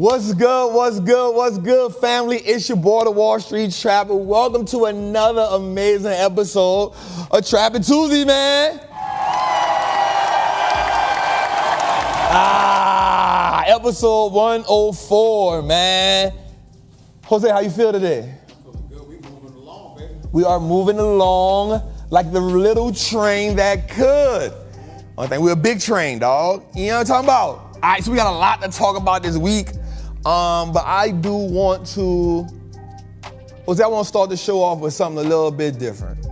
What's good, family? It's your boy, the Wallstreet Trappin. Welcome to another amazing episode of Trappin' Tuesday, man. Episode 104, man. Jose, how you feel today? I'm feeling good. We moving along, baby. We are moving along like the little train that could. Only thing, we're a big train, dog. You know what I'm talking about? All right, so we got a lot to talk about this week. But I do want to, Jose, I want to start the show off with something a little bit different.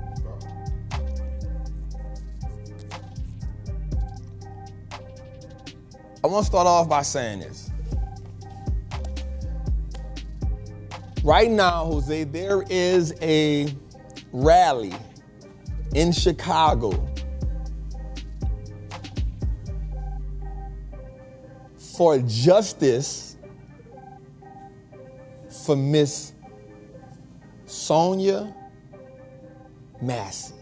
I want to start off by saying this. Right now, Jose, there is a rally in Chicago for justice for Miss Sonia Massey.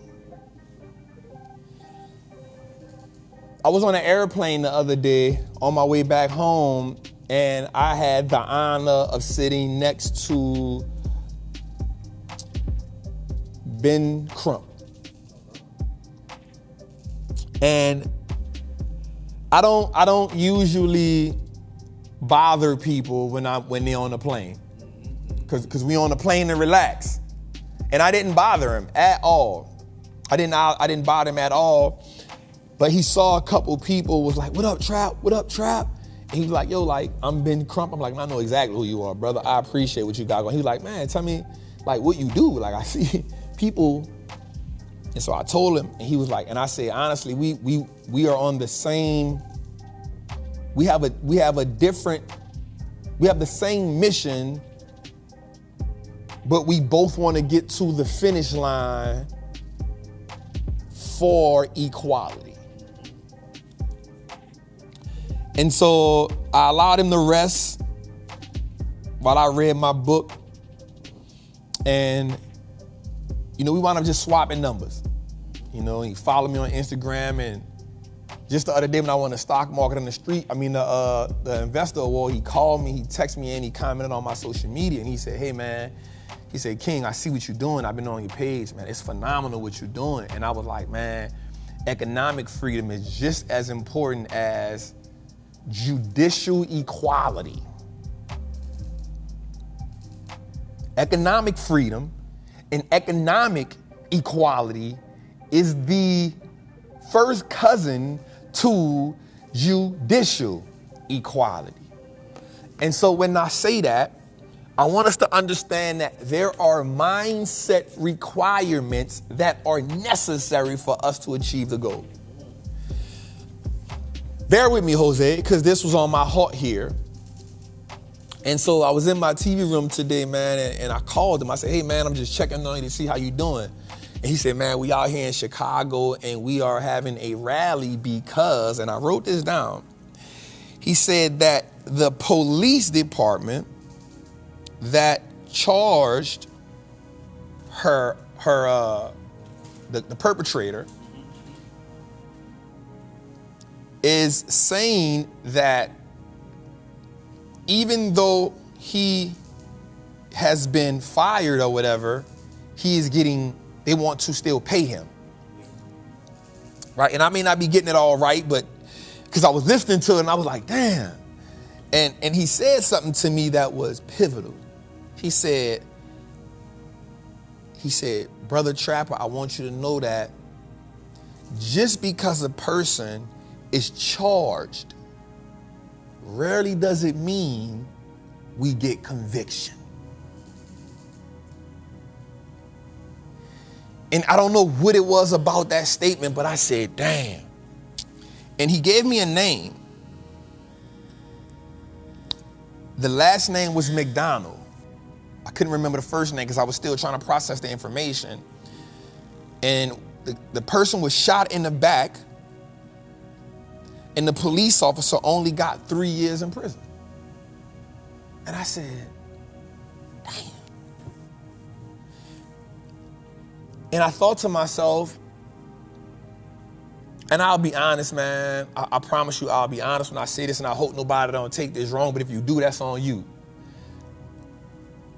I was on an airplane the other day on my way back home, and I had the honor of sitting next to Ben Crump. And I don't usually bother people when they're on the plane, because we on the plane to relax. And I didn't bother him at all. I didn't bother him at all. But he saw a couple people was like, "What up, Trap? What up, Trap?" And he was like, "Yo, like, I'm Ben Crump." I'm like, "I know exactly who you are, brother. I appreciate what you got going." He was like, "Man, tell me, like, what you do. Like, I see people." And so I told him, and he was like, and I said, honestly, we are on the same. We have the same mission but we both want to get to the finish line for equality. And so I allowed him to rest while I read my book. And, we wound up just swapping numbers. He followed me on Instagram, and just the other day when I won the stock market on the street, the investor award, he called me, he texted me, and he commented on my social media, and he said, hey man, he said, King, I see what you're doing. I've been on your page, man. It's phenomenal what you're doing. And I was like, man, economic freedom is just as important as judicial equality. Economic freedom and economic equality is the first cousin to judicial equality. And so when I say that, I want us to understand that there are mindset requirements that are necessary for us to achieve the goal. Bear with me, Jose, because this was on my heart here. And so I was in my TV room today, man, and I called him. I said, hey, man, I'm just checking on you to see how you doing. And he said, man, we out here in Chicago, and we are having a rally because, and I wrote this down, he said that the police department that charged the perpetrator is saying that even though he has been fired or whatever, they want to still pay him. Right? And I may not be getting it all right, but because I was listening to it and I was like, damn. And he said something to me that was pivotal. He said, Brother Trapper, I want you to know that just because a person is charged, rarely does it mean we get conviction. And I don't know what it was about that statement, but I said, damn. And he gave me a name. The last name was McDonald. I couldn't remember the first name because I was still trying to process the information. And the person was shot in the back, and the police officer only got 3 years in prison. And I said, damn. And I thought to myself, and I'll be honest, man, I promise you I'll be honest when I say this, and I hope nobody don't take this wrong, but if you do, that's on you.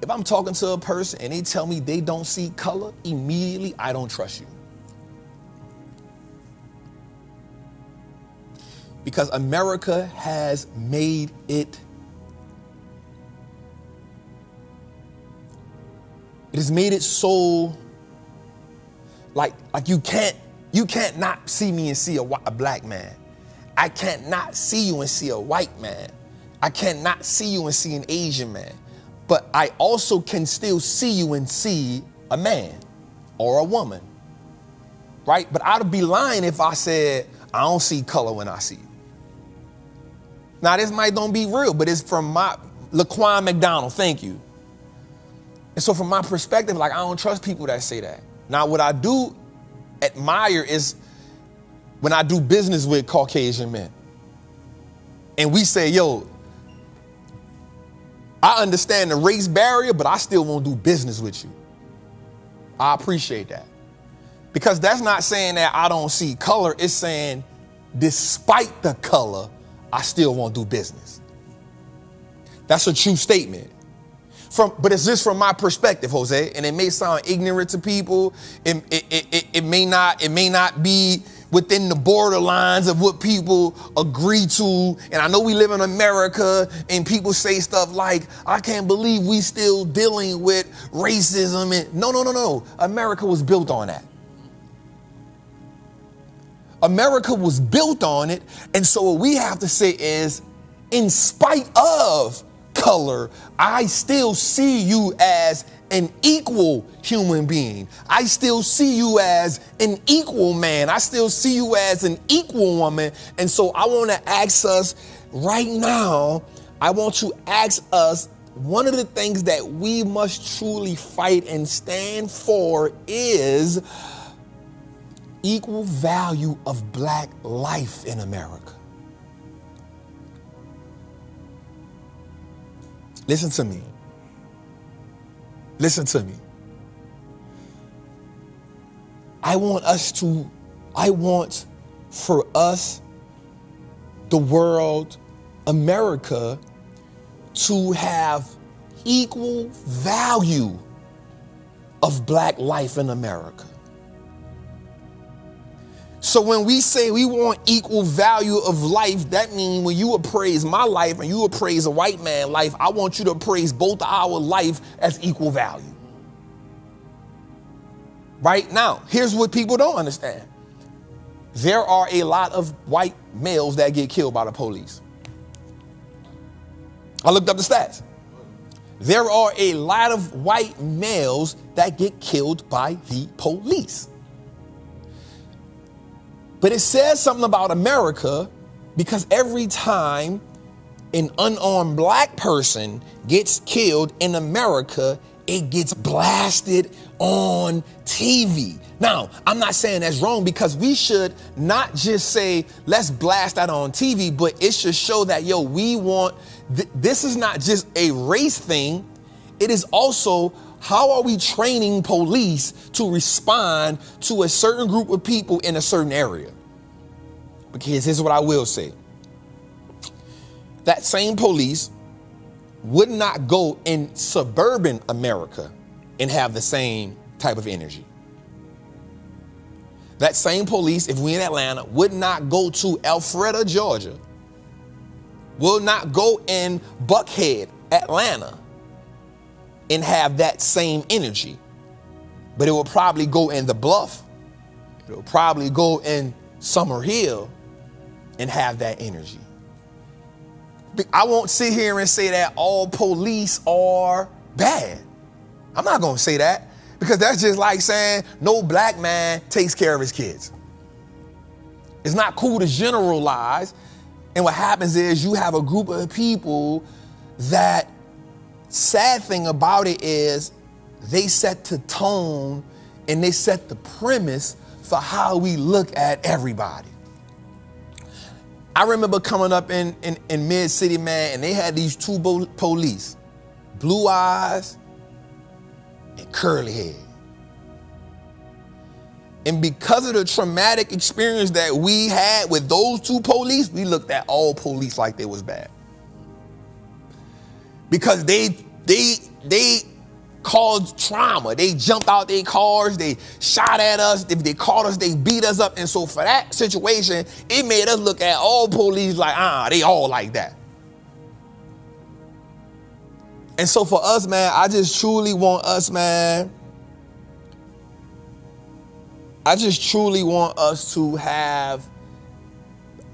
If I'm talking to a person and they tell me they don't see color, immediately I don't trust you. Because America has made it has made it so like you can't not see me and see a black man. I can't not see you and see a white man. I cannot see you and see an Asian man. But I also can still see you and see a man or a woman, right? But I'd be lying if I said I don't see color when I see you. Now, this might don't be real, but it's from my Laquan McDonald, thank you. And so from my perspective, like, I don't trust people that say that. Now, what I do admire is when I do business with Caucasian men. And we say, yo, I understand the race barrier, but I still won't do business with you. I appreciate that. Because that's not saying that I don't see color. It's saying despite the color, I still won't do business. That's a true statement. But it's just from my perspective, Jose, and it may sound ignorant to people. It may not be within the borderlines of what people agree to. And I know we live in America and people say stuff like, I can't believe we still dealing with racism. And no. America was built on that. America was built on it. And so what we have to say is, in spite of color, I still see you as an equal human being. I still see you as an equal man. I still see you as an equal woman. And so I want to ask us right now, I want to ask us one of the things that we must truly fight and stand for is equal value of black life in America. Listen to me. Listen to me. I want for us, the world, America, to have equal value of black life in America. So when we say we want equal value of life, that means when you appraise my life and you appraise a white man's life, I want you to appraise both our life as equal value. Right now, here's what people don't understand. There are a lot of white males that get killed by the police. I looked up the stats. There are a lot of white males that get killed by the police. But it says something about America because every time an unarmed black person gets killed in America, it gets blasted on TV. Now, I'm not saying that's wrong because we should not just say, let's blast that on TV, but it should show that, we want, this is not just a race thing. It is also, how are we training police to respond to a certain group of people in a certain area? Because here's what I will say. That same police would not go in suburban America and have the same type of energy. That same police, if we in Atlanta, would not go to Alpharetta, Georgia, will not go in Buckhead, Atlanta, and have that same energy. But it will probably go in the Bluff. It will probably go in Summer Hill and have that energy. I won't sit here and say that all police are bad. I'm not going to say that because that's just like saying no black man takes care of his kids. It's not cool to generalize. And what happens is you have a group of people that, sad thing about it is they set the tone and they set the premise for how we look at everybody. I remember coming up in Mid-City, man, and they had these two police, blue eyes and curly hair. And because of the traumatic experience that we had with those two police, we looked at all police like they was bad. Because they caused trauma. They jumped out their cars, they shot at us, if they caught us, they beat us up. And so for that situation, it made us look at all police like, they all like that. And so for us, man, I just truly want us, man, I just truly want us to have,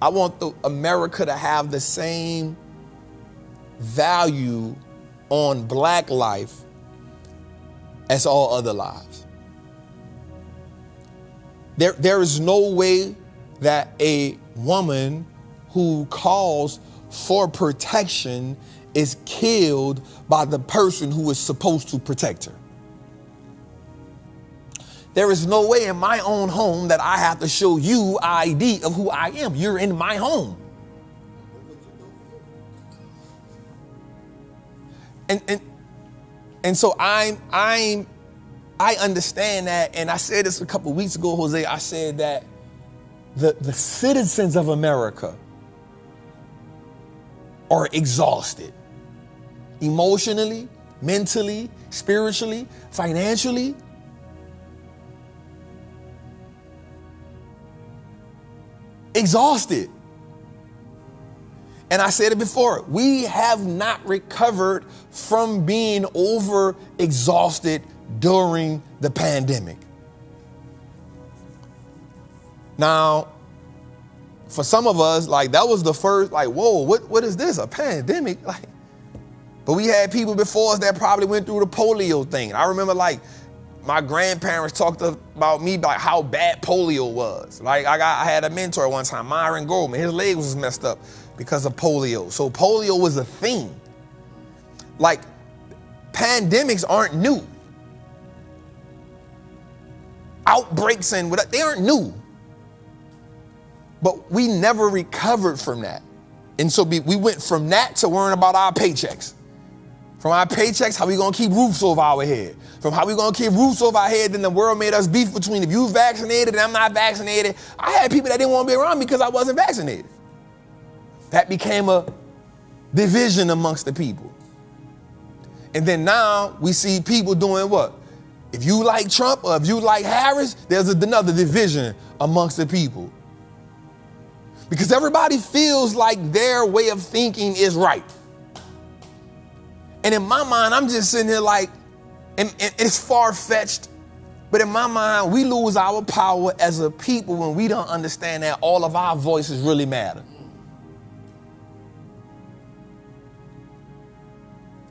I want America to have the same value on black life as all other lives. There is no way that a woman who calls for protection is killed by the person who is supposed to protect her. There is no way in my own home that I have to show you ID of who I am. You're in my home. And so I understand that, and I said this a couple of weeks ago, Jose. I said that the citizens of America are exhausted, emotionally, mentally, spiritually, financially. Exhausted. And I said it before, we have not recovered from being over exhausted during the pandemic. Now, for some of us, like that was the first, like, whoa, what is this? A pandemic? Like, but we had people before us that probably went through the polio thing. I remember like my grandparents talked about me about how bad polio was. Like I had a mentor one time, Myron Goldman, his leg was messed up because of polio. So polio was a thing. Like Pandemics aren't new. Outbreaks and whatever, they aren't new. But we never recovered from that. And so we went from that to worrying about our paychecks. From our paychecks, how we gonna keep roofs over our head. From how we gonna keep roofs over our head, then the world made us beef between if you vaccinated and I'm not vaccinated. I had people that didn't want to be around me because I wasn't vaccinated. That became a division amongst the people. And then now we see people doing what? If you like Trump or if you like Harris, there's another division amongst the people. Because everybody feels like their way of thinking is right. And in my mind, I'm just sitting here like, and it's far-fetched, but in my mind, we lose our power as a people when we don't understand that all of our voices really matter.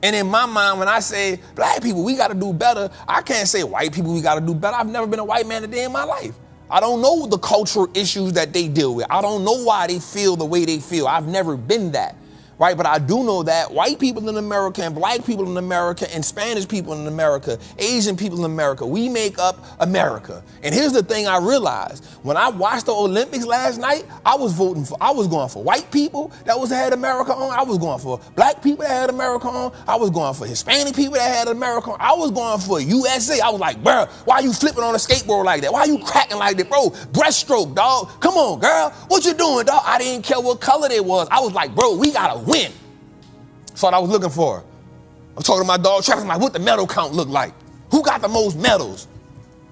And in my mind, when I say black people, we got to do better, I can't say white people, we got to do better. I've never been a white man a day in my life. I don't know the cultural issues that they deal with. I don't know why they feel the way they feel. I've never been that. Right, but I do know that white people in America and black people in America and Spanish people in America, Asian people in America, we make up America. And here's the thing I realized. When I watched the Olympics last night, I was going for white people that had America on. I was going for black people that had America on. I was going for Hispanic people that had America on. I was going for USA. I was like, bro, why you flipping on a skateboard like that? Why you cracking like that? Bro, breaststroke, dog. Come on, girl. What you doing, dog? I didn't care what color they was. I was like, bro, we got to win. That's what I was looking for. I'm talking to my dog Trappin. I'm like, what the medal count look like? Who got the most medals?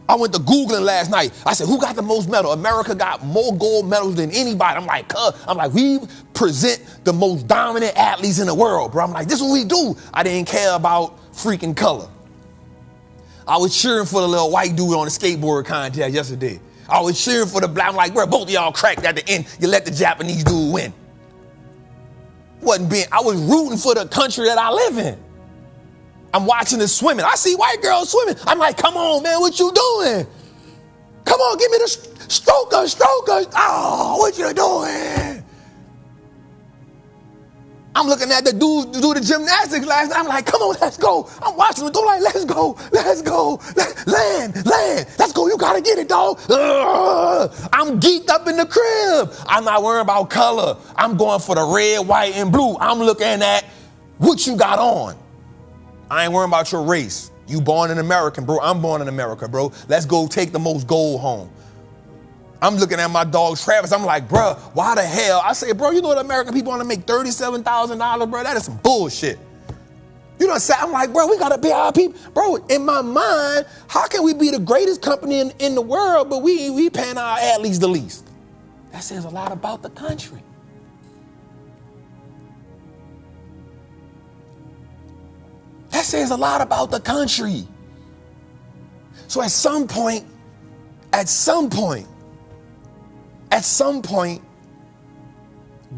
I went to Googling last night. I said, who got the most medals? America got more gold medals than anybody. I'm like, we present the most dominant athletes in the world, bro. I'm like, this is what we do. I didn't care about freaking color. I was cheering for the little white dude on the skateboard contest yesterday. I was cheering for the black. I'm like, bro, both of y'all cracked at the end. You let the Japanese dude win. I was rooting for the country that I live in. I'm watching the swimming. I see white girls swimming. I'm like, come on, man, what you doing? Come on, give me the stroker. Oh, what you doing? I'm looking at the dudes do the gymnastics last night. I'm like, come on, let's go. I'm watching them go like, let's go. Land. Let's go, you gotta get it, dog. I'm geeked up in the crib. I'm not worrying about color. I'm going for the red, white, and blue. I'm looking at what you got on. I ain't worrying about your race. You born an American, bro. I'm born in America, bro. Let's go take the most gold home. I'm looking at my dog Travis. I'm like, bro, why the hell? I say, bro, you know what American people want to make $37,000, bro? That is some bullshit. You know what I'm saying? I'm like, bro, we got to pay our people. Bro, in my mind, how can we be the greatest company in the world, but we paying our athletes the least? That says a lot about the country. That says a lot about the country. So at some point,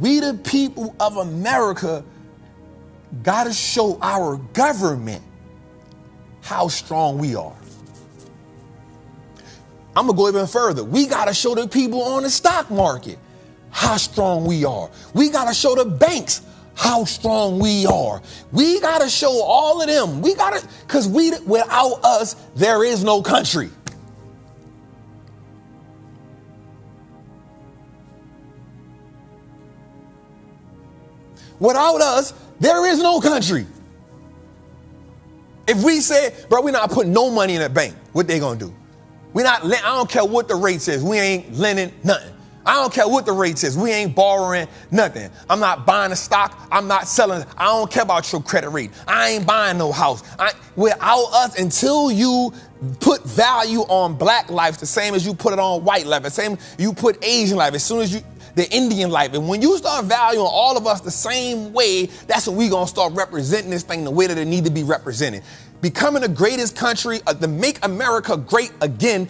we the people of America got to show our government how strong we are. I'm going to go even further. We got to show the people on the stock market how strong we are. We got to show the banks how strong we are. We got to show all of them. We got to, because without us, there is no country. Without us, there is no country. If we say, bro, we're not putting no money in the bank, what they gonna do? I don't care what the rate says, we ain't lending nothing. I don't care what the rate says, we ain't borrowing nothing. I'm not buying a stock, I'm not selling. I don't care about your credit rate. I ain't buying no house. Without us, until you put value on black life, the same as you put it on white life, the same you put Asian life, as soon as the Indian life. And when you start valuing all of us the same way, that's when we gonna start representing this thing the way that it need to be represented. Becoming the greatest country, to make America great again,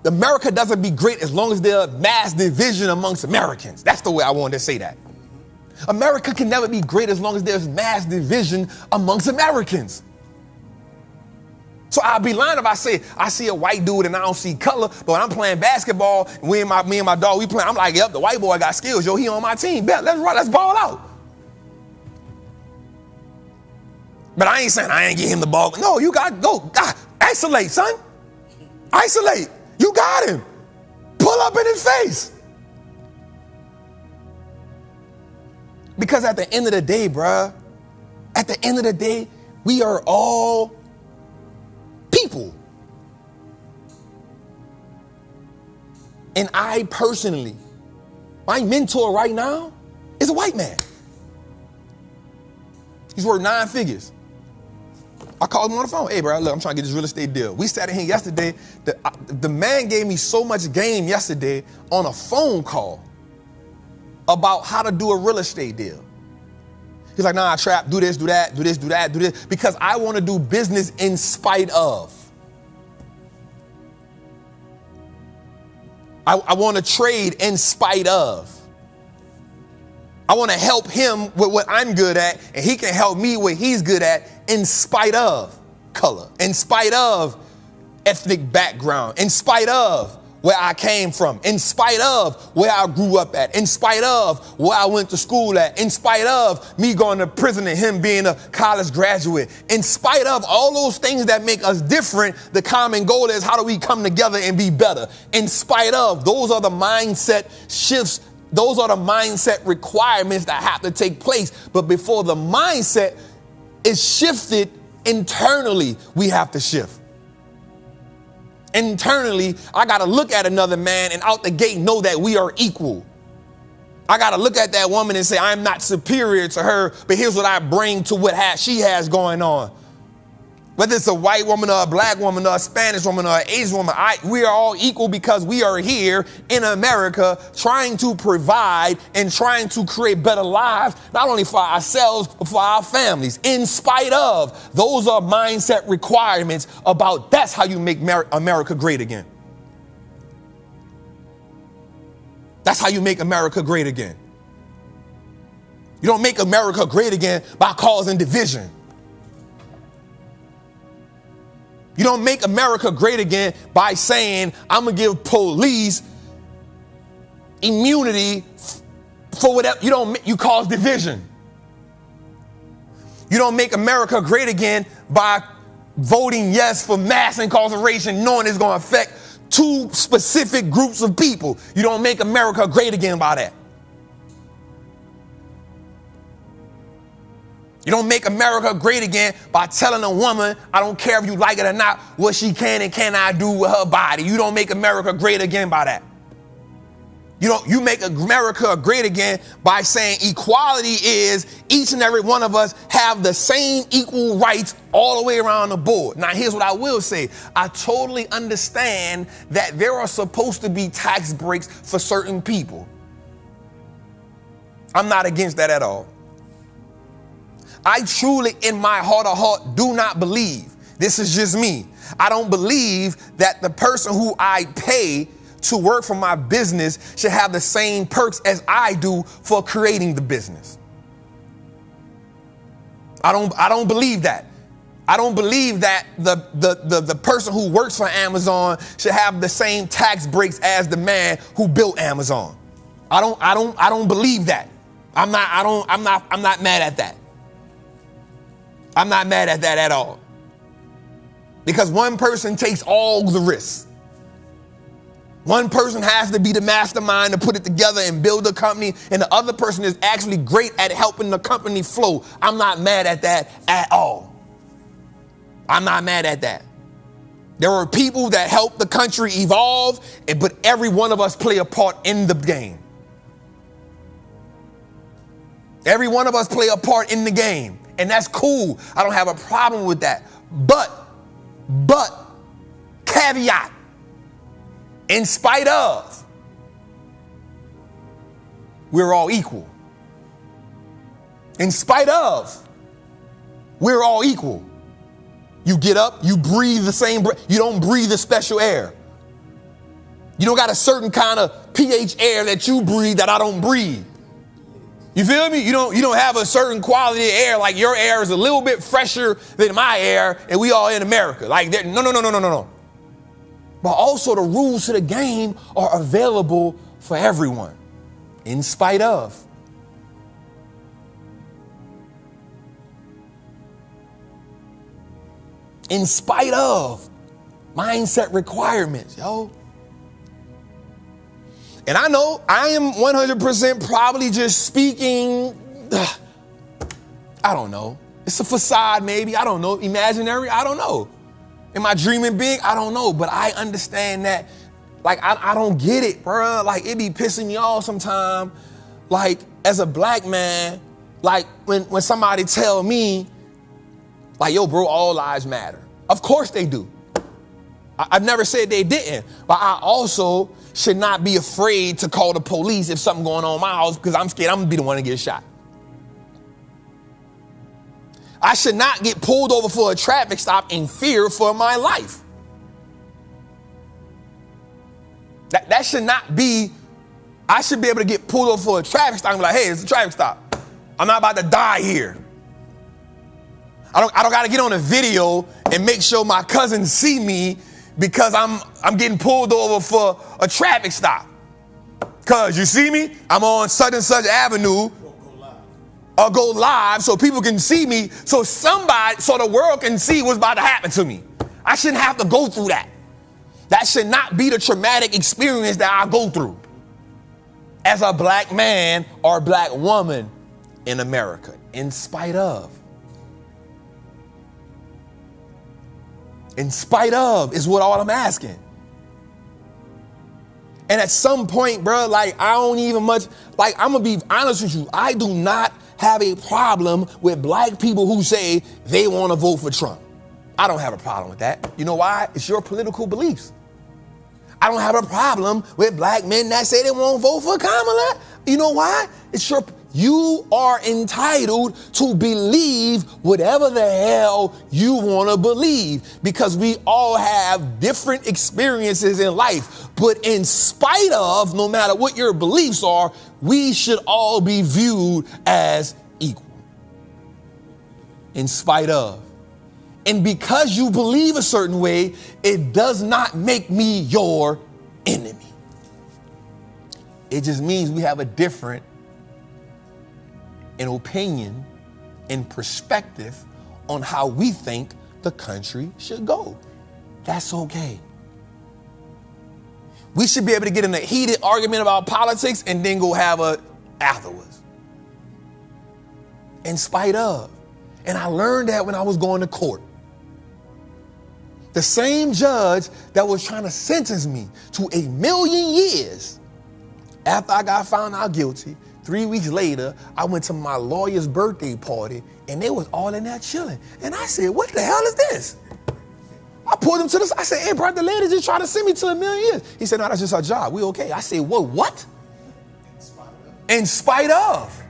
America doesn't be great as long as there's mass division amongst Americans. That's the way I wanted to say that. America can never be great as long as there's mass division amongst Americans. So I'd be lying if I say I see a white dude and I don't see color, but when I'm playing basketball, and me and my dog, we playing, I'm like, yep, the white boy got skills. Yo, he on my team. Bet, let's run, let's ball out. But I ain't saying I ain't get him the ball. No, you got to go. Isolate, son. Isolate. You got him. Pull up in his face. Because at the end of the day, bruh, at the end of the day, we are all people. And I personally, my mentor right now is a white man. He's worth 9 figures. I called him on the phone. Hey, bro, look, I'm trying to get this real estate deal. We sat in here yesterday. The man gave me so much game yesterday on a phone call about how to do a real estate deal. He's like, nah, Trap, do this, do that, do this, do that, do this. Because I want to do business in spite of. I want to trade in spite of. I want to help him with what I'm good at, and he can help me what he's good at in spite of color, in spite of ethnic background, in spite of where I came from, in spite of where I grew up at, in spite of where I went to school at, in spite of me going to prison and him being a college graduate, in spite of all those things that make us different. The common goal is how do we come together and be better? In spite of, those are the mindset shifts. Those are the mindset requirements that have to take place. But before the mindset is shifted internally, we have to shift. Internally, I got to look at another man and out the gate know that we are equal. I got to look at that woman and say, I'm not superior to her, but here's what I bring to what she has going on. Whether it's a white woman or a black woman or a Spanish woman or an Asian woman, we are all equal because we are here in America trying to provide and trying to create better lives, not only for ourselves, but for our families. In spite of, those are mindset requirements about that's how you make America great again. That's how you make America great again. You don't make America great again by causing division. You don't make America great again by saying, I'm going to give police immunity for whatever. You cause division. You don't make America great again by voting yes for mass incarceration, knowing it's going to affect 2 specific groups of people. You don't make America great again by that. You don't make America great again by telling a woman, I don't care if you like it or not, what she can and cannot do with her body. You don't make America great again by that. You make America great again by saying equality is each and every one of us have the same equal rights all the way around the board. Now, here's what I will say. I totally understand that there are supposed to be tax breaks for certain people. I'm not against that at all. I truly, in my heart of heart, do not believe, this is just me, I don't believe that the person who I pay to work for my business should have the same perks as I do for creating the business. I don't believe that. I don't believe that the person who works for Amazon should have the same tax breaks as the man who built Amazon. I don't believe that. I'm not mad at that. I'm not mad at that at all. Because one person takes all the risks. One person has to be the mastermind to put it together and build a company, and the other person is actually great at helping the company flow. I'm not mad at that at all. I'm not mad at that. There are people that help the country evolve, but every one of us play a part in the game. Every one of us play a part in the game. And that's cool. I don't have a problem with that. But, caveat, in spite of, we're all equal. In spite of, we're all equal. You get up, you breathe the same breath. You don't breathe the special air. You don't got a certain kind of pH air that you breathe that I don't breathe. You feel me? You don't have a certain quality of air, like your air is a little bit fresher than my air, and we all in America. Like, no. But also the rules to the game are available for everyone, in spite of. In spite of mindset requirements, yo. And I know I am 100% probably just speaking, I don't know. It's a facade maybe, I don't know. Imaginary, I don't know. Am I dreaming big? I don't know. But I understand that, like, I don't get it, bro. Like, it be pissing me off sometimes. Like, as a black man, like, when somebody tell me, like, yo, bro, all lives matter. Of course they do. I've never said they didn't. But I also should not be afraid to call the police if something going on in my house because I'm scared I'm going to be the one to get shot. I should not get pulled over for a traffic stop in fear for my life. That should not be, I should be able to get pulled over for a traffic stop and be like, hey, it's a traffic stop. I'm not about to die here. I don't got to get on a video and make sure my cousins see me because I'm getting pulled over for a traffic stop. Cause you see me, I'm on such and such avenue. I'll go live so people can see me, so the world can see what's about to happen to me. I shouldn't have to go through that. That should not be the traumatic experience that I go through as a black man or black woman in America, in spite of. In spite of is what all I'm asking. And at some point, bro, like, I don't even much, like, I'm going to be honest with you. I do not have a problem with black people who say they want to vote for Trump. I don't have a problem with that. You know why? It's your political beliefs. I don't have a problem with black men that say they won't vote for Kamala. You know why? You are entitled to believe whatever the hell you want to believe because we all have different experiences in life. But in spite of, no matter what your beliefs are, we should all be viewed as equal. In spite of. And because you believe a certain way, it does not make me your enemy. It just means we have a different an opinion and perspective on how we think the country should go. That's okay. We should be able to get in a heated argument about politics and then go have a afterwards. In spite of. And I learned that when I was going to court. The same judge that was trying to sentence me to 1,000,000 years after I got found out guilty, 3 weeks later, I went to my lawyer's birthday party and they was all in there chilling. And I said, what the hell is this? I pulled him to this. I said, hey, bro, the lady just trying to send me to 1,000,000 years. He said, no, that's just our job. We okay. I said, what? In spite of.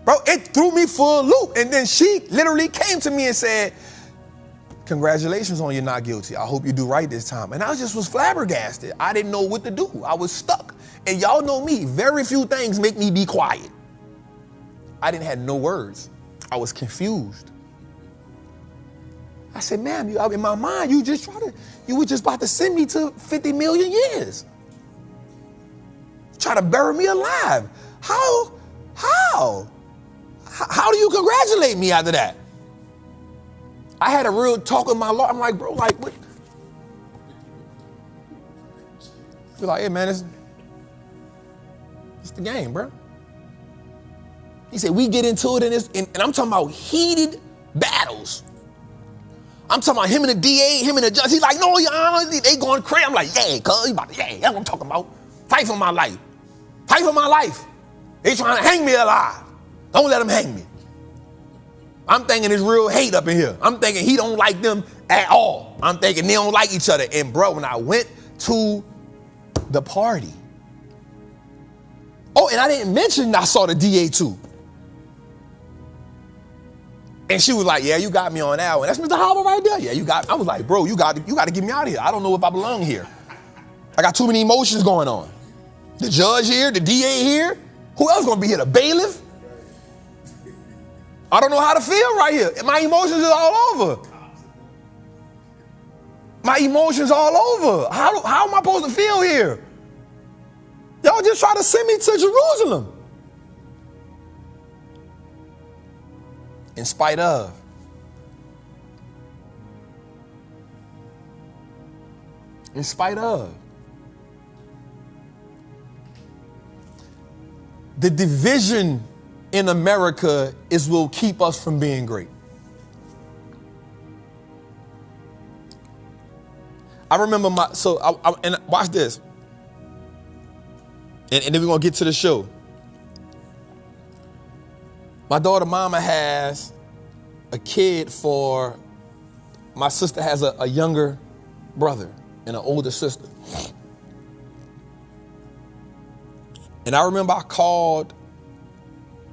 Bro, it threw me for a loop. And then she literally came to me and said, congratulations on you not guilty. I hope you do right this time. And I just was flabbergasted. I didn't know what to do. I was stuck. And y'all know me, very few things make me be quiet. I didn't have no words. I was confused. I said, ma'am, in my mind, you were just about to send me to 50 million years. Try to bury me alive. How do you congratulate me after that? I had a real talk with my lawyer. I'm like, bro, like, what? He's like, hey, man, it's the game, bro. He said, we get into it and I'm talking about heated battles. I'm talking about him and the DA, him and the judge. He's like, no, Your Honor, they going crazy. I'm like, yeah, cuz, that's what I'm talking about. Fight for my life. Fight for my life. They trying to hang me alive. Don't let them hang me. I'm thinking there's real hate up in here. I'm thinking he don't like them at all. I'm thinking they don't like each other. And bro, when I went to the party, oh, and I didn't mention I saw the DA too. And she was like, yeah, you got me on that one. That's Mr. Howard right there. Yeah, you got, I was like, bro, you got to get me out of here. I don't know if I belong here. I got too many emotions going on. The judge here, the DA here. Who else gonna be here? The bailiff? I don't know how to feel right here. My emotions are all over. My emotions all over. How am I supposed to feel here? Y'all just try to send me to Jerusalem. In spite of. In spite of. The division in America is will keep us from being great. I remember and watch this. And then we're going to get to the show. My daughter mama has a kid my sister has a younger brother and an older sister. And I remember I called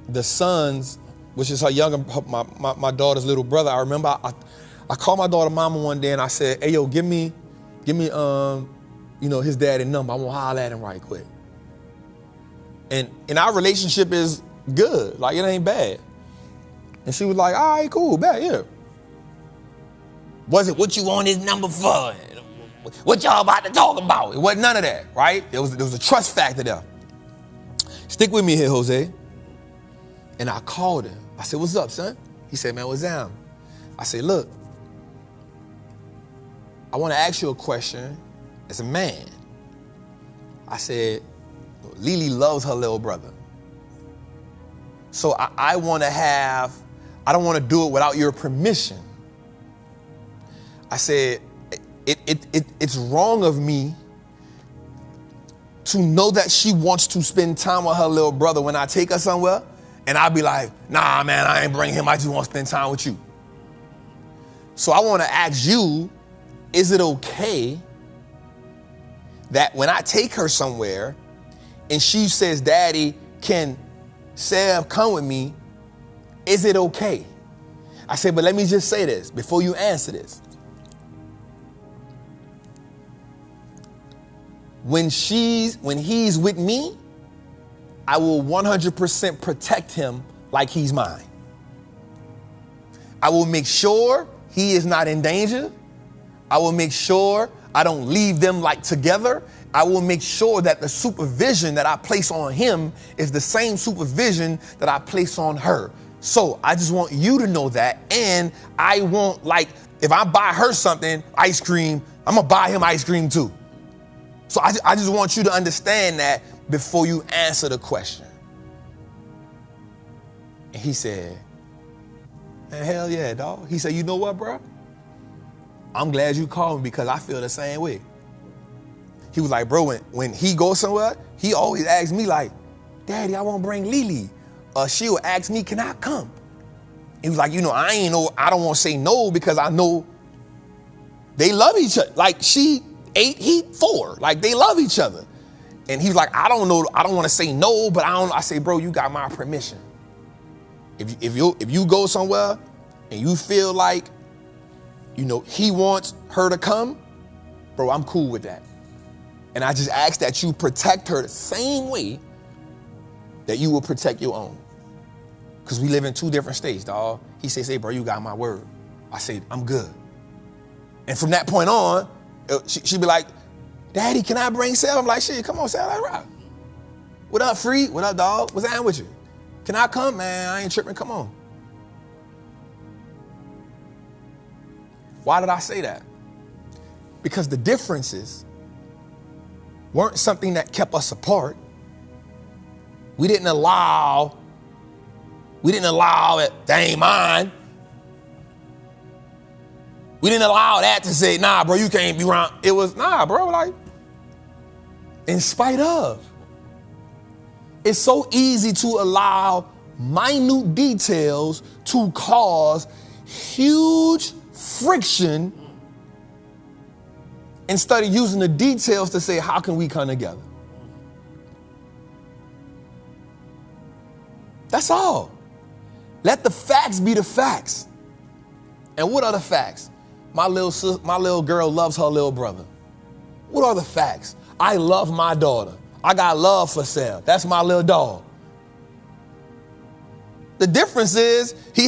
the sons, which is my daughter's little brother. I remember I called my daughter mama one day and I said, hey, yo, give me, his daddy number. I want to holler at him right quick. And our relationship is good. Like, it ain't bad. And she was like, all right, cool, bad, yeah. Wasn't what you want his number for? What y'all about to talk about? It wasn't none of that, right? There was a trust factor there. Stick with me here, Jose. And I called him. I said, what's up, son? He said, man, what's down? I said, look, I want to ask you a question as a man. I said, Lily loves her little brother. So I don't want to do it without your permission. I said, it's wrong of me to know that she wants to spend time with her little brother when I take her somewhere. And I'll be like, nah, man, I ain't bring him. I just want to spend time with you. So I want to ask you, is it okay that when I take her somewhere and she says, Daddy, can Sev come with me? Is it okay? I said, but let me just say this before you answer this. When he's with me, I will 100% protect him like he's mine. I will make sure he is not in danger. I will make sure I don't leave them like together. I will make sure that the supervision that I place on him is the same supervision that I place on her. So I just want you to know that. And I won't, if I buy her something, ice cream, I'm going to buy him ice cream too. So I just want you to understand that before you answer the question. And he said, man, hell yeah, dog. He said, you know what, bro? I'm glad you called me because I feel the same way. He was like, bro, when he goes somewhere, he always asks me like, Daddy, I want to bring Lily. She'll ask me, can I come? He was like, I don't want to say no because I know they love each other. Like she 8, he 4. Like they love each other. And he was like, I don't know. I don't want to say no, but I say, bro, you got my permission. If you go somewhere and you feel like, he wants her to come, bro, I'm cool with that. And I just ask that you protect her the same way that you will protect your own. Because we live in 2 different states, dog. He says, hey, bro, you got my word. I say, I'm good. And from that point on, she'd be like, Daddy, can I bring Sal? I'm like, shit, come on, Sal, let's rock. What up, Free? What up, dog? What's that with you? Can I come, man? I ain't tripping, come on. Why did I say that? Because the differences weren't something that kept us apart. We didn't allow it, that ain't mine. We didn't allow that to say, nah, bro, you can't be around. It was, nah, bro, like, in spite of. It's so easy to allow minute details to cause huge friction instead of using the details to say, how can we come together? That's all. Let the facts be the facts. And what are the facts? My little girl loves her little brother. What are the facts? I love my daughter. I got love for Sal. That's my little dog. The difference is they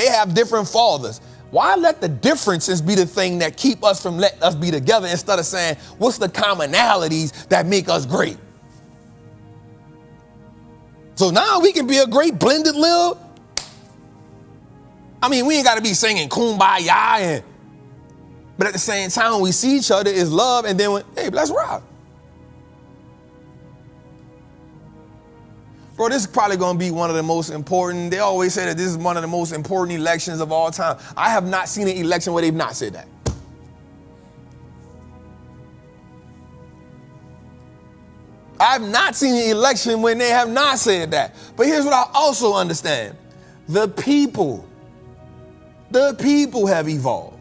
have different fathers. Why let the differences be the thing that keep us from letting us be together instead of saying, what's the commonalities that make us great? So now we can be a great blended little. I mean, we ain't got to be singing Kumbaya and But at the same time, when we see each other, it's love, and then, hey, let's rock. Bro, this is probably going to be one of the most important. They always say that this is one of the most important elections of all time. I have not seen an election where they've not said that. I've not seen an election when they have not said that. But here's what I also understand. The people have evolved.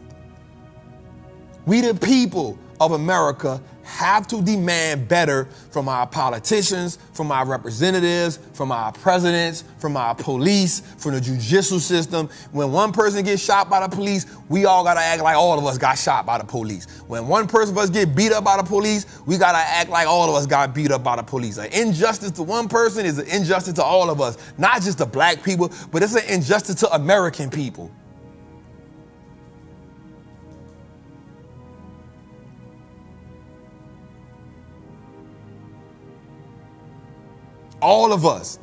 We the people of America have to demand better from our politicians, from our representatives, from our presidents, from our police, from the judicial system. When one person gets shot by the police, we all gotta act like all of us got shot by the police. When one person of us get beat up by the police, we gotta act like all of us got beat up by the police. An injustice to one person is an injustice to all of us, not just to black people, but it's an injustice to American people. All of us.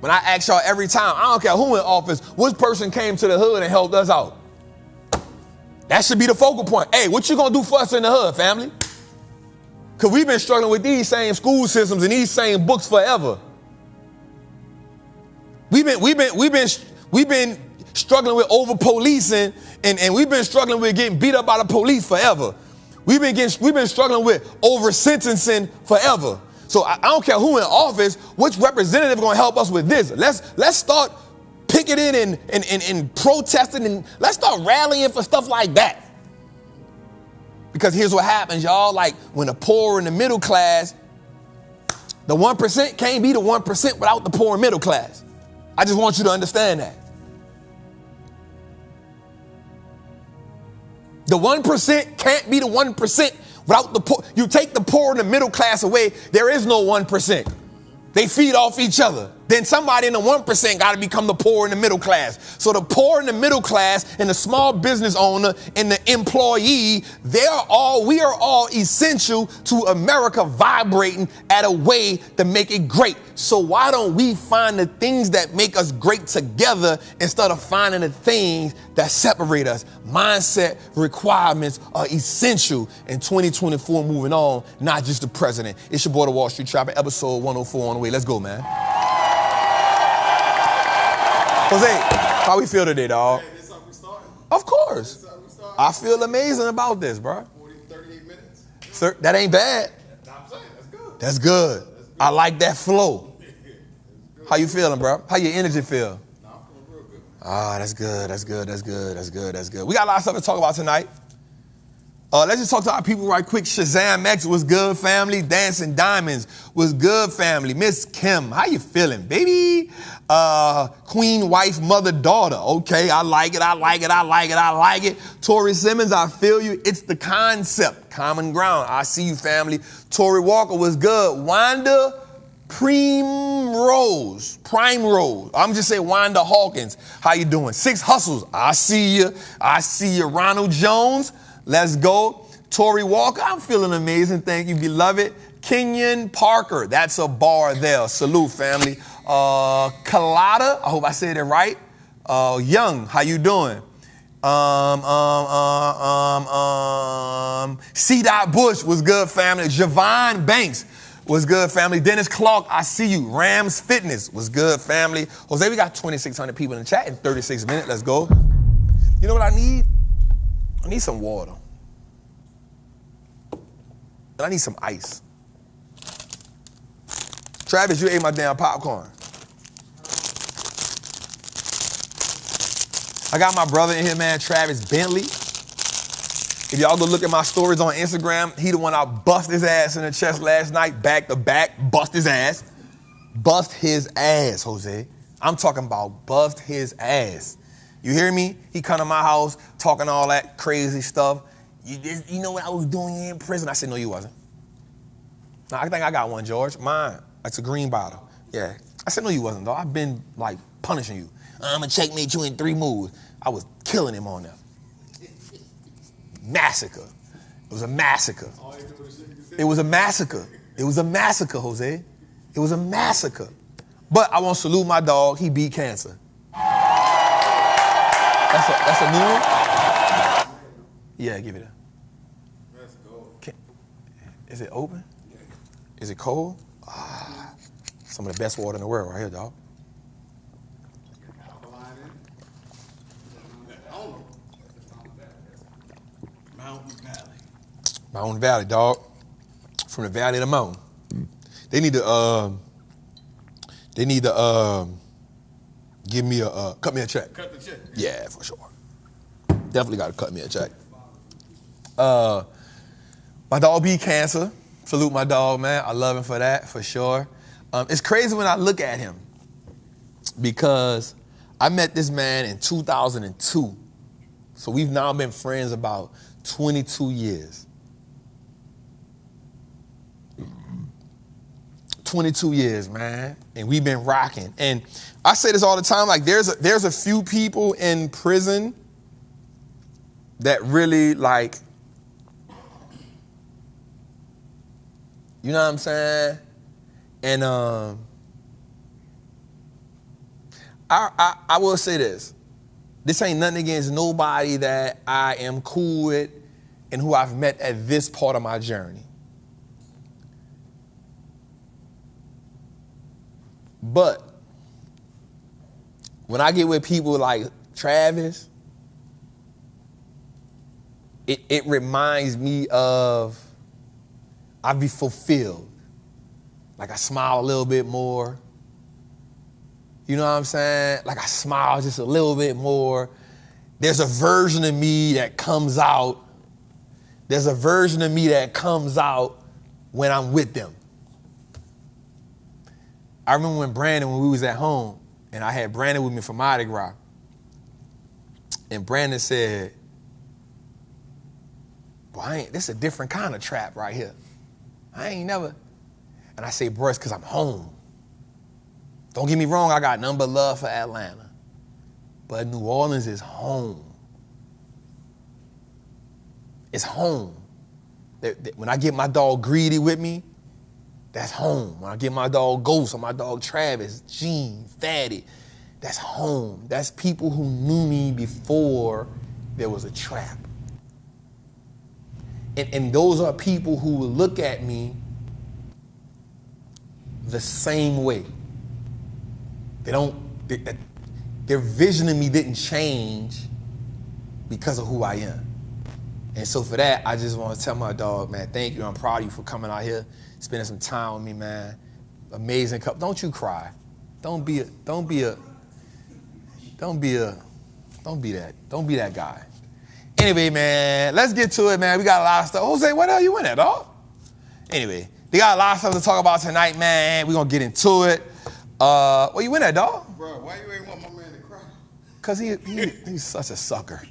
When I ask y'all every time, I don't care who in office, which person came to the hood and helped us out. That should be the focal point. Hey, what you gonna do for us in the hood, family? Because we've been struggling with these same school systems and these same books forever. We've been struggling with over policing and we've been struggling with getting beat up by the police forever. We've been struggling with over sentencing forever. So I don't care who in office, which representative going to help us with this. Let's start picketing and protesting, and let's start rallying for stuff like that. Because here's what happens, y'all. Like when the poor and the middle class, the 1% can't be the 1% without the poor and middle class. I just want you to understand that. The 1% can't be the 1% without the poor. You take the poor and the middle class away, there is no 1%. They feed off each other. Then somebody in the 1% got to become the poor and the middle class. So the poor and the middle class and the small business owner and the employee, we are all essential to America vibrating at a way to make it great. So why don't we find the things that make us great together instead of finding the things that separate us? Mindset requirements are essential in 2024 moving on, not just the president. It's your boy, the Wall Street Trappin, episode 104 on the way. Let's go, man. Jose, how we feel today, dog? Hey, this how we started. Of course. This how we started. I feel amazing about this, bro. 38 minutes. Sir, that ain't bad. I'm saying, that's good. That's good. I like that flow. How you feeling, bro? How your energy feel? Nah, I'm feeling real good. Ah, that's good. That's good. That's good. That's good. That's good. We got a lot of stuff to talk about tonight. Let's just talk to our people right quick. Shazam X was good, family. Dancing Diamonds was good, family. Miss Kim, how you feeling, baby? Queen, wife, mother, daughter. Okay, I like it. I like it. I like it. I like it. Tori Simmons, I feel you. It's the concept. Common ground. I see you, family. Tori Walker was good. Wanda Prime-Rose. I'm just saying Wanda Hawkins. How you doing? Six Hustles. I see you. I see you. Ronald Jones. Let's go. Tori Walker, I'm feeling amazing. Thank you, beloved. Kenyon Parker, that's a bar there. Salute, family. Kalada, I hope I said it right. Young, how you doing? C. Bush was good, family. Javon Banks was good, family. Dennis Clark, I see you. Rams Fitness was good, family. Jose, we got 2,600 people in the chat in 36 minutes. Let's go. You know what I need? I need some water. And I need some ice. Travis, you ate my damn popcorn. I got my brother in here, man, Travis Bentley. If y'all go look at my stories on Instagram, he the one I bust his ass in the chest last night, back to back, bust his ass. Bust his ass, Jose. I'm talking about bust his ass. You hear me? He come to my house talking all that crazy stuff. You know what I was doing in prison? I said, no, you wasn't. No, I think I got one, George. Mine. It's a green bottle. Yeah. I said, no, you wasn't, though. I've been, like, punishing you. I'm going to checkmate you in 3 moves. I was killing him on them. Massacre. It was a massacre. It was a massacre. It was a massacre, Jose. It was a massacre. But I want to salute my dog. He beat cancer. That's a new one? Yeah, give it a. Let's go. Is it open? Is it cold? Ah, some of the best water in the world right here, dog. Mountain Valley, dog. From the valley of the mountain. They need to give me a cut me a check. Cut the check. Yeah, for sure. Definitely got to cut me a check. My dog beat cancer. Salute my dog, man. I love him for that, for sure. It's crazy when I look at him because I met this man in 2002. So we've now been friends about 22 years. 22 years, man. And we've been rocking. And I say this all the time, like there's a few people in prison that really like, you know what I'm saying? And I will say this. This ain't nothing against nobody that I am cool with and who I've met at this part of my journey. But when I get with people like Travis, it reminds me of I be fulfilled. Like I smile a little bit more. You know what I'm saying? Like I smile just a little bit more. There's a version of me that comes out. There's a version of me that comes out when I'm with them. I remember when we was at home, and I had Brandon with me for Mardi Gras. And Brandon said, boy, this is a different kind of trap right here. I ain't never. And I say, bro, it's because I'm home. Don't get me wrong, I got nothing but love for Atlanta. But New Orleans is home. It's home. When I get my dog Greedy with me, that's home. When I get my dog Ghost or my dog Travis, Gene, Fatty, that's home. That's people who knew me before there was a trap. And those are people who will look at me the same way. Their vision of me didn't change because of who I am. And so for that, I just want to tell my dog, man, thank you. I'm proud of you for coming out here, spending some time with me, man. Amazing couple. Don't you cry. Don't be that guy. Anyway, man, let's get to it, man. We got a lot of stuff. Jose, what the hell you in at, dog? Anyway, we got a lot of stuff to talk about tonight, man. We're gonna get into it. Where you in at, dog? Bro, why you ain't want my man to cry? Cause he's such a sucker.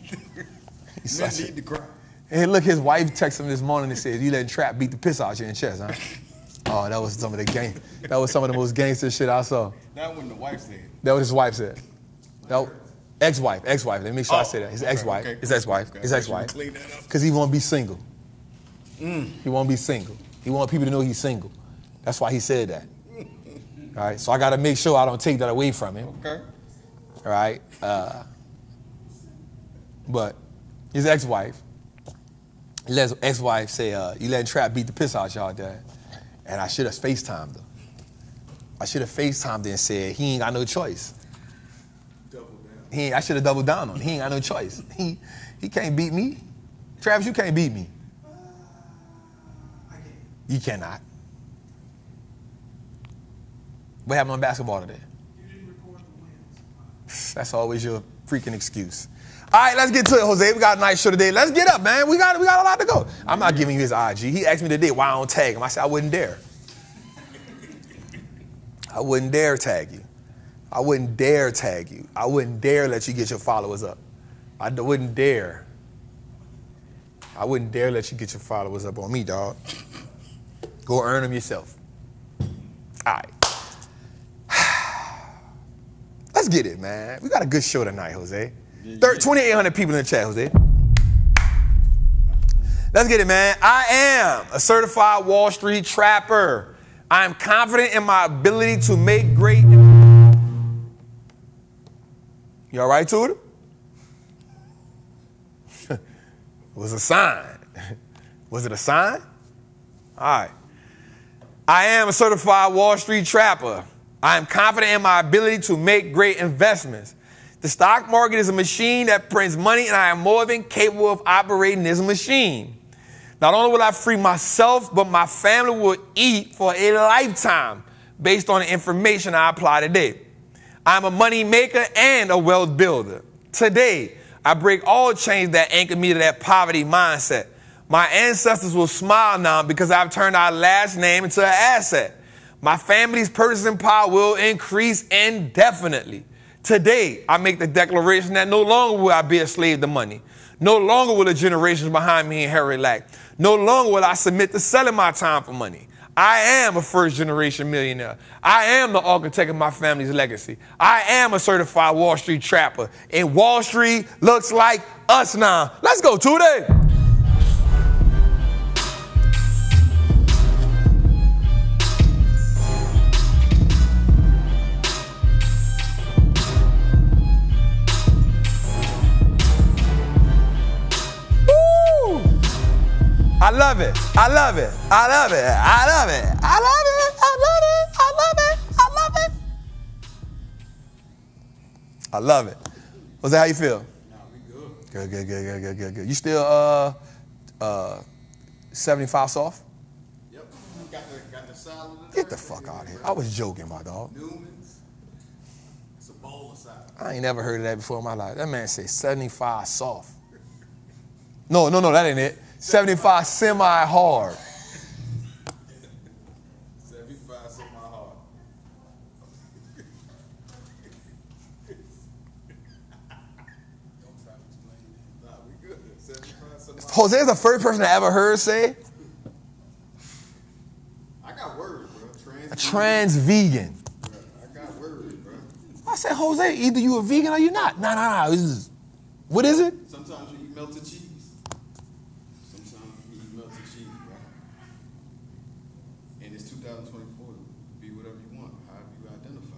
He's such need to cry. Hey, look, his wife texted him this morning and said, "You letting Trap beat the piss out you in the chest, huh?" Oh, that was some of the most gangster shit I saw. That wasn't the wife said. That was his wife said. Ex-wife. Let me make sure I say that. His ex-wife. Okay. His ex-wife. Okay. His ex-wife. Clean that up. Because he won't be single. He won't be single. He want people to know he's single. That's why he said that. All right. So I got to make sure I don't take that away from him. Okay. All right. But his ex-wife. His ex-wife say, "You letting Trap beat the piss out y'all, Dad." And I should have FaceTimed her. I should have FaceTimed her and said, he ain't got no choice. I should have doubled down on him. He ain't got no choice. He can't beat me. Travis, you can't beat me. I can't. You cannot. What happened on basketball today? You didn't record the wins. That's always your freaking excuse. All right, let's get to it, Jose. We got a nice show today. Let's get up, man. We got a lot to go. I'm not giving you his IG. He asked me today why I don't tag him. I said I wouldn't dare. I wouldn't dare tag you. I wouldn't dare tag you. I wouldn't dare let you get your followers up. I wouldn't dare. I wouldn't dare let you get your followers up on me, dog. Go earn them yourself. All right. Let's get it, man. We got a good show tonight, Jose. 2,800 people in the chat, Jose. Let's get it, man. I am a certified Wallstreet trapper. I am confident in my ability to make great. You all right, Tudor? was a sign. Was it a sign? All right. I am a certified Wall Street trapper. I am confident in my ability to make great investments. The stock market is a machine that prints money, and I am more than capable of operating this machine. Not only will I free myself, but my family will eat for a lifetime based on the information I apply today. I'm a money maker and a wealth builder. Today, I break all chains that anchor me to that poverty mindset. My ancestors will smile now because I've turned our last name into an asset. My family's purchasing power will increase indefinitely. Today, I make the declaration that no longer will I be a slave to money. No longer will the generations behind me inherit lack. No longer will I submit to selling my time for money. I am a first-generation millionaire. I am the architect of my family's legacy. I am a certified Wall Street trapper. And Wall Street looks like us now. Let's go, Today. I love it. I love it. I love it. I love it. I love it. I love it. I love it. I love it. I love it. What's that? How you feel? Nah, we good. Good. You still 75 soft? Yep. Got the salad. Get the fuck out of here. I was joking, my dog. Newman's. It's a bowl of salad. I ain't never heard of that before in my life. That man said 75 soft. No, that ain't it. 75 semi-hard. 75 semi-hard. Don't try to explain it. Nah, we good. 75 semi-hard. Jose's the first person I ever heard say I got words, bro. trans vegan. I got words, bro. I said, Jose, either you a vegan or you not. Nah. What is it? Sometimes you eat melted cheese. Sometimes you eat melted cheese, bro. And it's 2024. Be whatever you want, however you identify.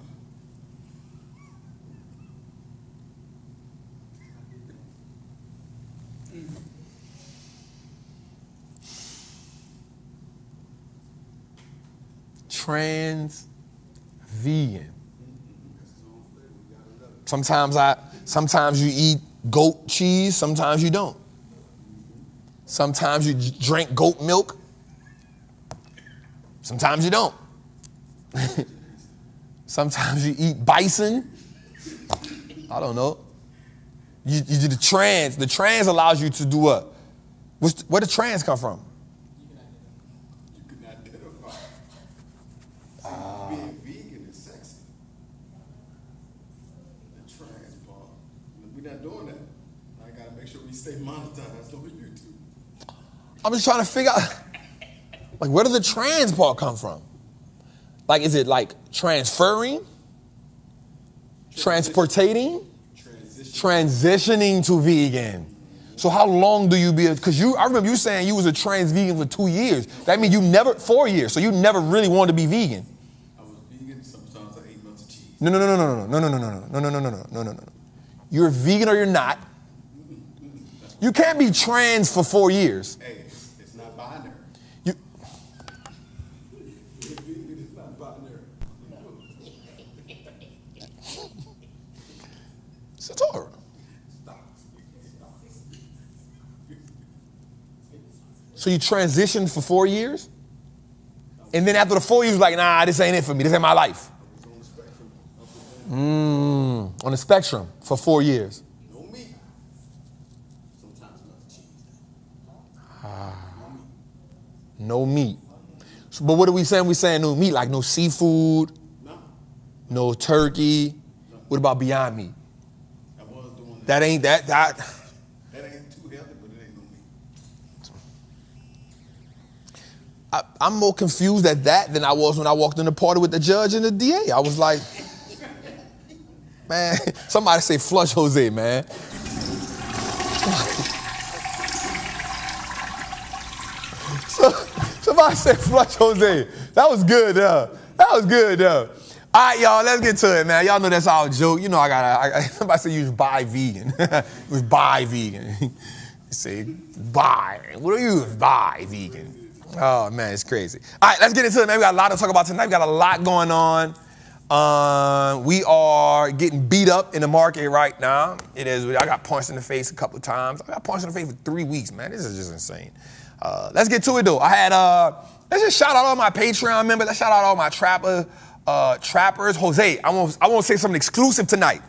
Trans vegan. Sometimes you eat goat cheese, sometimes you don't. Sometimes you drink goat milk, sometimes you don't. Sometimes you eat bison. I don't know. You do the trans. The trans allows you to do what? Where did trans come from? You can identify. Being vegan is sexy. The trans part. We're not doing that. I gotta make sure we stay monetized on YouTube. I'm just trying to figure out, like, where did the trans part come from? Like, is it like transferring? Transportating? Transitioning to vegan. So how long do you be, because I remember you saying you was a trans vegan for 2 years. That means 4 years, so you never really wanted to be vegan. I was vegan, sometimes I ate melted cheese. No. You're vegan or you're not. You can't be trans for 4 years. Hey, it's not binary. You, Vegan is not binary. it's a Torah. So you transitioned for 4 years? And then after the 4 years, like, nah, this ain't it for me. This ain't my life. On the spectrum for 4 years. No meat. Sometimes melted cheese. No meat. So, but what are we saying? We're saying no meat, like no seafood, no turkey. What about Beyond Meat? I was doing That ain't that. That ain't too healthy, but it ain't no meat. I'm more confused at that than I was when I walked in the party with the judge and the DA. I was like, man, somebody say flush Jose, man. Somebody said flush Jose. That was good, though. All right, y'all, let's get to it, man. Y'all know that's our joke. You know, somebody said you was buy vegan. It was buy vegan. Say, bye. What do you buy, vegan? Oh, man, it's crazy. All right, let's get into it, man. We got a lot to talk about tonight. We got a lot going on. We are getting beat up in the market right now. It is. I got punched in the face a couple of times. I got punched in the face for 3 weeks, man. This is just insane. Let's get to it, though. I had, let's just shout out all my Patreon members. Let's shout out all my trappers. Jose, I want to say something exclusive tonight.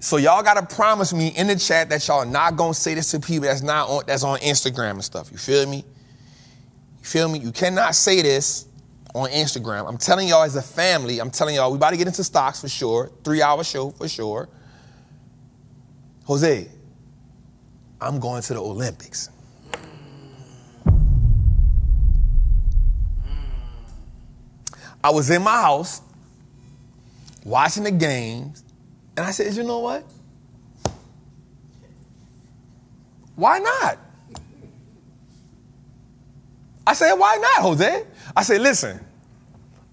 So y'all got to promise me in the chat that y'all not going to say this to people that's on Instagram and stuff. You feel me? You feel me? You cannot say this on Instagram. I'm telling y'all as a family, I'm telling y'all, we about to get into stocks for sure. 3-hour show for sure. Jose, I'm going to the Olympics. I was in my house watching the games, and I said, you know what? Why not? I said, why not, Jose? I said, listen,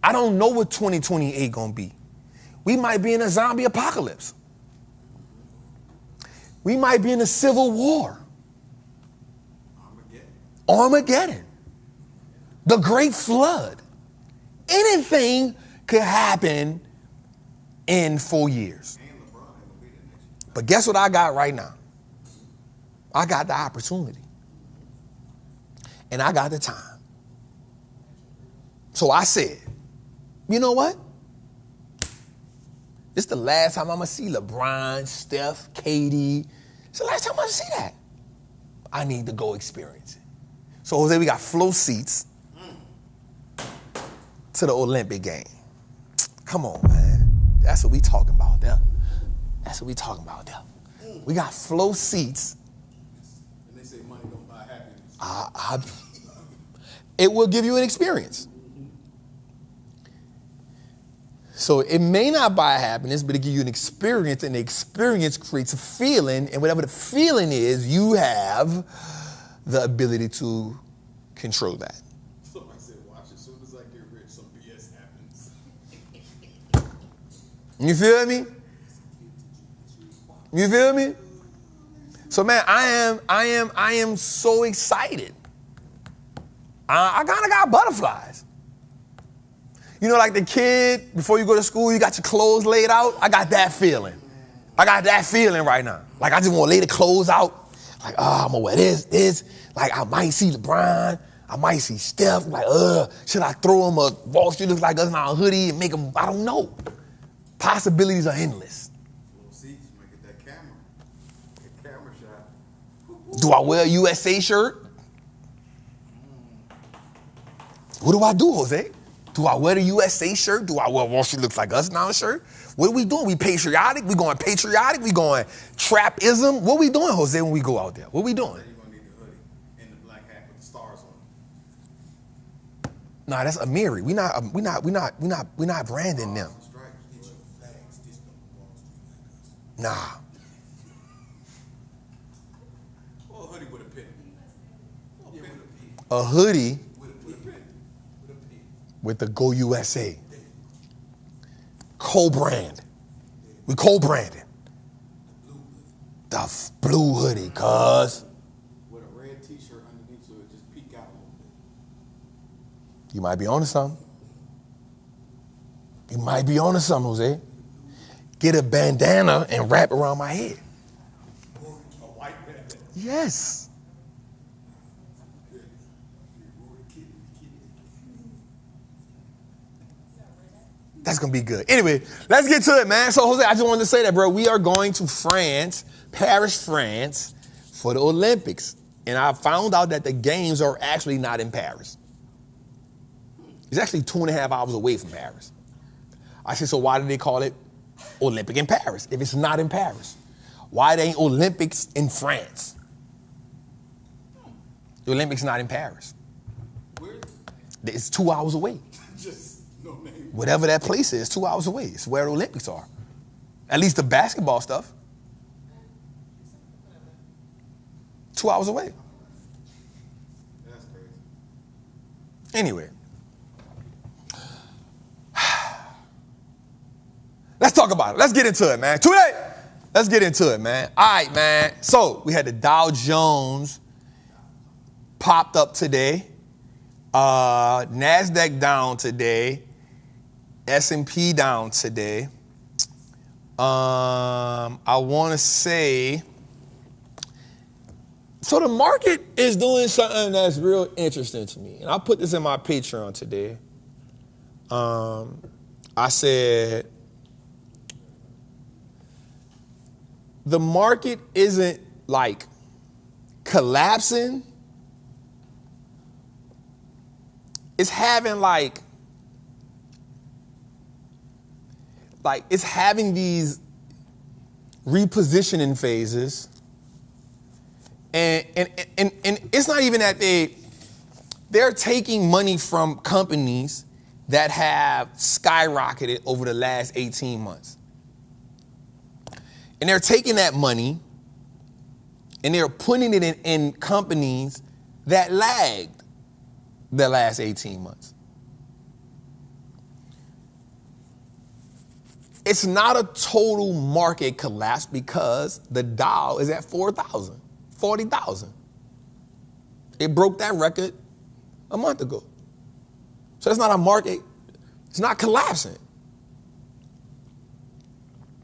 I don't know what 2028 gonna be. We might be in a zombie apocalypse. We might be in a civil war. Armageddon. The Great Flood. Anything could happen in 4 years. But guess what I got right now? I got the opportunity. And I got the time. So I said, you know what? This is the last time I'm going to see LeBron, Steph, KD. It's the last time I'm going to see that. I need to go experience it. So, Jose, we got flow seats to the Olympic game. Come on, man. That's what we talking about there. That's what we talking about there. We got flow seats. And they say money don't buy happiness. It will give you an experience. So it may not buy happiness, but it gives you an experience, and the experience creates a feeling, and whatever the feeling is, you have the ability to control that. Somebody said, watch, as soon as I get rich, some BS happens. You feel me? You feel me? So man, I am so excited. I kind of got butterflies. You know, like the kid, before you go to school, you got your clothes laid out. I got that feeling. I got that feeling right now. Like, I just want to lay the clothes out. Like, I'm going to wear this. Like, I might see LeBron. I might see Steph. Like, should I throw him a Wallstreet looks like us now a hoodie and make him, I don't know. Possibilities are endless. Little seats, might get that camera. Get camera shot. Do I wear a USA shirt? What do I do, Jose? Do I wear the USA shirt? Do I wear Wallstreet looks like us now shirt? What are we doing? We patriotic? We going patriotic? We going trapism? What are we doing, Jose, when we go out there? What are we doing? You're gonna need the hoodie and the black hat with the stars on it. Nah, that's Amiri. We not branding them. Nah. Or a hoodie with a pin. Yeah, with a pin. A hoodie With a pin. With a pin. with the Go USA. Co-brand. We co-branding. The blue hoodie, cuz. With a red t-shirt underneath so it just peek out a little bit. You might be onto something. You might be onto something, Jose. Get a bandana and wrap around my head. A white bandana. Yes. That's going to be good. Anyway, let's get to it, man. So, Jose, I just wanted to say that, bro. We are going to France, Paris, France, for the Olympics. And I found out that the games are actually not in Paris. It's actually 2.5 hours away from Paris. I said, so why do they call it Olympic in Paris if it's not in Paris? Why they ain't Olympics in France? The Olympics not in Paris. Where? It's 2 hours away. Just no name. Whatever that place is, 2 hours away. It's where the Olympics are. At least the basketball stuff. 2 hours away. That's crazy. Anyway. Let's talk about it. Let's get into it, man. Today, Let's get into it, man. All right, man. So we had the Dow Jones popped up today. NASDAQ down today. S&P down today. I want to say, so the market is doing something that's real interesting to me. And I put this in my Patreon today. I said, the market isn't like collapsing. It's having like it's having these repositioning phases. And it's not even that they're taking money from companies that have skyrocketed over the last 18 months. And they're taking that money and they're putting it in companies that lagged the last 18 months. It's not a total market collapse because the Dow is at 4,000, 40,000. It broke that record a month ago. So it's not a market, it's not collapsing.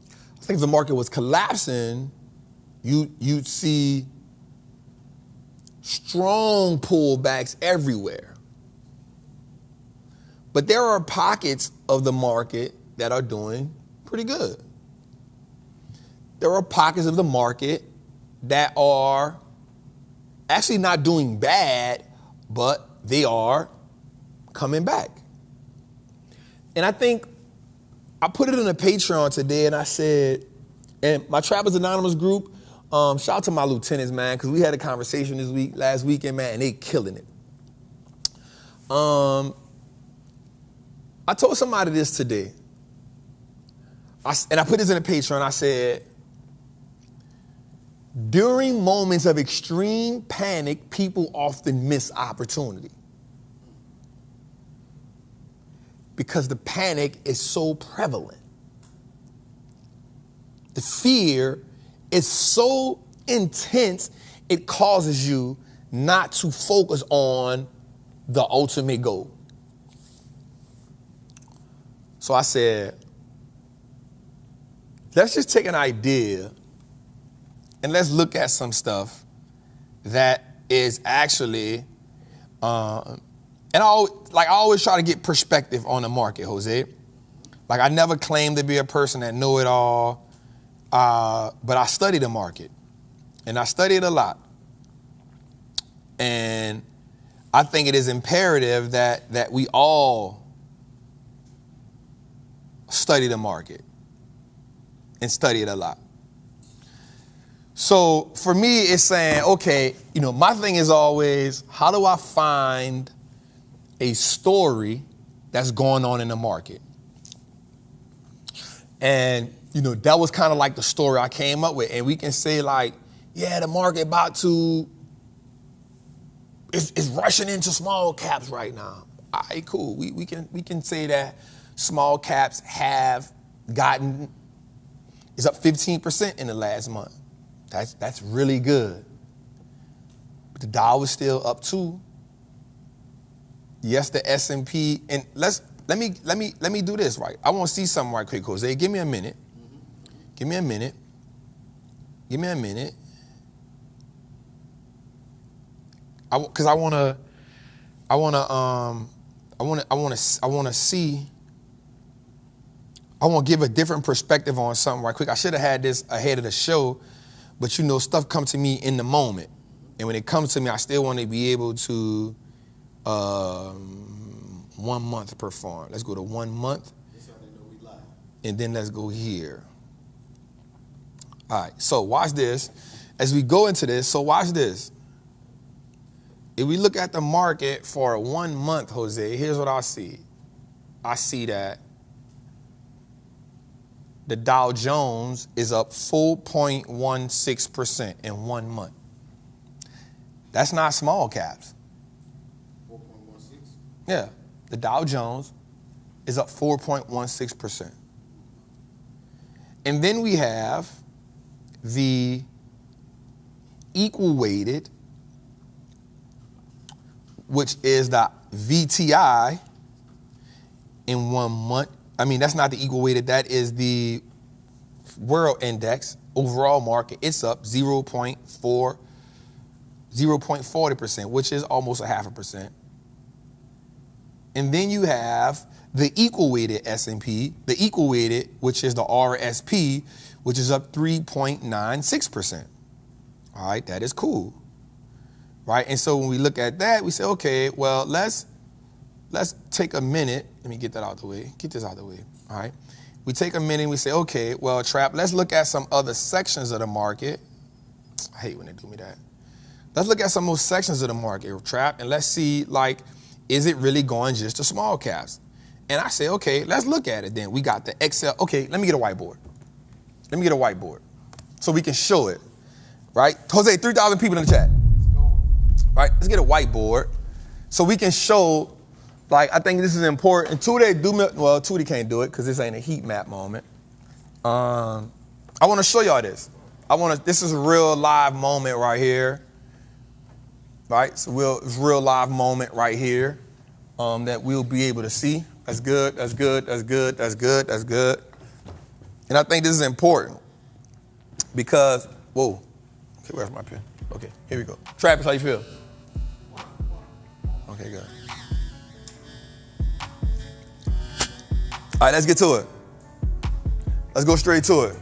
I think if the market was collapsing, you'd see strong pullbacks everywhere. But there are pockets of the market that are doing pretty good. There are pockets of the market that are actually not doing bad, but they are coming back. And I think I put it in a Patreon today and I said, and my Trappers Anonymous group, shout out to my lieutenants, man, because we had a conversation last weekend, man, and they killing it. I told somebody this today. And I put this in a Patreon. I said, during moments of extreme panic, people often miss opportunity. Because the panic is so prevalent. The fear is so intense, it causes you not to focus on the ultimate goal. So I said, let's just take an idea and let's look at some stuff that is actually, and I always try to get perspective on the market, Jose. Like I never claim to be a person that know it all, but I study the market, and I study it a lot. And I think it is imperative that we all study the market and study it a lot. So for me, it's saying, okay, my thing is always, how do I find a story that's going on in the market? And, that was kind of like the story I came up with. And we can say like, yeah, the market it's rushing into small caps right now. All right, cool. We can say that small caps have gotten, it's up 15% in the last month. That's really good. But the Dow is still up too. Yes, the S&P, and let me do this right. I want to see something right quick, Jose. Give me a minute. Give me a minute. Because I want to give a different perspective on something right quick. I should have had this ahead of the show, but stuff comes to me in the moment. And when it comes to me, I still want to be able to 1 month perform. Let's go to 1 month. And then let's go here. All right, so watch this. As we go into this, so watch this. If we look at the market for 1 month, Jose, here's what I see. I see that the Dow Jones is up 4.16% in 1 month. That's not small caps. 4.16? Yeah, the Dow Jones is up 4.16%. And then we have the equal weighted, which is the VTI in 1 month. I mean, that's not the equal weighted. That is the world index, overall market. It's up 0.40%, which is almost 0.5%. And then you have the equal weighted S&P, the equal weighted, which is the RSP, which is up 3.96%. All right, that is cool. Right, and so when we look at that, we say, okay, well, let's take a minute. Let me get that out the way. Get this out the way. All right. We take a minute and we say, okay, well, Trap, let's look at some other sections of the market. I hate when they do me that. Let's look at some of those sections of the market, Trap, and let's see, like, is it really going just to small caps? And I say, okay, let's look at it then. We got the Excel. Okay, let me get a whiteboard. Let me get a whiteboard so we can show it, right? Jose, 3,000 people in the chat. Right, let's get a whiteboard so we can show, like, I think this is important. Tootie can't do it because this ain't a heat map moment. I want to show y'all this. This is a real live moment right here. Right, it's a real live moment right here that we'll be able to see. That's good, that's good, that's good, that's good, that's good. And I think this is important because, whoa, okay, where's my pen? Okay, here we go. Trappin, how you feel? Okay, good. All right, let's get to it. Let's go straight to it.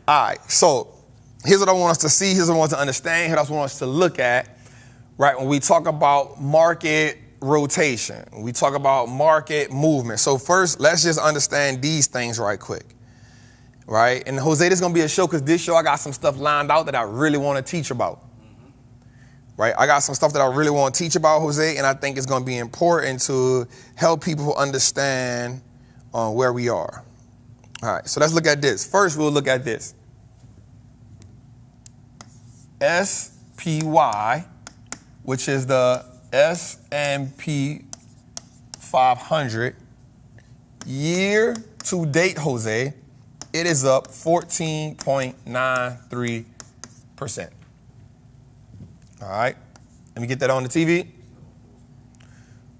All right, so here's what I want us to see. Here's what I want us to understand. Here's what I want us to look at, right? When we talk about market rotation, we talk about market movement. So first, let's just understand these things right quick, right? And Jose, this is going to be a show because this show I got some stuff lined out that I really want to teach about. Right, I got some stuff that I really want to teach about, Jose, and I think it's going to be important to help people understand where we are. All right, so let's look at this. First, we'll look at this. SPY, which is the S&P 500, year to date, Jose, it is up 14.93%. All right, let me get that on the TV.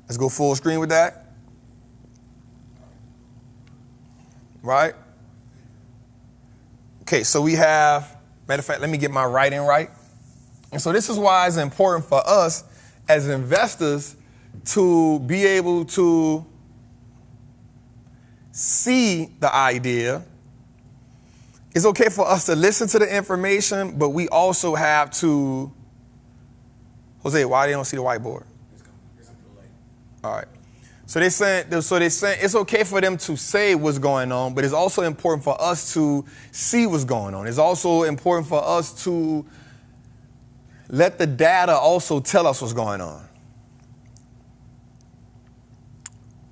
Let's go full screen with that. Right? Okay, so we have, matter of fact, let me get my writing right. And so this is why it's important for us as investors to be able to see the idea. It's okay for us to listen to the information, but we also have to. Jose, why they don't see the whiteboard? All right. So they're saying it's okay for them to say what's going on, but it's also important for us to see what's going on. It's also important for us to let the data also tell us what's going on.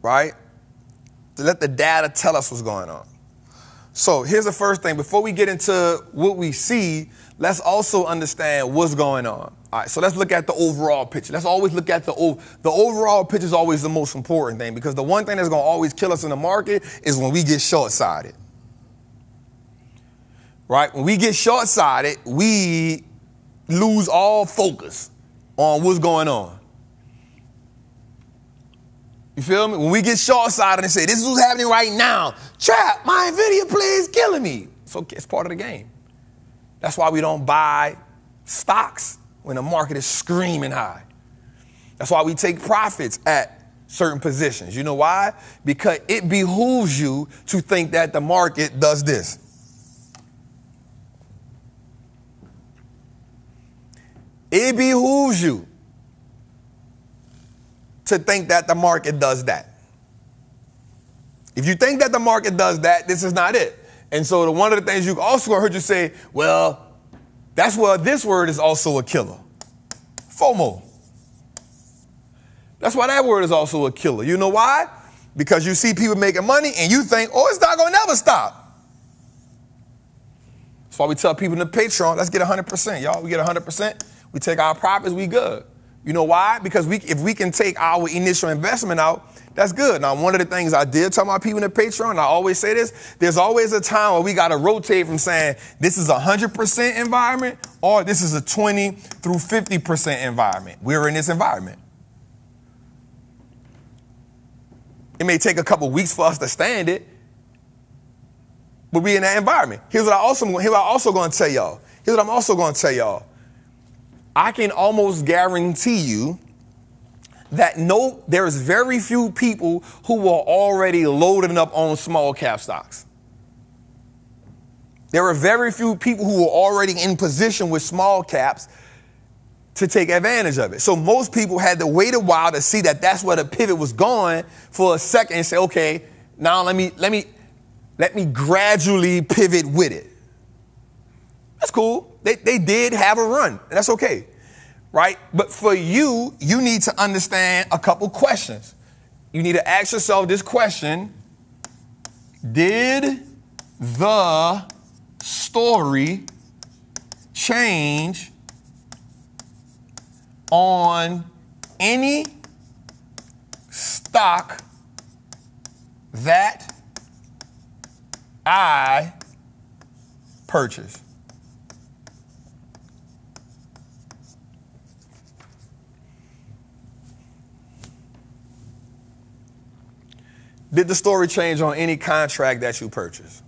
Right? To let the data tell us what's going on. So here's the first thing. Before we get into what we see, let's also understand what's going on. All right, so let's look at the overall picture. Let's always look at the overall picture is always the most important thing, because the one thing that's going to always kill us in the market is when we get short-sighted. Right? When we get short-sighted, we lose all focus on what's going on. You feel me? When we get short-sighted and say, this is what's happening right now. Trap, my NVIDIA play is killing me. It's okay. It's part of the game. That's why we don't buy stocks when the market is screaming high. That's why we take profits at certain positions. You know why? Because it behooves you to think that the market does this. It behooves you to think that the market does that. If you think that the market does that, this is not it. And so one of the things you also heard you say, well, that's where this word is also a killer. FOMO. That's why that word is also a killer. You know why? Because you see people making money and you think, oh, it's not going to never stop. That's why we tell people in the Patreon, let's get 100%, y'all. We get 100%. We take our profits, we good. You know why? Because if we can take our initial investment out, that's good. Now, one of the things I did tell my people in the Patreon, and I always say this, there's always a time where we got to rotate from saying this is a 100% environment or this is a 20 through 50% environment. We're in this environment. It may take a couple weeks for us to stand it, but we're in that environment. Here's what I'm also going to tell y'all. I can almost guarantee you that there's very few people who are already loading up on small cap stocks. There are very few people who are already in position with small caps to take advantage of it. So most people had to wait a while to see that that's where the pivot was going for a second and say, okay, now let me gradually pivot with it. That's cool. They did have a run, and that's okay, right? But for you need to understand a couple questions. You need to ask yourself this question: did the story change on any stock that I purchased? Did the story change on any contract that you purchased?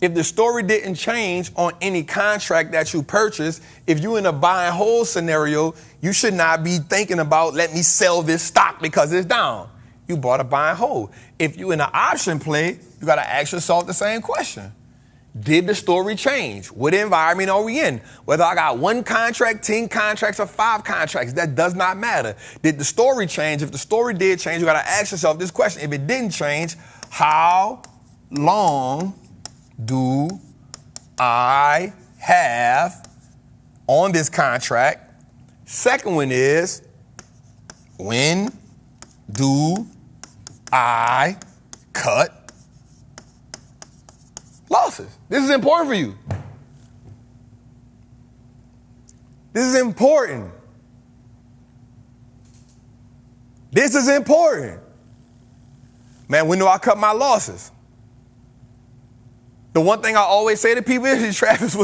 If the story didn't change on any contract that you purchased, if you're in a buy and hold scenario, you should not be thinking about, let me sell this stock because it's down. You bought a buy and hold. If you're in an option play, you got to ask yourself the same question. Did the story change? What environment are we in? Whether I got 1 contract, 10 contracts, or 5 contracts, that does not matter. Did the story change? If the story did change, you got to ask yourself this question. If it didn't change, how long do I have on this contract? Second one is, when do I cut losses? This is important for you. This is important. This is important. Man, when do I cut my losses? The one thing I always say to people is, Travis,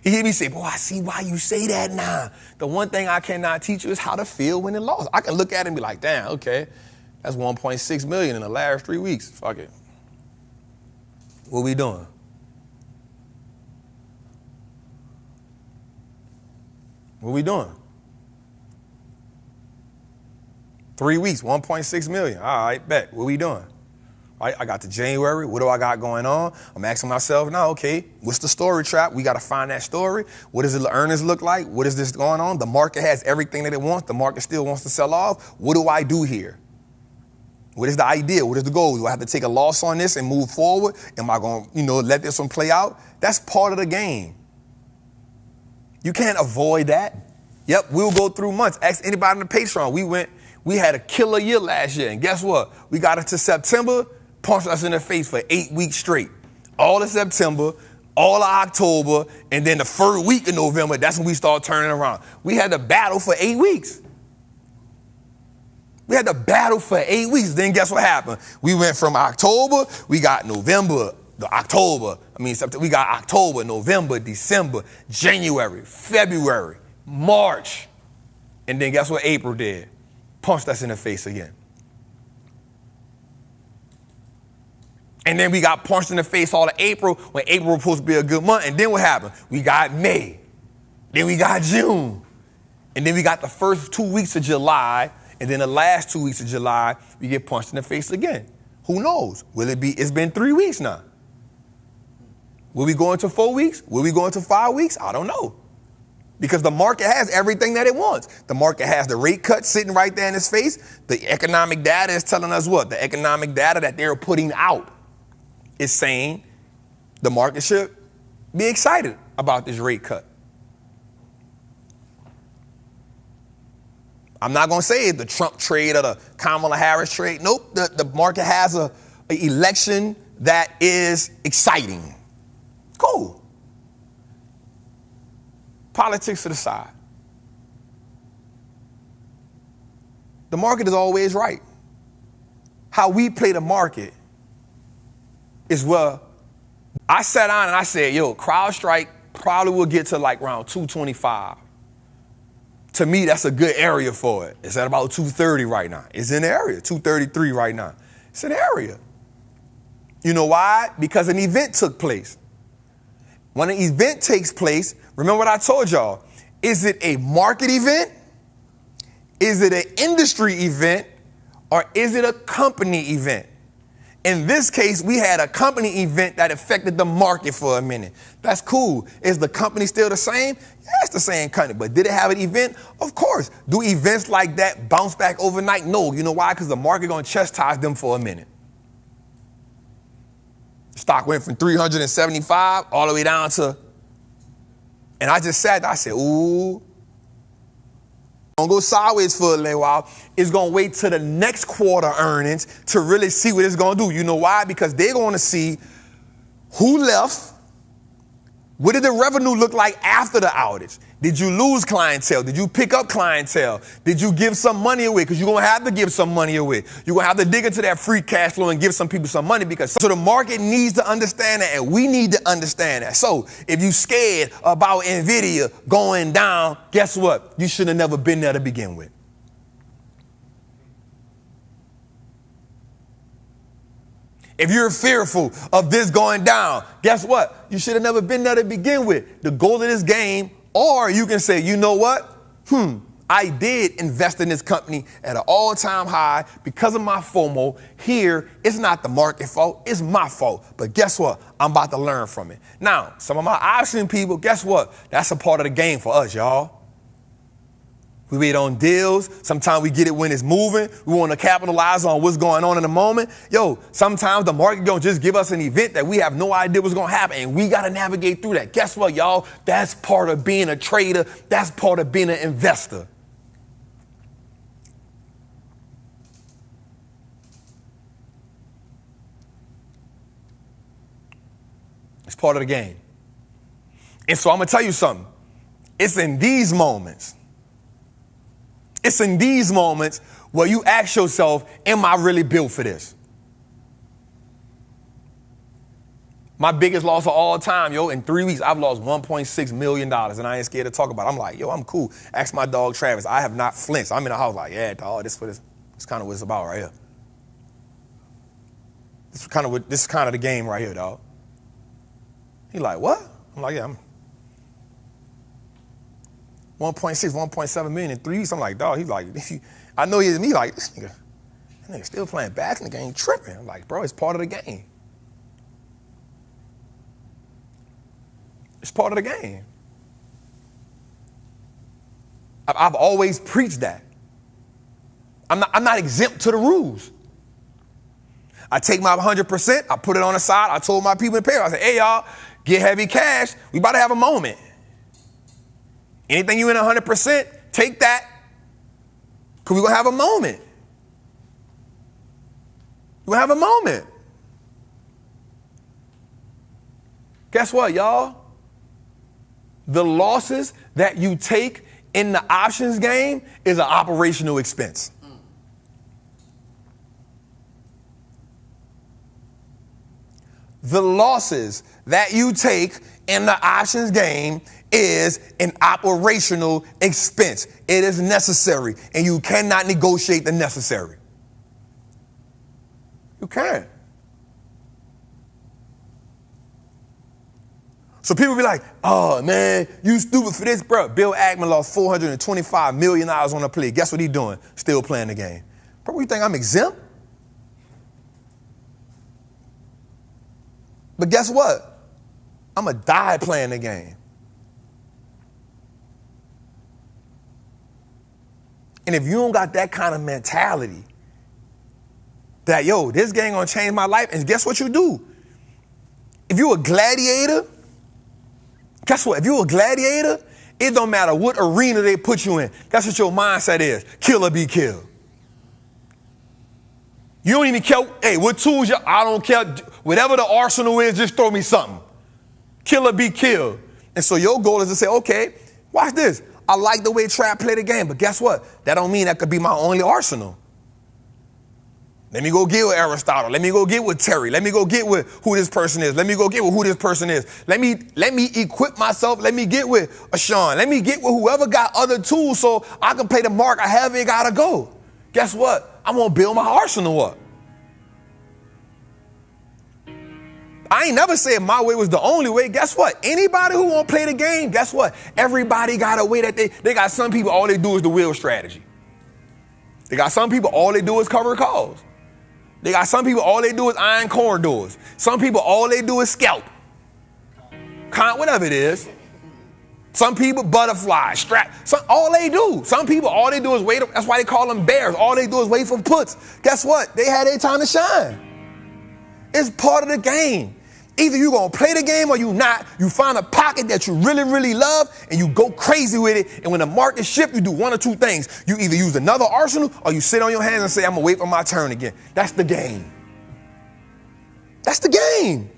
he hear me say, boy, I see why you say that now. The one thing I cannot teach you is how to feel when it lost. I can look at it and be like, damn, okay, that's 1.6 million in the last 3 weeks. Fuck it. What we doing? What we doing? 3 weeks, 1.6 million. All right, bet. What we doing? Right, I got to January. What do I got going on? I'm asking myself now, okay, what's the story trap? We got to find that story. What does the earnings look like? What is this going on? The market has everything that it wants. The market still wants to sell off. What do I do here? What is the idea? What is the goal? Do I have to take a loss on this and move forward? Am I going to, let this one play out? That's part of the game. You can't avoid that. Yep, we'll go through months. Ask anybody on the Patreon. We had a killer year last year, and guess what? We got into September, punched us in the face for 8 weeks straight. All of September, all of October, and then the first week of November, that's when we start turning around. We had to battle for 8 weeks. We Then guess what happened? We went from October, we got November, September, we got October, November, December, January, February, March. And then guess what April did? Punched us in the face again. And then we got punched in the face all of April, when April was supposed to be a good month. And then what happened? We got May. Then we got June. And then we got the first 2 weeks of July. And then the last 2 weeks of July, we get punched in the face again. Who knows? Will it be? It's been 3 weeks now. Will we go into 4 weeks? Will we go into 5 weeks? I don't know. Because the market has everything that it wants. The market has the rate cut sitting right there in its face. The economic data is telling us what? The economic data that they're putting out is saying the market should be excited about this rate cut. I'm not going to say the Trump trade or the Kamala Harris trade. Nope. The market has an election that is exciting. Cool. Politics to the side. The market is always right. How we play the market is where I sat down and I said, yo, CrowdStrike probably will get to like around 225. To me, that's a good area for it. It's at about 230 right now. It's in the area, 233 right now. It's in the area. You know why? Because an event took place. When an event takes place, remember what I told y'all. Is it a market event? Is it an industry event? Or is it a company event? In this case, we had a company event that affected the market for a minute. That's cool. Is the company still the same? Yeah, it's the same company. But did it have an event? Of course. Do events like that bounce back overnight? No. You know why? Because the market going to chastise them for a minute. Stock went from 375 all the way down to, and I just sat there, I said, ooh. Gonna go sideways for a little while. It's gonna wait till the next quarter earnings to really see what it's gonna do. You know why? Because they're gonna see who left. What did the revenue look like after the outage? Did you lose clientele? Did you pick up clientele? Did you give some money away? Because you're gonna have to give some money away. You're gonna have to dig into that free cash flow and give some people some money, because so the market needs to understand that, and we need to understand that. So if you're scared about NVIDIA going down, guess what? You should have never been there to begin with. If you're fearful of this going down, guess what? You should have never been there to begin with. The goal of this game, or you can say, you know what? I did invest in this company at an all-time high because of my FOMO. Here, it's not the market fault, it's my fault. But guess what? I'm about to learn from it. Now, some of my option people, guess what? That's a part of the game for us, y'all. We wait on deals. Sometimes we get it when it's moving. We want to capitalize on what's going on in the moment. Yo, sometimes the market gonna just give us an event that we have no idea what's gonna happen, and we gotta navigate through that. Guess what, y'all? That's part of being a trader. That's part of being an investor. It's part of the game. And so I'm gonna tell you something. It's in these moments. It's in these moments where you ask yourself, am I really built for this? My biggest loss of all time, yo, in 3 weeks, I've lost $1.6 million, and I ain't scared to talk about it. I'm like, yo, I'm cool. Ask my dog, Travis. I have not flinched. I'm in the house like, yeah, dog, this is kind of what it's about right here. This is kind of the game right here, dog. He like, what? I'm like, yeah, I'm 1.6, 1.7 million in 3 weeks. I'm like, dog, he's like, I know he's me like, this nigga still playing back in the game, tripping. I'm like, bro, it's part of the game. It's part of the game. I've always preached that. I'm not exempt to the rules. I take my 100%, I put it on the side. I told my people in payroll, I said, hey, y'all, get heavy cash. We about to have a moment. Anything you in 100%, take that, because we're going to have a moment. We're going to have a moment. Guess what, y'all? The losses that you take in the options game is an operational expense. The losses that you take in the options game is an operational expense. It is necessary, and you cannot negotiate the necessary. You can't. So people be like, oh, man, you stupid for this, bro. Bill Ackman lost $425 million on the play. Guess what he doing? Still playing the game. Bro, you think I'm exempt? But guess what? I'm going to die playing the game. And if you don't got that kind of mentality that, yo, this game going to change my life, and guess what you do? If you a gladiator, guess what? If you a gladiator, it don't matter what arena they put you in. That's what your mindset is. Kill or be killed. You don't even care, hey, what tools I don't care. Whatever the arsenal is, just throw me something. Kill or be killed. And so your goal is to say, okay, Watch this. I like the way Trap play the game, but guess what? That don't mean that could be my only arsenal. Let me go get with Aristotle. Let me go get with Terry. Let me go get with who this person is. Let me go get with who this person is. Let me equip myself. Let me get with a Sean. Let me get with whoever got other tools so I can play the mark I have it gotta go. Guess what? I'm gonna build my arsenal up. I ain't never said my way was the only way. Guess what? Anybody who won't play the game, guess what? Everybody got a way that they got some people, all they do is the wheel strategy. They got some people, all they do is cover calls. They got some people, all they do is iron corridors. Some people, all they do is scalp. Whatever it is. Some people, butterfly, strap. All they do. Some people, all they do is wait. That's why they call them bears. All they do is wait for puts. Guess what? They had their time to shine. It's part of the game. Either you're going to play the game or you not. You find a pocket that you really, really love and you go crazy with it. And when the market shifts, you do one or two things. You either use another arsenal or you sit on your hands and say, I'm going to wait for my turn again. That's the game. That's the game.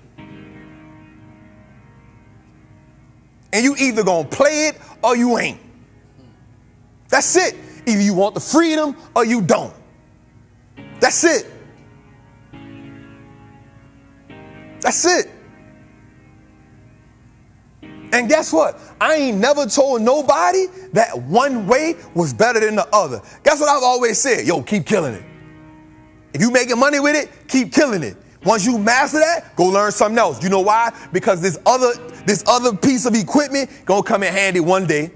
And you either going to play it or you ain't. That's it. Either you want the freedom or you don't. That's it. That's it. And guess what? I ain't never told nobody that one way was better than the other. Guess what I've always said? Yo, keep killing it. If you making money with it, keep killing it. Once you master that, go learn something else. You know why? Because this other piece of equipment gonna come in handy one day.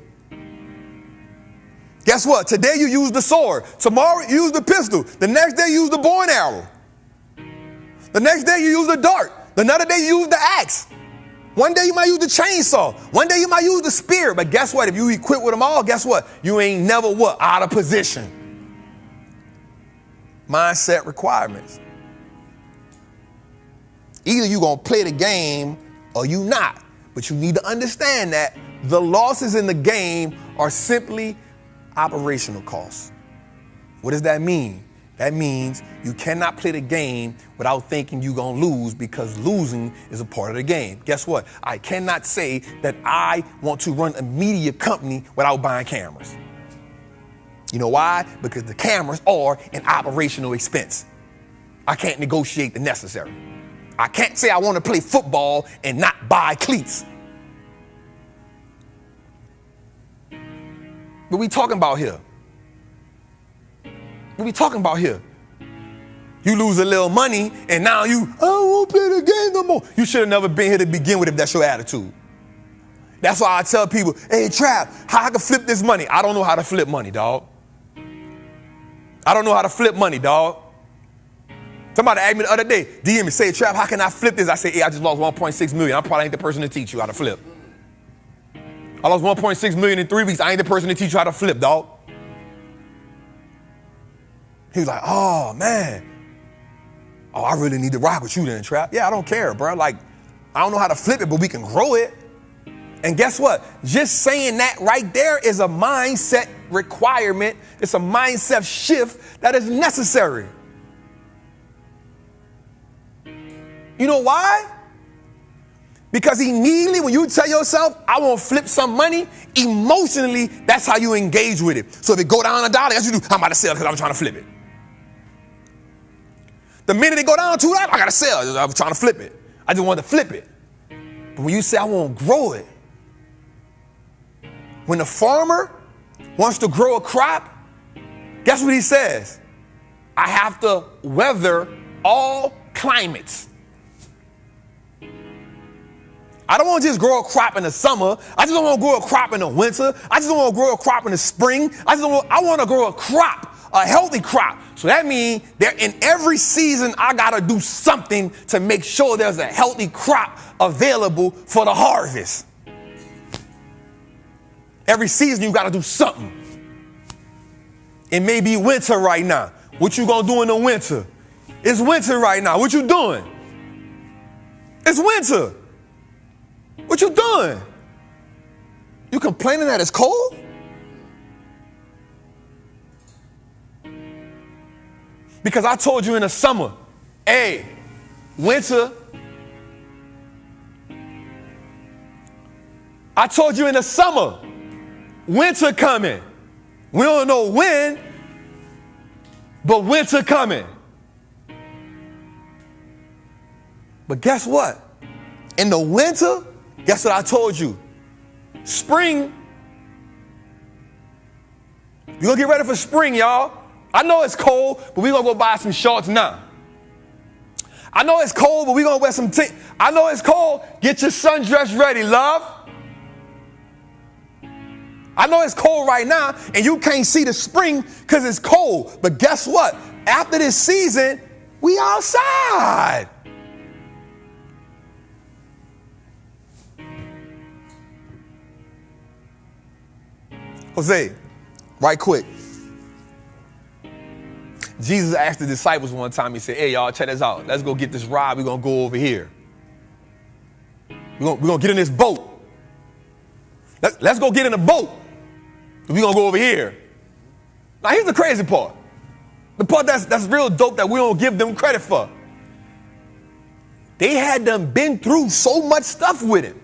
Guess what? Today you use the sword. Tomorrow you use the pistol. The next day you use the bow and arrow. The next day you use the dart. Another day you use the axe. One day you might use the chainsaw. One day you might use the spear. But guess what? If you equip with them all, guess what? You ain't never what? Out of position. Mindset requirements. Either you going to play the game or you not. But you need to understand that the losses in the game are simply operational costs. What does that mean? That means you cannot play the game without thinking you're going to lose, because losing is a part of the game. Guess what? I cannot say that I want to run a media company without buying cameras. You know why? Because the cameras are an operational expense. I can't negotiate the necessary. I can't say I want to play football and not buy cleats. What we talking about here? What we talking about here? You lose a little money and now I don't want to play the game no more. You should have never been here to begin with if that's your attitude. That's why I tell people, hey, Trap, how I can flip this money? I don't know how to flip money, dog. I don't know how to flip money, dog. Somebody asked me the other day, DM me, say, Trap, how can I flip this? I say, hey, I just lost 1.6 million. I probably ain't the person to teach you how to flip. I lost 1.6 million in 3 weeks. I ain't the person to teach you how to flip, dog. He was like, oh, man. Oh, I really need to rock with you then, Trap. Yeah, I don't care, bro. Like, I don't know how to flip it, but we can grow it. And guess what? Just saying that right there is a mindset requirement. It's a mindset shift that is necessary. You know why? Because immediately when you tell yourself, I want to flip some money, emotionally, that's how you engage with it. So if it go down $1, that's what you do. I'm about to sell because I'm trying to flip it. The minute it go down $2, I got to sell. I'm trying to flip it. I just want to flip it. But when you say I want to grow it, when the farmer wants to grow a crop, guess what he says? I have to weather all climates. I don't want to just grow a crop in the summer. I just don't want to grow a crop in the winter. I just don't want to grow a crop in the spring. I want to grow a crop, a healthy crop. So that means that in every season, I got to do something to make sure there's a healthy crop available for the harvest. Every season, you got to do something. It may be winter right now. What you going to do in the winter? It's winter right now. What you doing? It's winter. What you doing? You complaining that it's cold? Because I told you in the summer, hey, winter. I told you in the summer, winter coming. We don't know when, but winter coming. But guess what? In the winter, guess what I told you? Spring. You're going to get ready for spring, y'all. I know it's cold, but we're going to go buy some shorts now. I know it's cold, but we're going to wear some I know it's cold. Get your sundress ready, love. I know it's cold right now, and you can't see the spring because it's cold. But guess what? After this season, we outside. Jose, right quick. Jesus asked the disciples one time, he said, hey, y'all, check this out. Let's go get this ride. We're going to go over here. We're going to get in this boat. Let's go get in a boat. We're going to go over here. Now, here's the crazy part. The part that's real dope that we don't give them credit for. They had done been through so much stuff with him.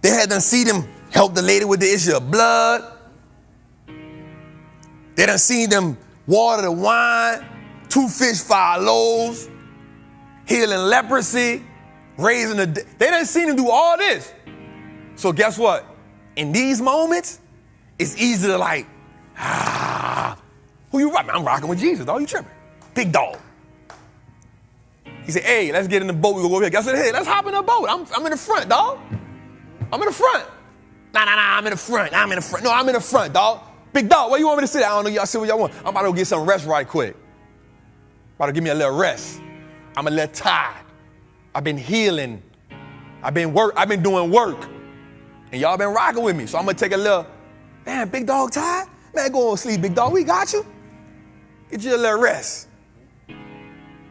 They had done seen him help the lady with the issue of blood. They done seen them water the wine, 2 fish, 5 loaves, healing leprosy, raising the dead. They done seen him do all this. So guess what? In these moments, it's easy to like, who you rocking? I'm rocking with Jesus, dog. You tripping? Big dog. He said, hey, let's get in the boat. We go over here. Guess what? Hey, let's hop in the boat. I'm in the front, dog. I'm in the front. Nah, I'm in the front. No, I'm in the front, dog. Big dog, where you want me to sit? I don't know. Y'all sit where y'all want. I'm about to go get some rest right quick. About to give me a little rest. I'm a little tired. I've been healing. I've been doing work. And y'all been rocking with me. So I'm going to take a little, man, big dog tired? Man, go on sleep, big dog. We got you. Get you a little rest.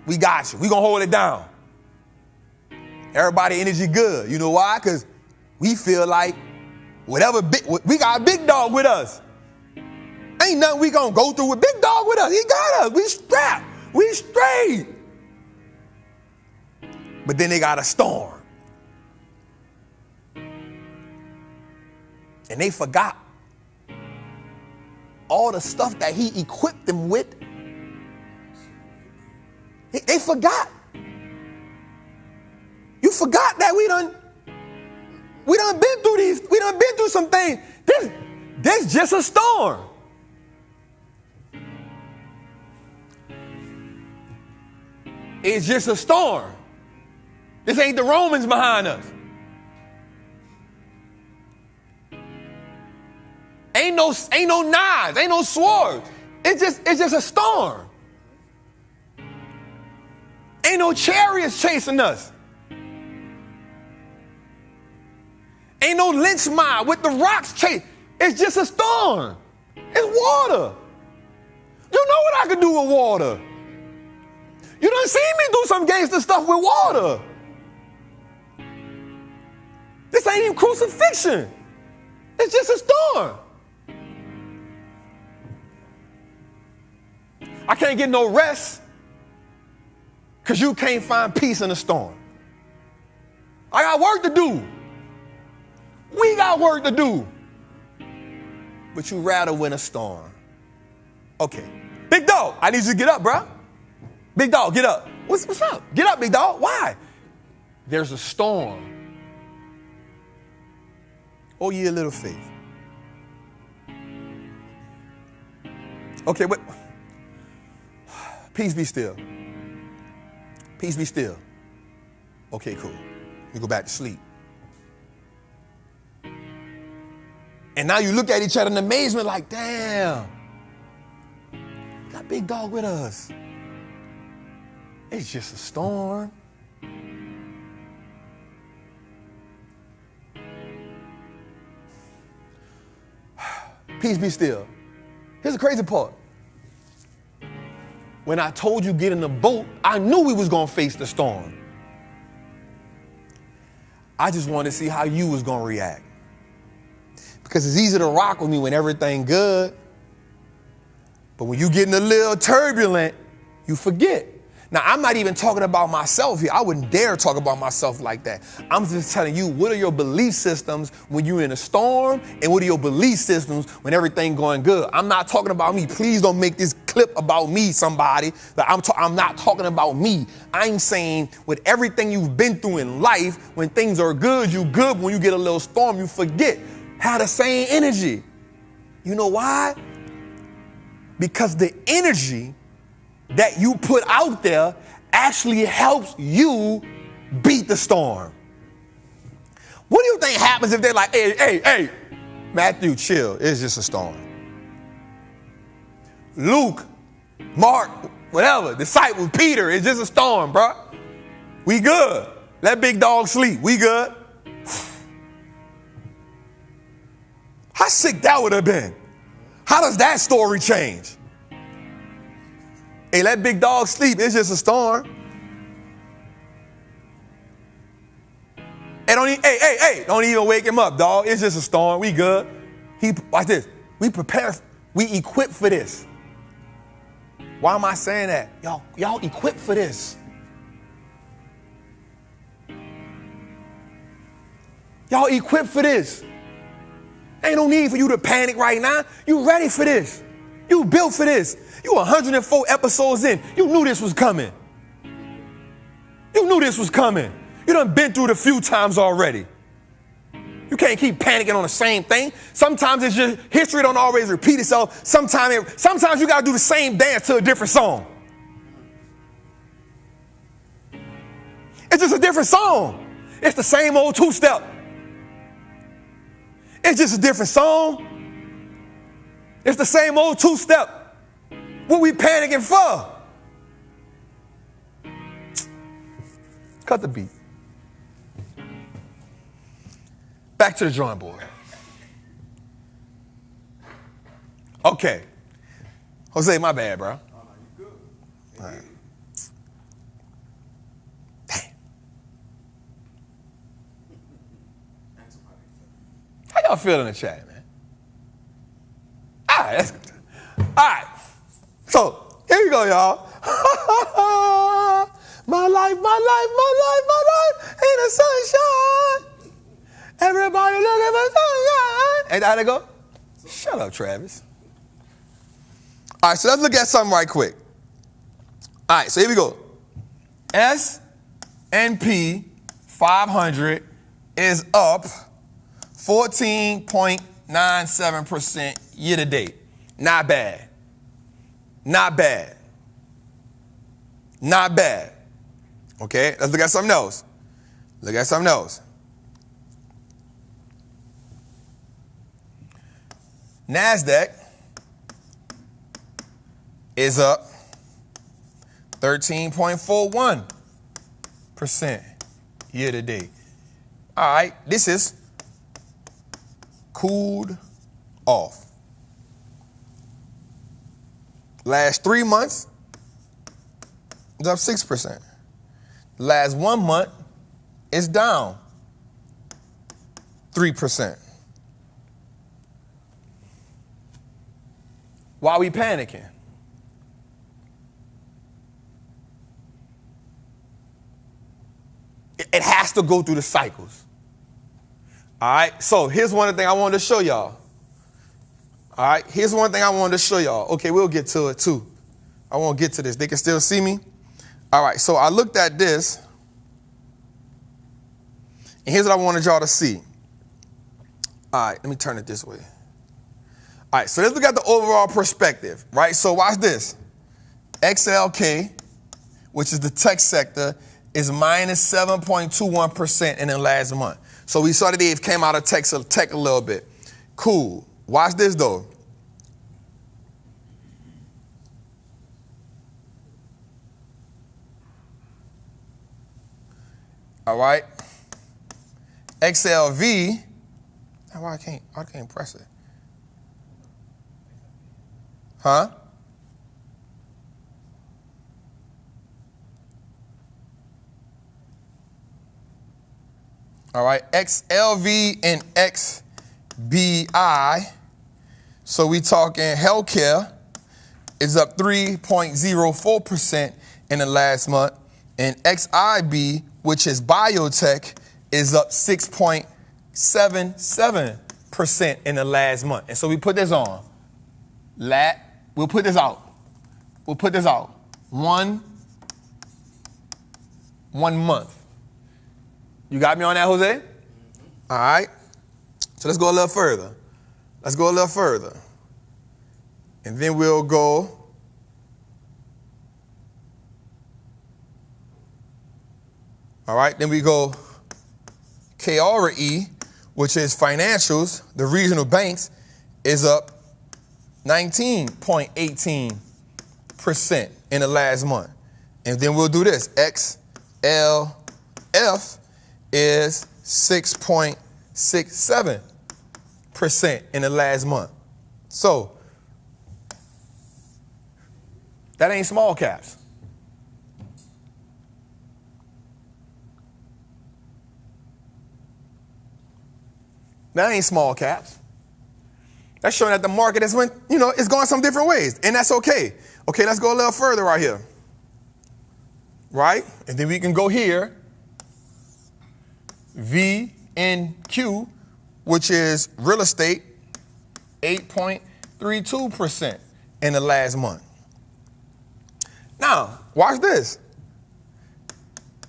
We got you. We going to hold it down. Everybody energy good. You know why? Because we feel like we got a big dog with us. Ain't nothing we gonna go through with big dog with us. He got us. We strapped. We straight. But then they got a storm. And they forgot all the stuff that he equipped them with. They forgot. You forgot that we done been through these. We done been through some things. This just a storm. It's just a storm. This ain't the Romans behind us. Ain't no knives, ain't no swords. It's just a storm. Ain't no chariots chasing us. Ain't no lynch mob with the rocks chase. It's just a storm. It's water. You know what I can do with water. You done seen me do some gangster stuff with water. This ain't even crucifixion. It's just a storm. I can't get no rest because you can't find peace in a storm. I got work to do. We got work to do. But you rather win a storm. Okay. Big dog, I need you to get up, bro. Big dog, get up. What's up? Get up, big dog. Why? There's a storm. Oh, ye little faith. Okay, what? Peace be still. Peace be still. Okay, cool. You go back to sleep. And now you look at each other in amazement like, damn, got big dog with us. It's just a storm. Peace be still. Here's the crazy part. When I told you get in the boat, I knew we was going to face the storm. I just wanted to see how you was going to react. Because it's easy to rock with me when everything good. But when you getting a little turbulent, you forget. Now, I'm not even talking about myself here. I wouldn't dare talk about myself like that. I'm just telling you, what are your belief systems when you're in a storm, and what are your belief systems when everything going good? I'm not talking about me. Please don't make this clip about me, somebody. I'm not talking about me. I'm saying with everything you've been through in life, when things are good, you good. When you get a little storm, you forget. Have the same energy. You know why? Because the energy that you put out there actually helps you beat the storm. What do you think happens if they're like, hey, Matthew, chill, it's just a storm. Luke, Mark, whatever, disciples, Peter, it's just a storm, bro. We good. Let big dog sleep. We good. How sick that would have been. How does that story change? Hey, let big dog sleep. It's just a storm. Hey, don't even wake him up, dog. It's just a storm. We good. Watch this. We prepare. We equip for this. Why am I saying that? Y'all equip for this. Y'all equip for this. Ain't no need for you to panic right now. You ready for this. You built for this. You 104 episodes in. You knew this was coming. You knew this was coming. You done been through it a few times already. You can't keep panicking on the same thing. Sometimes it's just history don't always repeat itself. Sometimes you got to do the same dance to a different song. It's just a different song. It's the same old two-step. It's just a different song. It's the same old two-step. What we panicking for? Cut the beat. Back to the drawing board. Okay. Jose, my bad, bro. Oh, no, you good. All right. Damn. How y'all feel in the chat, man? All right, that's good. All right. So, here we go, y'all. My life in the sunshine. Everybody looking for sunshine. Ain't that how they go? Shut up, Travis. All right, so let's look at something right quick. All right, so here we go. S&P 500 is up 14.97% year to date. Not bad. Not bad. Not bad. Okay, let's look at something else. Look at something else. NASDAQ is up 13.41% year to date. All right, this is cooled off. Last 3 months, it's up 6%. Last 1 month, it's down 3%. Why are we panicking? It has to go through the cycles. All right, so here's one thing I wanted to show y'all. All right, here's one thing I wanted to show y'all. Okay, we'll get to it too. I won't get to this. They can still see me? All right, so I looked at this. And here's what I wanted y'all to see. All right, let me turn it this way. All right, so let's look at the overall perspective, right? So watch this. XLK, which is the tech sector, is minus 7.21% in the last month. So we saw that they came out of tech a little bit. Cool. Watch this, though. All right. XLV. Why I can't press it. Huh? All right. XLV and XBI. So we talking healthcare is up 3.04% in the last month. And XIB, which is biotech, is up 6.77% in the last month. And so we put this on. We'll put this out. We'll put this out. One month. You got me on that, Jose? All right. So let's go a little further. Let's go a little further. And then we'll go. All right. Then we go KRE, which is financials. The regional banks is up 19.18% in the last month. And then we'll do this. XLF is 6.67% in the last month. So that ain't small caps. That ain't small caps. That's showing that the market has went, it's going some different ways, and that's okay. Okay, let's go a little further right here. Right? And then we can go here. VNQ, which is real estate, 8.32% in the last month. Now, watch this.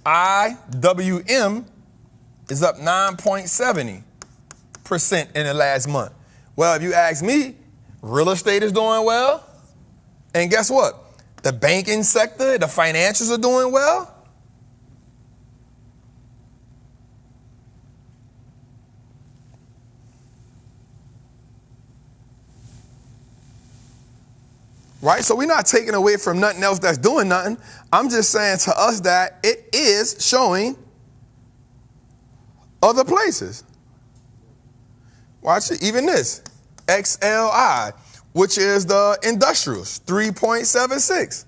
IWM is up 9.70% in the last month. Well, if you ask me, real estate is doing well. And guess what? The banking sector, the financials are doing well. Right? So we're not taking away from nothing else that's doing nothing. I'm just saying to us that it is showing other places. Watch it. Even this, XLI, which is the industrials, 3.76.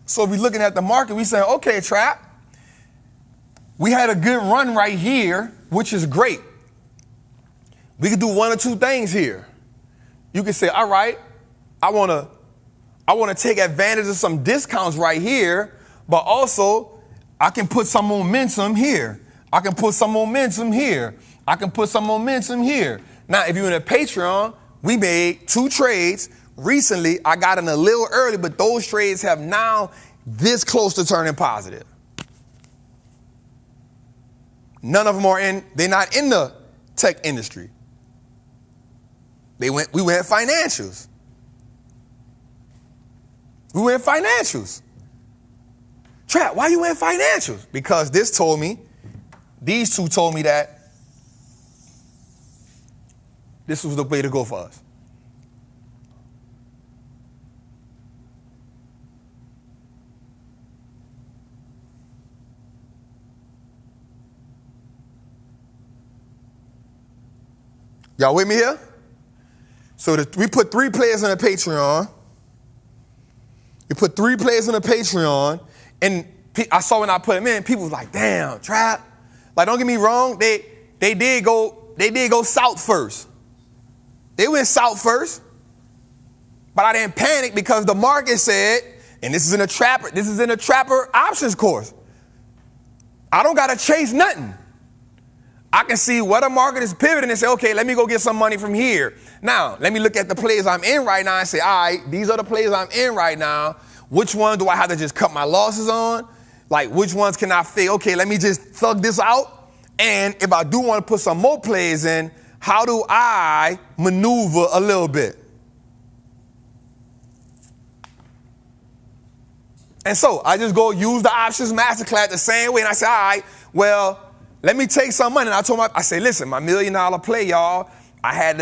So if we're looking at the market, we saying, okay, Trap, we had a good run right here, which is great. We could do one or two things here. You could say, all right, I want to take advantage of some discounts right here, but also I can put some momentum here. I can put some momentum here. I can put some momentum here. Now, if you're in a Patreon, we made 2 trades. Recently, I got in a little early, but those trades have now this close to turning positive. None of them they're not in the tech industry. We went financials. We went financials. Trap, why you went financials? Because these two told me that this was the way to go for us. Y'all with me here? So we put 3 players on the Patreon. We put 3 players on the Patreon, and I saw when I put them in, people was like, "Damn, Trap!" Like, don't get me wrong, they did go south first. They went south first, but I didn't panic because the market said, and this is in a trapper options course. I don't gotta chase nothing. I can see what the market is pivoting and say, okay, let me go get some money from here. Now, let me look at the plays I'm in right now and say, all right, these are the plays I'm in right now. Which one do I have to just cut my losses on? Like, which ones can I say, okay, let me just thug this out? And if I do want to put some more plays in, how do I maneuver a little bit? And so I just go use the options masterclass the same way. And I say, all right, well, let me take some money. And I say, listen, my $1 million play, y'all, I had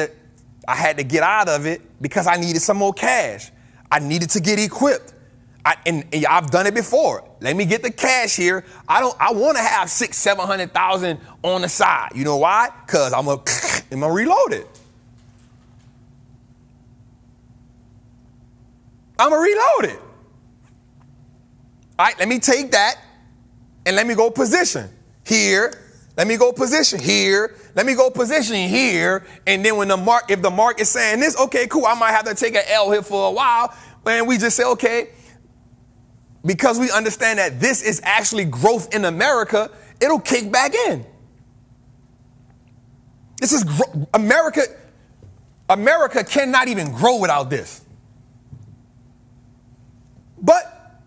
to get out of it because I needed some more cash. I needed to get equipped. And I've done it before. Let me get the cash here. I want to have $600,000-$700,000 on the side. You know why? Because I'm gonna reload it. I'm gonna reload it. All right, let me take that and let me go position here Let me go position here. Let me go position here. And then if the market's saying this, okay, cool, I might have to take an L here for a while. And we just say, okay, because we understand that this is actually growth in America, it'll kick back in. This is America. America cannot even grow without this. But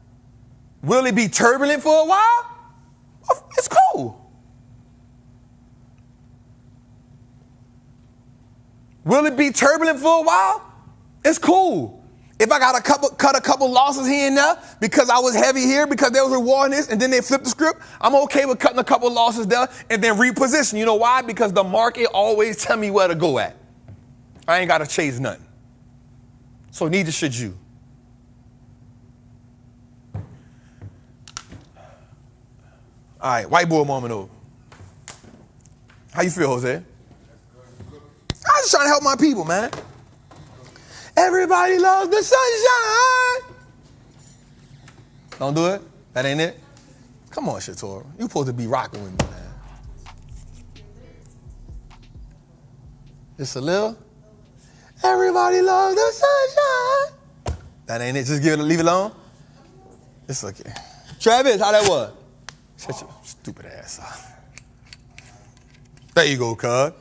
will it be turbulent for a while? It's cool. Will it be turbulent for a while? It's cool. If I got cut a couple losses here and there because I was heavy here because there was a war in this and then they flipped the script, I'm okay with cutting a couple losses there and then reposition. You know why? Because the market always tell me where to go at. I ain't got to chase nothing. So neither should you. All right, white boy moment over. How you feel, Jose? I'm just trying to help my people, man. Everybody loves the sunshine. Don't do it? That ain't it? Come on, Shatora. You supposed to be rocking with me, man. Just a little. Everybody loves the sunshine. That ain't it. Just leave it alone. It's okay. Travis, how that was? Shut your stupid ass up. There you go, cuz.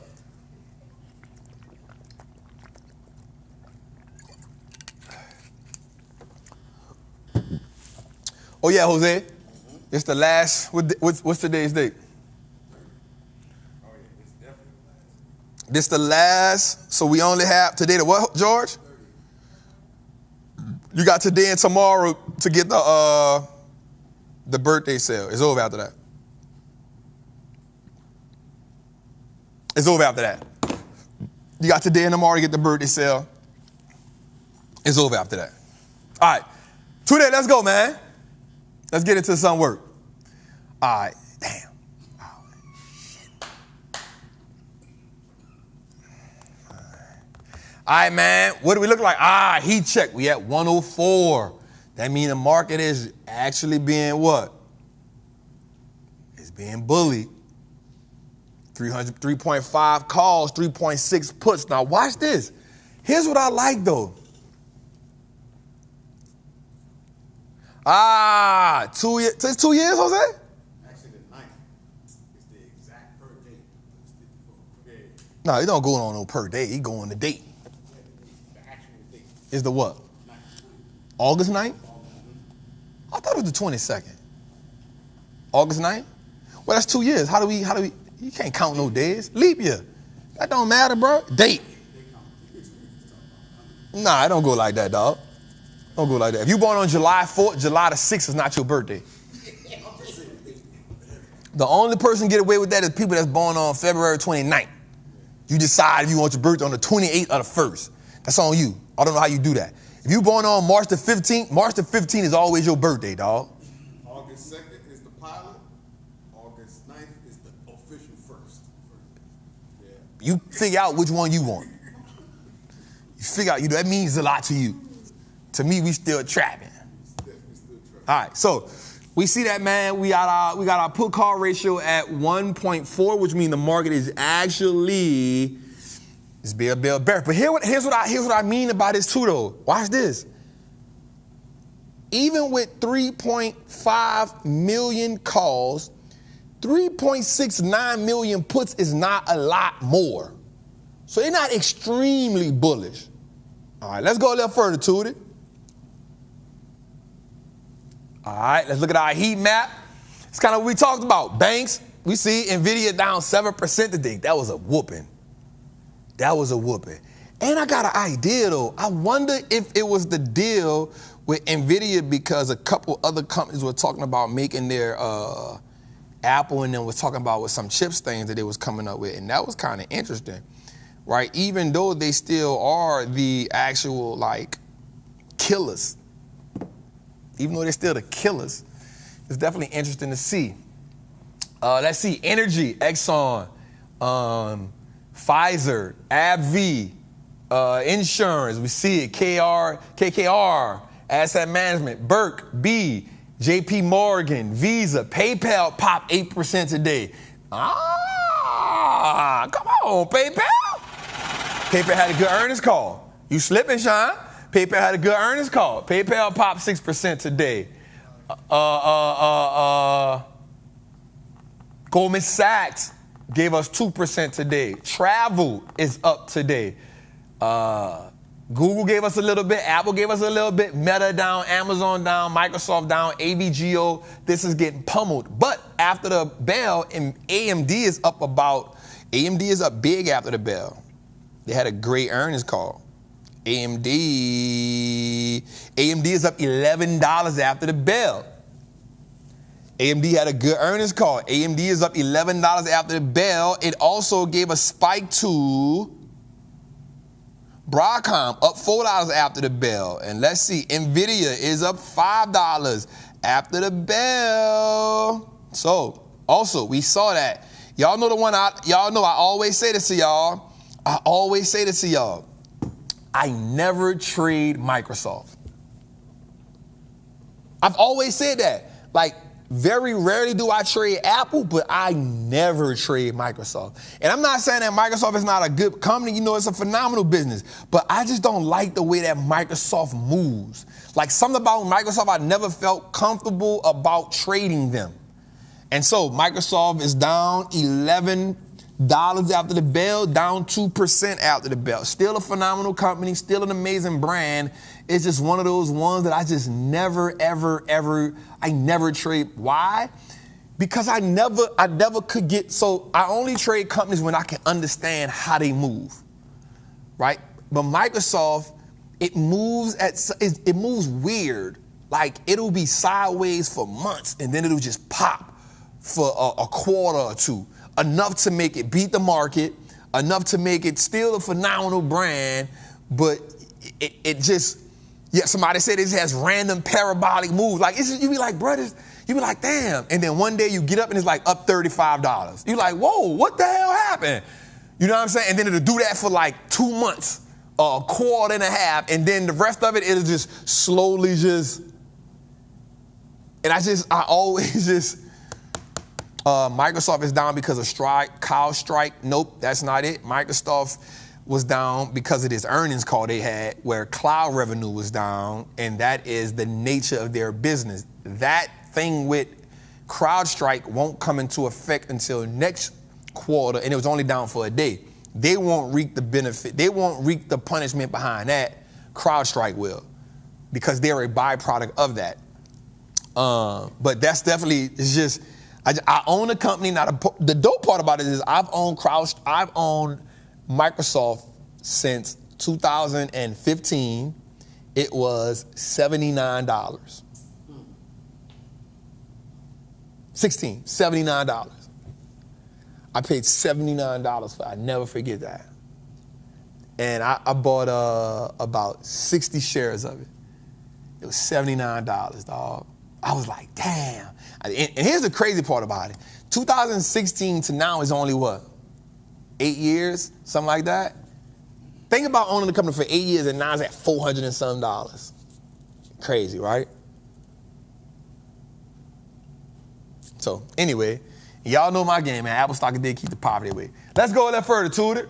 Oh, yeah, Jose. It's the last. What's today's date? Oh, yeah, it's definitely last. This the last. So we only have today the what, George? 30. You got today and tomorrow to get the birthday sale. It's over after that. It's over after that. You got today and tomorrow to get the birthday sale. It's over after that. All right. 2 days, let's go, man. Let's get into some work. All right. Damn. Oh, shit. All right, man. What do we look like? Heat check. We at 104. That means the market is actually being what? It's being bullied. 3.5 calls, 3.6 puts. Now watch this. Here's what I like though. 2 years. It's 2 years, Jose? Actually, the 9th. It's the exact per date. It's 54. Okay. No, he don't go on no per day. He go on the date. The actual date. Is the what? 9th. August 9th? I thought it was the 22nd. August 9th? Well, that's 2 years. How do we, you can't count no days. Leap year. That don't matter, bro. Date. Nah, it don't go like that, dog. Don't go like that. If you born on July 4th, July the 6th is not your birthday. The only person get away with that is people that's born on February 29th. You decide if you want your birthday on the 28th or the 1st. That's on you. I don't know how you do that. If you born on March the 15th is always your birthday, dog. August 2nd is the pilot. August 9th is the official first. Yeah. You figure out which one you want. You figure out, that means a lot to you. To me, we still trapping. All right, so we see that, man. We got our put call ratio at 1.4, which means the market is actually it's bear. But here's what I mean about this too, though. Watch this. Even with 3.5 million calls, 3.69 million puts is not a lot more. So they're not extremely bullish. All right, let's go a little further to it. All right, let's look at our heat map. It's kind of what we talked about. Banks, we see NVIDIA down 7% today. That was a whooping. And I got an idea, though. I wonder if it was the deal with NVIDIA because a couple other companies were talking about making their Apple and then was talking about with some chips things that they was coming up with. And that was kind of interesting, right? Even though they still are the actual, killers. Even though they're still the killers, it's definitely interesting to see. Let's see, Energy, Exxon, Pfizer, AbbVie, insurance, we see it, KKR, asset management, Burke, B, JP Morgan, Visa, PayPal popped 8% today. Ah, come on, PayPal. PayPal had a good earnings call. You slipping, Sean. PayPal had a good earnings call. PayPal popped 6% today. Goldman Sachs gave us 2% today. Travel is up today. Google gave us a little bit. Apple gave us a little bit. Meta down. Amazon down. Microsoft down. AVGO. This is getting pummeled. But after the bell, AMD is up big after the bell. They had a great earnings call. AMD is up $11 after the bell. AMD had a good earnings call. AMD is up $11 after the bell. It also gave a spike to Broadcom, up $4 after the bell. And let's see, Nvidia is up $5 after the bell. So, also, we saw that. Y'all know I always say this to y'all. I never trade Microsoft. I've always said that. Like, very rarely do I trade Apple, but I never trade Microsoft. And I'm not saying that Microsoft is not a good company. You know, it's a phenomenal business. But I just don't like the way that Microsoft moves. Like, something about Microsoft, I never felt comfortable about trading them. And so Microsoft is down $11 after the bell, down 2% after the bell. Still a phenomenal company, still an amazing brand. It's just one of those ones that I just never trade. Why? Because I never could get, so I only trade companies when I can understand how they move, right? But Microsoft, it moves weird. Like, it'll be sideways for months and then it'll just pop for a quarter or two. Enough to make it beat the market, enough to make it still a phenomenal brand, but it just, somebody said it just has random parabolic moves. Like, it's just, you be like, brothers, you be like, damn. And then one day you get up and it's like up $35. You're like, whoa, what the hell happened? You know what I'm saying? And then it'll do that for like 2 months, a quarter and a half, and then the rest of it'll just slowly just, and I always just, Microsoft is down because of cow strike. Nope, that's not it. Microsoft was down because of this earnings call they had where cloud revenue was down, and that is the nature of their business. That thing with CrowdStrike won't come into effect until next quarter, and it was only down for a day. They won't reap the benefit. They won't reap the punishment behind that. CrowdStrike will, because they're a byproduct of that. But that's definitely, it's just, I own a company. The dope part about it is I've owned Microsoft since 2015. It was $79. $79. I paid $79 for it. I never forget that. And I bought about 60 shares of it. It was $79, dog. I was like, damn. And here's the crazy part about it. 2016 to now is only what? 8 years? Something like that? Think about owning the company for 8 years and now it's at $400 and something. Crazy, right? So anyway, y'all know my game, man. Apple stock did keep the poverty away. Let's go a little further, Tudor.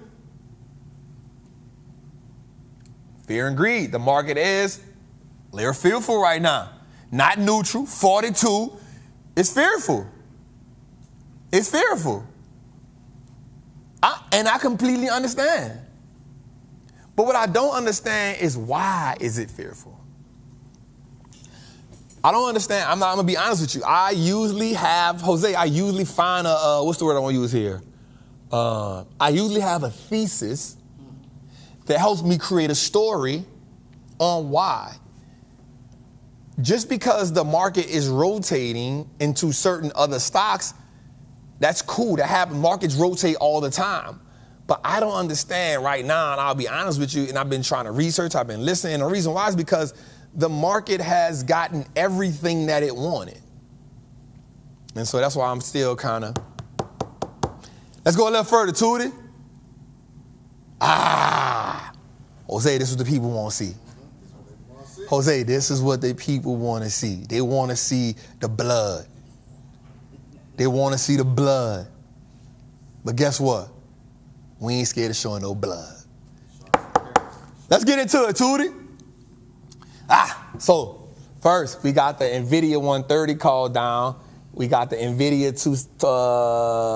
Fear and greed. The market is a little fearful right now. Not neutral, 42. It's fearful. It's fearful. And I completely understand. But what I don't understand is why is it fearful? I don't understand. I'm going to be honest with you. I usually find what's the word I want to use here? I usually have a thesis that helps me create a story on why. Just because the market is rotating into certain other stocks, that's cool. That happens. Markets rotate all the time. But I don't understand right now, and I'll be honest with you, and I've been trying to research, I've been listening, and the reason why is because the market has gotten everything that it wanted. And so that's why I'm still kind of, let's go a little further, Tootie. Jose, this is what the people want to see. Jose, this is what the people want to see. They want to see the blood. They want to see the blood. But guess what? We ain't scared of showing no blood. Let's get into it, Tootie. So first, we got the NVIDIA 130 call down. We got the NVIDIA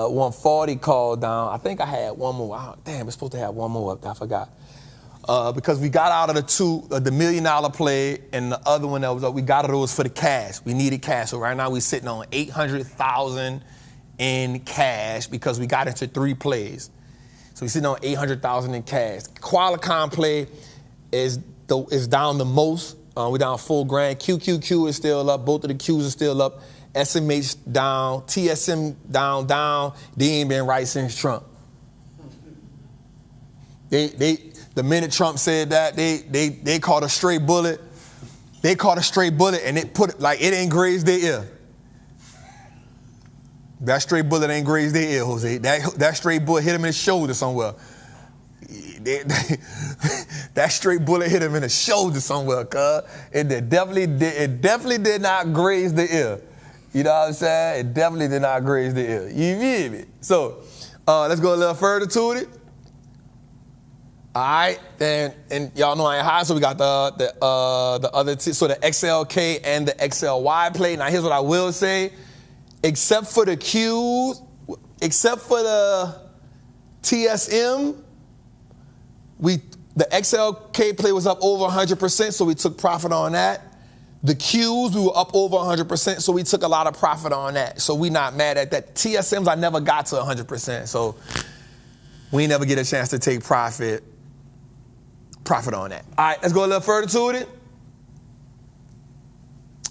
140 call down. I think I had one more. Damn, we're supposed to have one more up there. I forgot. Because we got out of the $1 million play and the other one that was up, we got out of those for the cash. We needed cash. So right now we're sitting on $800,000 in cash because we got into 3 plays. So we're sitting on $800,000 in cash. Qualicon play is down the most. We're down $4,000. QQQ is still up. Both of the Qs are still up. SMH down. TSM down. They ain't been right since Trump. The minute Trump said that, they caught a stray bullet. They caught a stray bullet and it ain't grazed their ear. That stray bullet ain't grazed their ear, Jose. That stray bullet hit him in the shoulder somewhere. That straight bullet hit him in the shoulder somewhere, cuz. It definitely did not graze the ear. You know what I'm saying? It definitely did not graze the ear. You feel me? So, let's go a little further to it. All right, then, and y'all know I ain't high, so we got the other two, so the XLK and the XLY play. Now, here's what I will say. Except for the Qs, except for the TSM, the XLK play was up over 100%, so we took profit on that. The Qs, we were up over 100%, so we took a lot of profit on that. So we not mad at that. TSMs, I never got to 100%, so we never get a chance to take profit on that. All right, let's go a little further to it.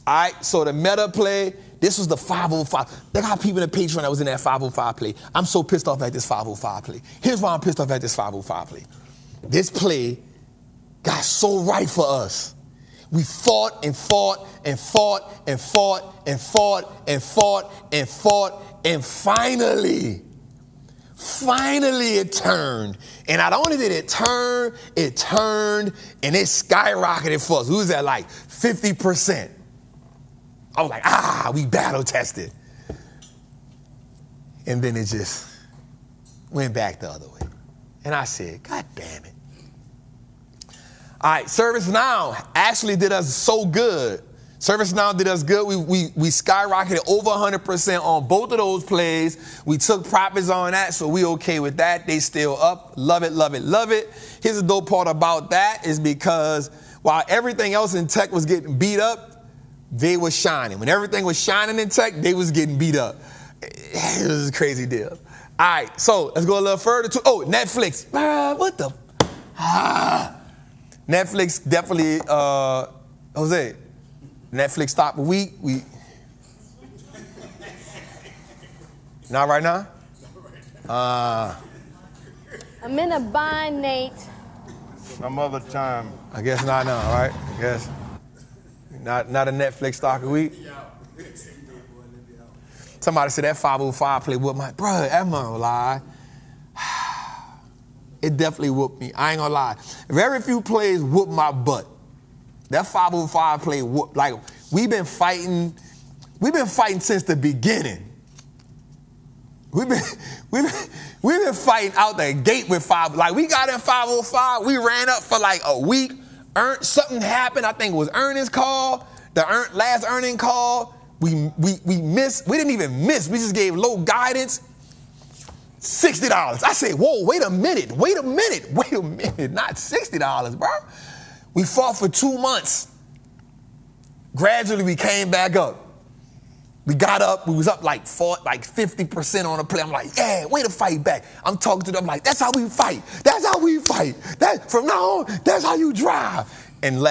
All right, so the meta play, this was the 505. They got people in the Patreon that was in that 505 play. I'm so pissed off at this 505 play. Here's why I'm pissed off at this 505 play. This play got so right for us. We fought and fought and fought and fought and fought and fought and fought, and finally it turned. And not only did it turn, it turned and it skyrocketed for us. We was at like 50%. I was like, we battle tested. And then it just went back the other way. And I said, God damn it. All right, ServiceNow actually did us so good. ServiceNow did us good. We skyrocketed over 100% on both of those plays. We took profits on that, so we okay with that. They still up. Love it, love it, love it. Here's the dope part about that is because while everything else in tech was getting beat up, they were shining. When everything was shining in tech, they was getting beat up. It was a crazy deal. All right, so let's go a little further. Netflix. What the? Netflix definitely, Jose, Netflix stock a week. Not right now? I'm in a bind, Nate. Some other time. I guess not now, right? I guess. Not a Netflix stock a week. Somebody said that 505 play whooped my, bro, I'm not gonna lie. It definitely whooped me. I ain't gonna lie. Very few plays whooped my butt. That 505 play whooped, like, we've been fighting since the beginning. We've been fighting out the gate with 5. Like, we got in 505, we ran up for like a week. Something happened, I think it was earnings call, last earning call. We missed, we didn't even miss, we just gave low guidance. $60. I said, whoa, wait a minute, not $60, bro. We fought for 2 months. Gradually, we came back up. We got up, we was up like 50% on the play. I'm like, yeah, way to fight back. I'm talking to them, I'm like, that's how we fight. That's how we fight. From now on, that's how you drive. And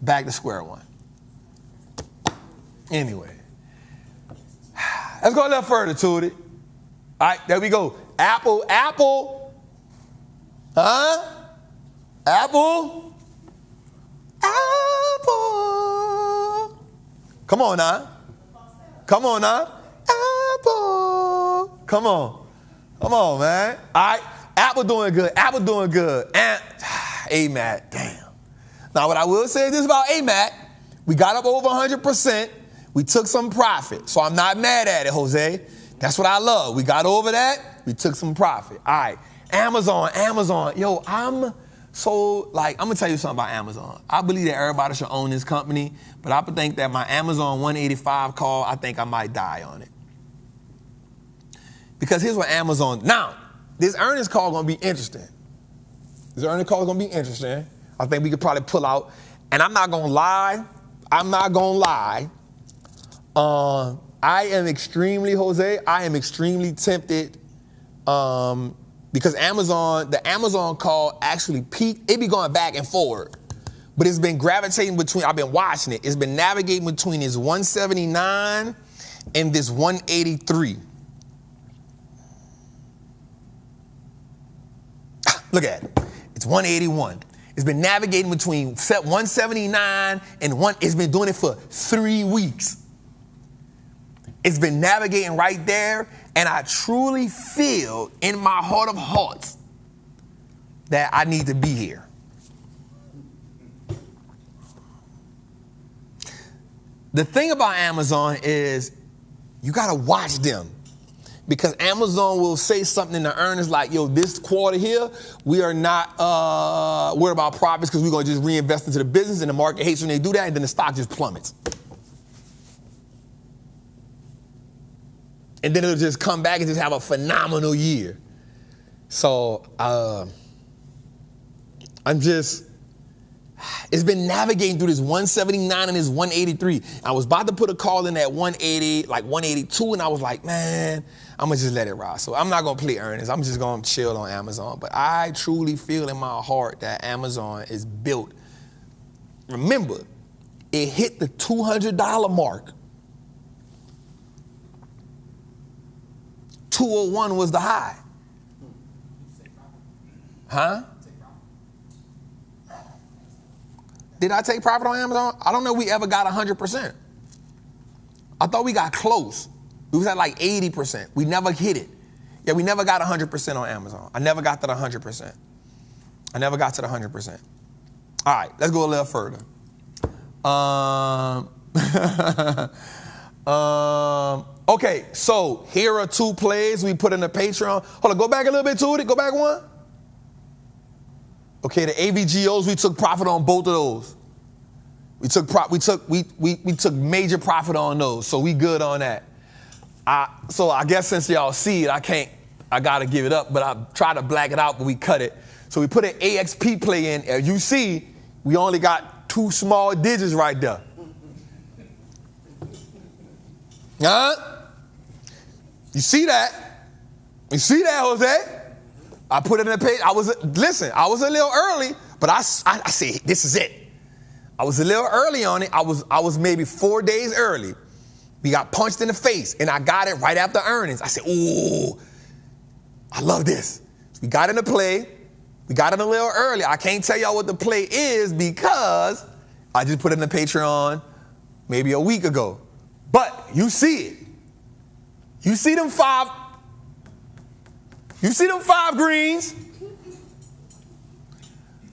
back to square one. Anyway. Let's go a little further to it. All right, there we go. Apple. Huh? Apple. Come on now. Apple. Come on, man. All right, Apple doing good. And AMAT, damn. Now, what I will say is this about AMAT. We got up over 100%. We took some profit, so I'm not mad at it, Jose. That's what I love. We got over that. We took some profit. All right. Amazon. Yo, I'm going to tell you something about Amazon. I believe that everybody should own this company, but I think that my Amazon 185 call, I think I might die on it. Because here's what Amazon, now, this earnings call going to be interesting. I think we could probably pull out, and I'm not going to lie. I am extremely tempted because the Amazon call actually peaked. It be going back and forward, but it's been gravitating between, I've been watching it. It's been navigating between this 179 and this 183. Look at it. It's 181. It's been navigating between 179 and it's been doing it for 3 weeks. It's been navigating right there, and I truly feel in my heart of hearts that I need to be here. The thing about Amazon is you got to watch them, because Amazon will say something in the earnings like, yo, this quarter here, we are not worried about profits because we're going to just reinvest into the business, and the market hates when they do that, and then the stock just plummets. And then it'll just come back and just have a phenomenal year. So it's been navigating through this 179 and this 183. I was about to put a call in at 180, like 182, and I was like, man, I'm going to just let it ride. So I'm not going to play earnings. I'm just going to chill on Amazon. But I truly feel in my heart that Amazon is built. Remember, it hit the $200 mark. 201 was the high. Huh? Did I take profit on Amazon? I don't know if we ever got 100%. I thought we got close. We was at like 80%. We never hit it. Yeah, we never got 100% on Amazon. I never got to the 100%. I never got to the 100%. All right, let's go a little further. Okay, so here are 2 plays we put in the Patreon. Hold on, go back a little bit to it. Go back one. Okay, the AVGOs, we took profit on both of those. We took major profit on those, so we good on that. So I guess since y'all see it, I gotta give it up, but I try to black it out, but we cut it. So we put an AXP play in. As you see, we only got 2 small digits right there. Huh? You see that? You see that, Jose? I put it in the page. I was a little early, but I said, this is it. I was a little early on it. I was maybe 4 days early. We got punched in the face, and I got it right after earnings. I said, ooh, I love this. So we got in the play. We got it a little early. I can't tell y'all what the play is because I just put it in the Patreon maybe a week ago. But you see it. You see them 5 greens.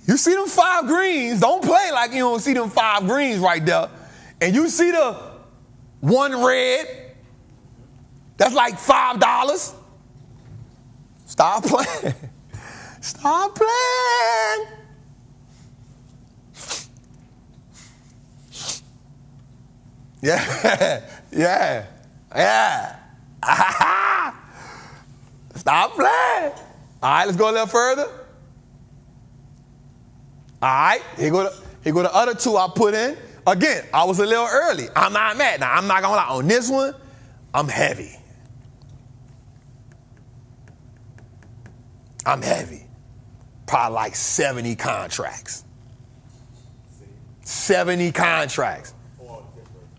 You see them 5 greens. Don't play like you don't see them 5 greens right there. And you see the 1 red. That's like $5. Stop playing. Stop playing. Yeah. Stop playing. All right, let's go a little further. All right, here go the other 2 I put in. Again, I was a little early. I'm not mad. Now, I'm not going to lie. On this one, I'm heavy. Probably like 70 contracts. 70 contracts.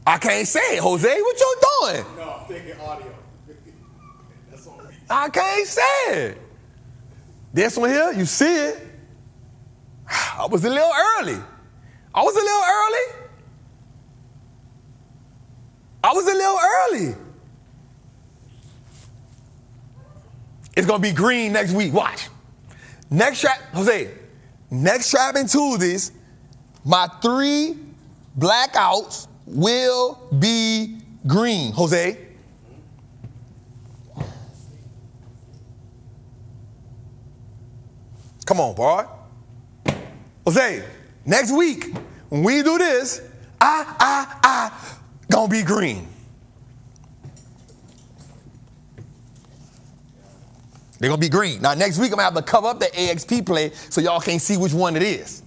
I can't say it, Jose. What you doing? No, I'm thinking audio. That's all me. I can't say it. This one here, you see it. I was a little early. It's going to be green next week. Watch. Next Trappin Tuesdays, my 3 blackouts will be green, Jose. Come on, boy. Jose, next week, when we do this, gonna be green. They're gonna be green. Now, next week, I'm gonna have to cover up the AXP play so y'all can't see which one it is.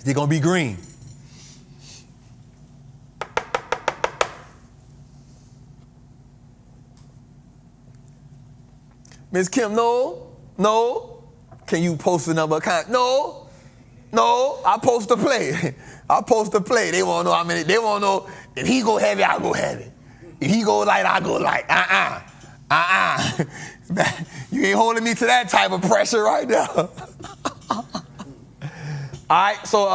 They're gonna be green. Miss Kim, no. Can you post the number account? No. I post the play. I post the play. They won't know how many. They won't know if he go heavy, I go heavy. If he go light, I go light. You ain't holding me to that type of pressure right now. All right, so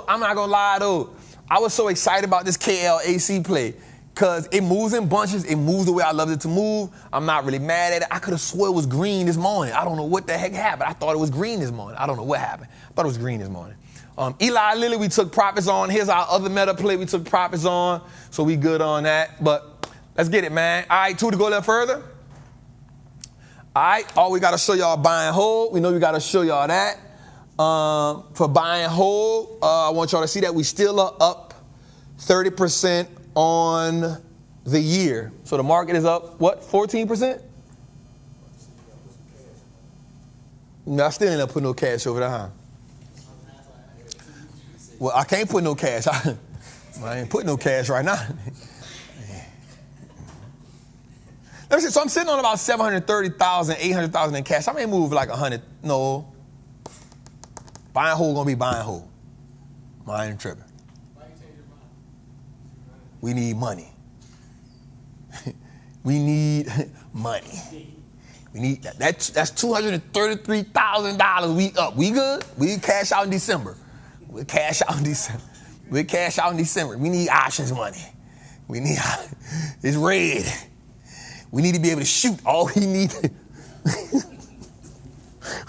I'm not gonna lie though. I was so excited about this KLAC play. Because it moves in bunches. It moves the way I loved it to move. I'm not really mad at it. I could have swore it was green this morning. I don't know what the heck happened. I thought it was green this morning. I don't know what happened. I thought it was green this morning. Eli Lilly, we took profits on. Here's our other meta play we took profits on. So we good on that. But let's get it, man. All right, two to go a little further. All right, we got to show y'all buy and hold. We know we got to show y'all that. For buy and hold, I want y'all to see that we still are up 30% on the year. So the market is up, what, 14%? No, I still ain't up putting no cash over there, huh? Well, I can't put no cash. I ain't putting no cash right now. Let me see, so I'm sitting on about 730,000, 800,000 in cash. I may move like 100. No. Buy and hold gonna be buy and hold. I ain't tripping. We need money. We need money. We need that's $233,000. We up. We good? We cash out in December. We'll cash out in December. We need options money. We need it's red. We need to be able to shoot. All we need.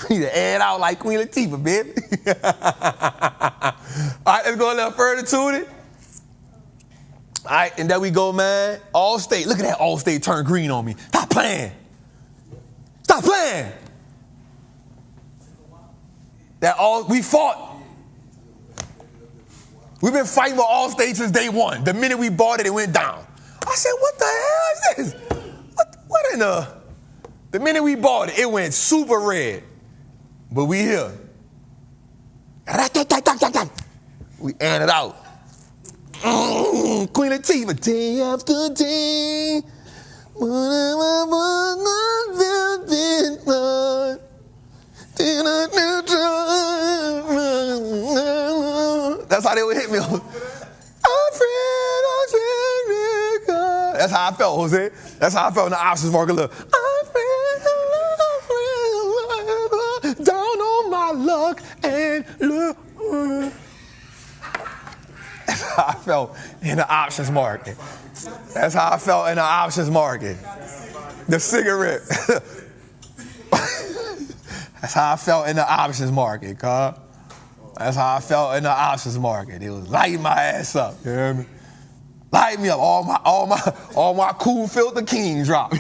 We need to add out like Queen Latifah, baby. All right, let's go a little further to it. All right, and there we go, man. Allstate. Look at that Allstate turn green on me. Stop playing. We fought. We've been fighting with Allstate since day one. The minute we bought it, it went down. I said, what the hell is this? What in the... The minute we bought it, it went super red. But we here. We airing it out. Queen Latifah, day after day. That's how they would hit me. That's how I felt, Jose. That's how I felt in the options market. Look. Down on my luck and look. That's how I felt in the options market. That's how I felt in the options market. The cigarette. That's how I felt in the options market, cuz. That's how I felt in the options market. It was lighting my ass up. You hear me? Light me up. All my cool filter king drop.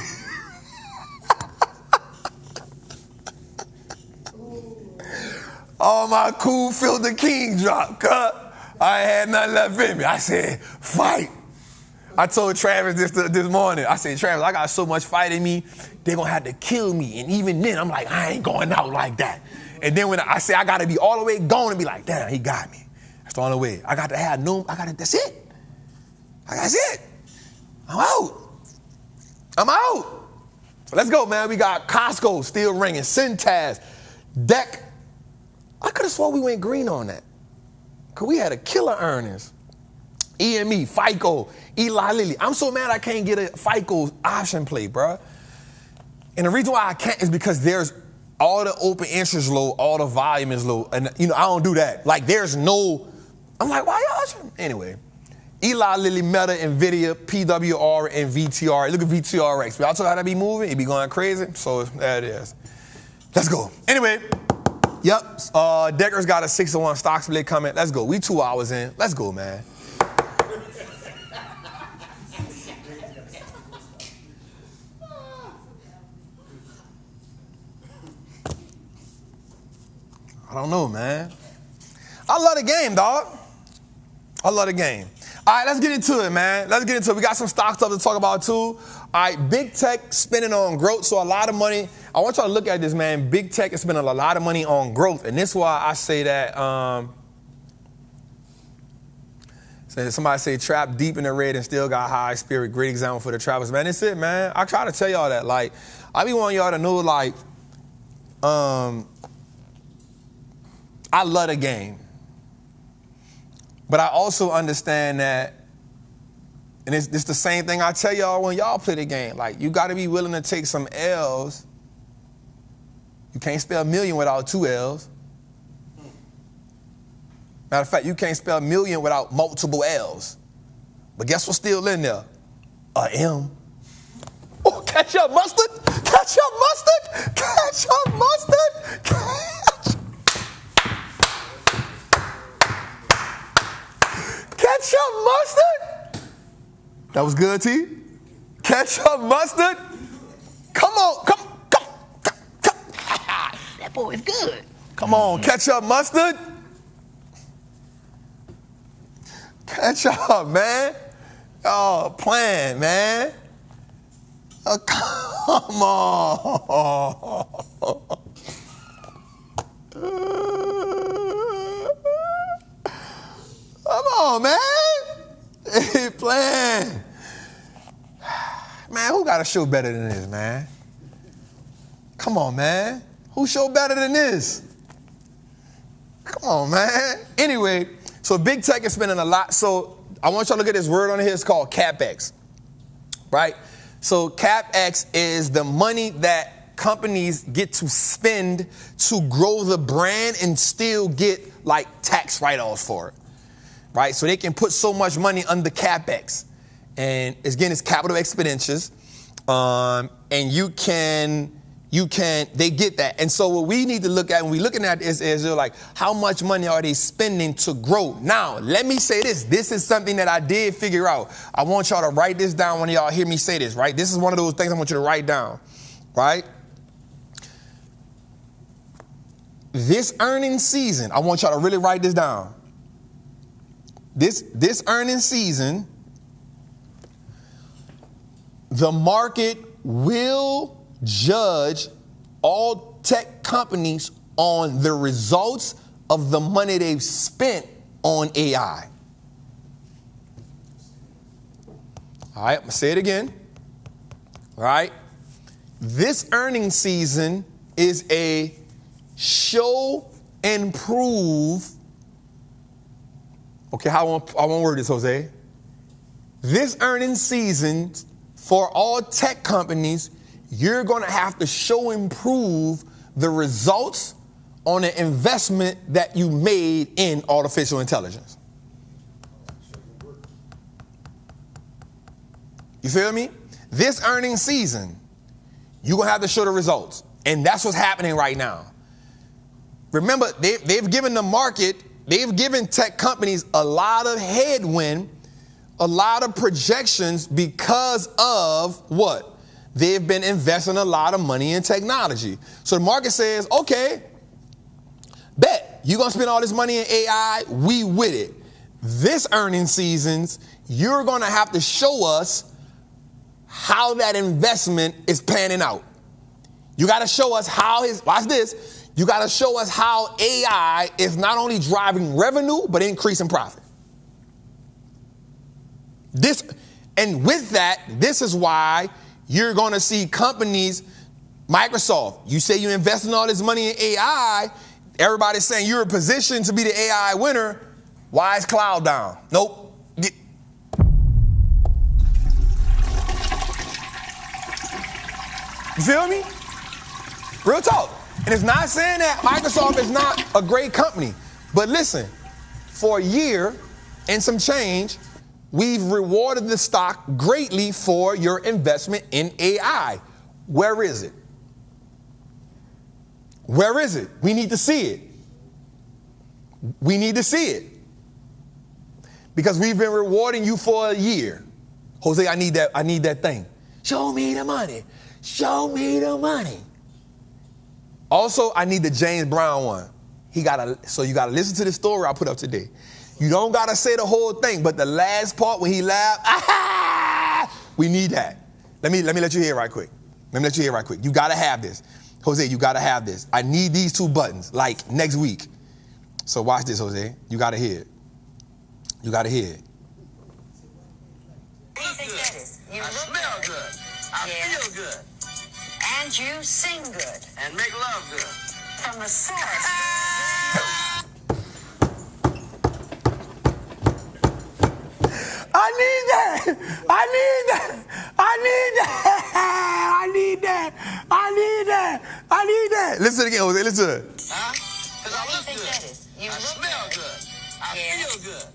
All my cool filter king drop, cuz. I ain't had nothing left in me. I said, fight. I told Travis this morning. I said, Travis, I got so much fight in me, they're going to have to kill me. And even then, I'm like, I ain't going out like that. And then when I say I got to be all the way gone and be like, damn, he got me. That's the only way. I got to have that's it. That's it. I'm out. So let's go, man. We got Costco still ringing, Centaz, Deck. I could have swore we went green on that. Because we had a killer earnings. EME, FICO, Eli Lilly. I'm so mad I can't get a FICO option play, bro. And the reason why I can't is because there's all the open interest low, all the volume is low. And, I don't do that. Like, there's no, I'm like, why y'all? Anyway, Eli Lilly, Meta, NVIDIA, PWR, and VTR. Look at VTRX. Y'all saw how that be moving? It be going crazy. So there it is. Let's go. Anyway. Yep, Decker's got a 6-1 stock split coming. Let's go. We 2 hours in. Let's go, man. don't know, man. I love the game, dog. I love the game. All right, let's get into it, man. Let's get into it. We got some stock stuff to talk about, too. All right, big tech spending on growth, so a lot of money. I want y'all to look at this, man. Big tech is spending a lot of money on growth, and this is why I say that. Somebody say trap deep in the red and still got high spirit. Great example for the trappers, man. That's it, man. I try to tell y'all that. Like, I be wanting y'all to know, like, I love the game. But I also understand that, and it's the same thing I tell y'all when y'all play the game. Like, you got to be willing to take some L's. You can't spell million without 2 L's. Matter of fact, you can't spell million without multiple L's. But guess what's still in there? A M. Oh, ketchup, mustard? Ketchup, mustard? Ketchup, mustard? Ketchup, mustard? That was good, T? Ketchup, mustard? Come on, come. That boy is good. Come on, ketchup, mustard? Ketchup, man. Oh, playing, man. Oh, come on. Come on, man. He playing. Man, who got a show better than this, man? Come on, man. Who show better than this? Come on, man. Anyway, so big tech is spending a lot. So I want y'all to look at this word on here. It's called CapEx, right? So CapEx is the money that companies get to spend to grow the brand and still get like tax write-offs for it. Right, so they can put so much money under CapEx, and again, it's capital expenditures, and they get that. And so what we need to look at when we're looking at this is like, how much money are they spending to grow? Now, let me say this. This is something that I did figure out. I want y'all to write this down when y'all hear me say this, right? This is one of those things I want you to write down, right? This earnings season, I want y'all to really write this down. This earnings season, the market will judge all tech companies on the results of the money they've spent on AI. All right, I'm going to say it again. All right. This earnings season is a show and prove. Okay, I won't word this, Jose. This earnings season for all tech companies, you're going to have to show and prove the results on the investment that you made in artificial intelligence. You feel me? This earnings season, you're going to have to show the results. And that's what's happening right now. Remember, they've given the market, they've given tech companies a lot of headwind, a lot of projections because of what? They've been investing a lot of money in technology. So the market says, okay, bet you're going to spend all this money in AI. We with it. This earnings seasons, you're going to have to show us how that investment is panning out. You got to show us how watch this. You got to show us how AI is not only driving revenue, but increasing profit. And with that, this is why you're going to see companies, Microsoft, you say you're investing all this money in AI, everybody's saying you're in position to be the AI winner. Why is cloud down? Nope. You feel me? Real talk. And it's not saying that Microsoft is not a great company. But listen, for a year and some change, we've rewarded the stock greatly for your investment in AI. Where is it? Where is it? We need to see it. We need to see it. Because we've been rewarding you for a year. Jose, I need that thing. Show me the money. Show me the money. Also, I need the James Brown one. So you gotta listen to the story I put up today. You don't gotta say the whole thing, but the last part when he laughed, we need that. Let me let you hear it right quick. You gotta have this. Jose, you gotta have this. I need these 2 buttons, like next week. So watch this, Jose. You gotta hear it. You gotta hear it. What do you think that is? You smell good. I feel good. And you sing good. And make love good. From the source. I need that. Listen again, Jose. Listen. Huh? Because I look good. That is? You smell good. I feel good.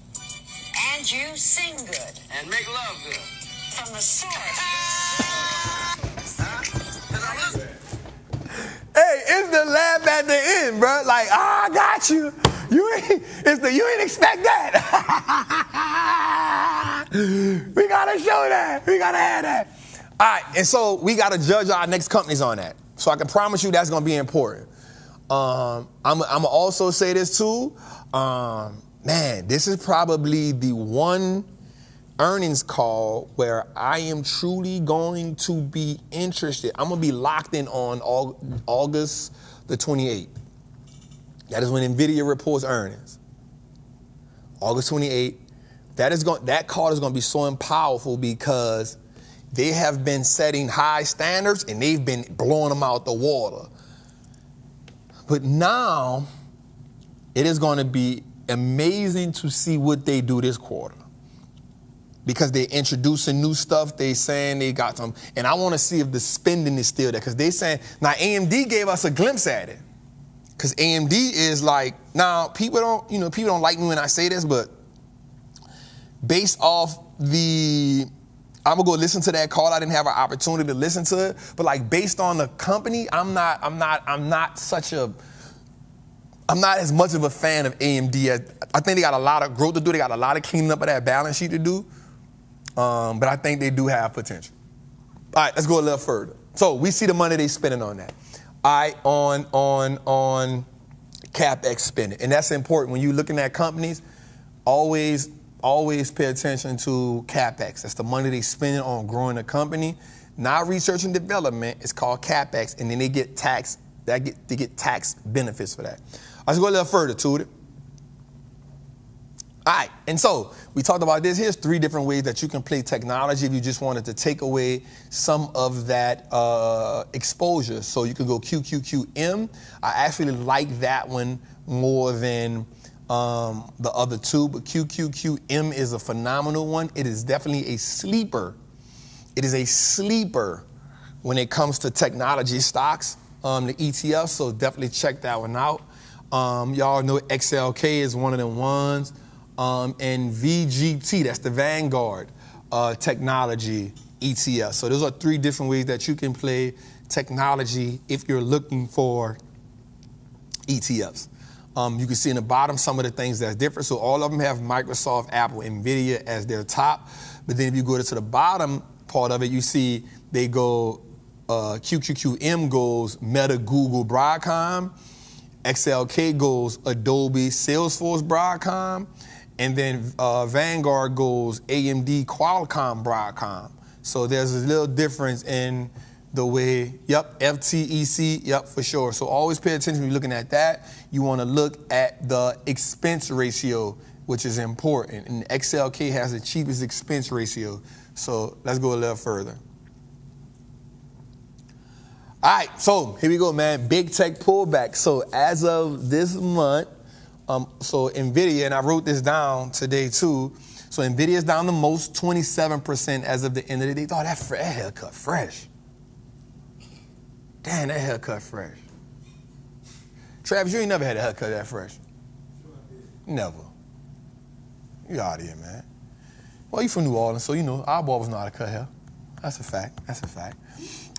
And you sing good. And make love good. From the source. Huh? Because I look good. Hey, it's the laugh at the end, bro. Like, I got you. You ain't expect that. We gotta show that. We gotta have that. All right, and so we gotta judge our next companies on that. So I can promise you that's gonna be important. I'm gonna also say this too. Man, this is probably the one earnings call where I am truly going to be interested. I'm gonna be locked in on August the 28th. That is when NVIDIA reports earnings. August 28th. That call is gonna be so powerful because they have been setting high standards and they've been blowing them out the water. But now it is gonna be amazing to see what they do this quarter. Because they're introducing new stuff, they saying they got some, and I want to see if the spending is still there. Because they saying, now AMD gave us a glimpse at it. Because AMD is like, now people don't like me when I say this, but based off I'm gonna go listen to that call. I didn't have an opportunity to listen to it, but like based on the company, I'm not as much of a fan of AMD as I think they got a lot of growth to do. They got a lot of cleaning up of that balance sheet to do. But I think they do have potential. All right, let's go a little further. So we see the money they spending on that. All right, on CapEx spending. And that's important. When you're looking at companies, always pay attention to CapEx. That's the money they spending on growing a company. Not research and development. It's called CapEx, and then they get tax benefits for that. Let's go a little further to it. All right, and so we talked about this. Here's 3 different ways that you can play technology if you just wanted to take away some of that exposure. So you could go QQQM. I actually like that one more than the other 2, but QQQM is a phenomenal one. It is definitely a sleeper. It is a sleeper when it comes to technology stocks, the ETF, so definitely check that one out. Y'all know XLK is one of them ones. And VGT, that's the Vanguard technology ETF. So those are 3 different ways that you can play technology if you're looking for ETFs. You can see in the bottom some of the things that's different. So all of them have Microsoft, Apple, NVIDIA as their top. But then if you go to the bottom part of it, you see they go, QQQM goes Meta, Google, Broadcom. XLK goes Adobe, Salesforce, Broadcom. And then Vanguard goes AMD, Qualcomm, Broadcom. So there's a little difference in the way, FTEC, for sure. So always pay attention when you're looking at that. You want to look at the expense ratio, which is important. And XLK has the cheapest expense ratio. So let's go a little further. All right, so here we go, man. Big tech pullback. So as of this month, so NVIDIA, and I wrote this down today too. So NVIDIA is down the most, 27% as of the end of the day. Oh, that haircut fresh. Damn, that haircut fresh. Travis, you ain't never had a haircut that fresh. Never. You out of here, man. Well, you from New Orleans, so you know our barbers know how to cut hair. That's a fact.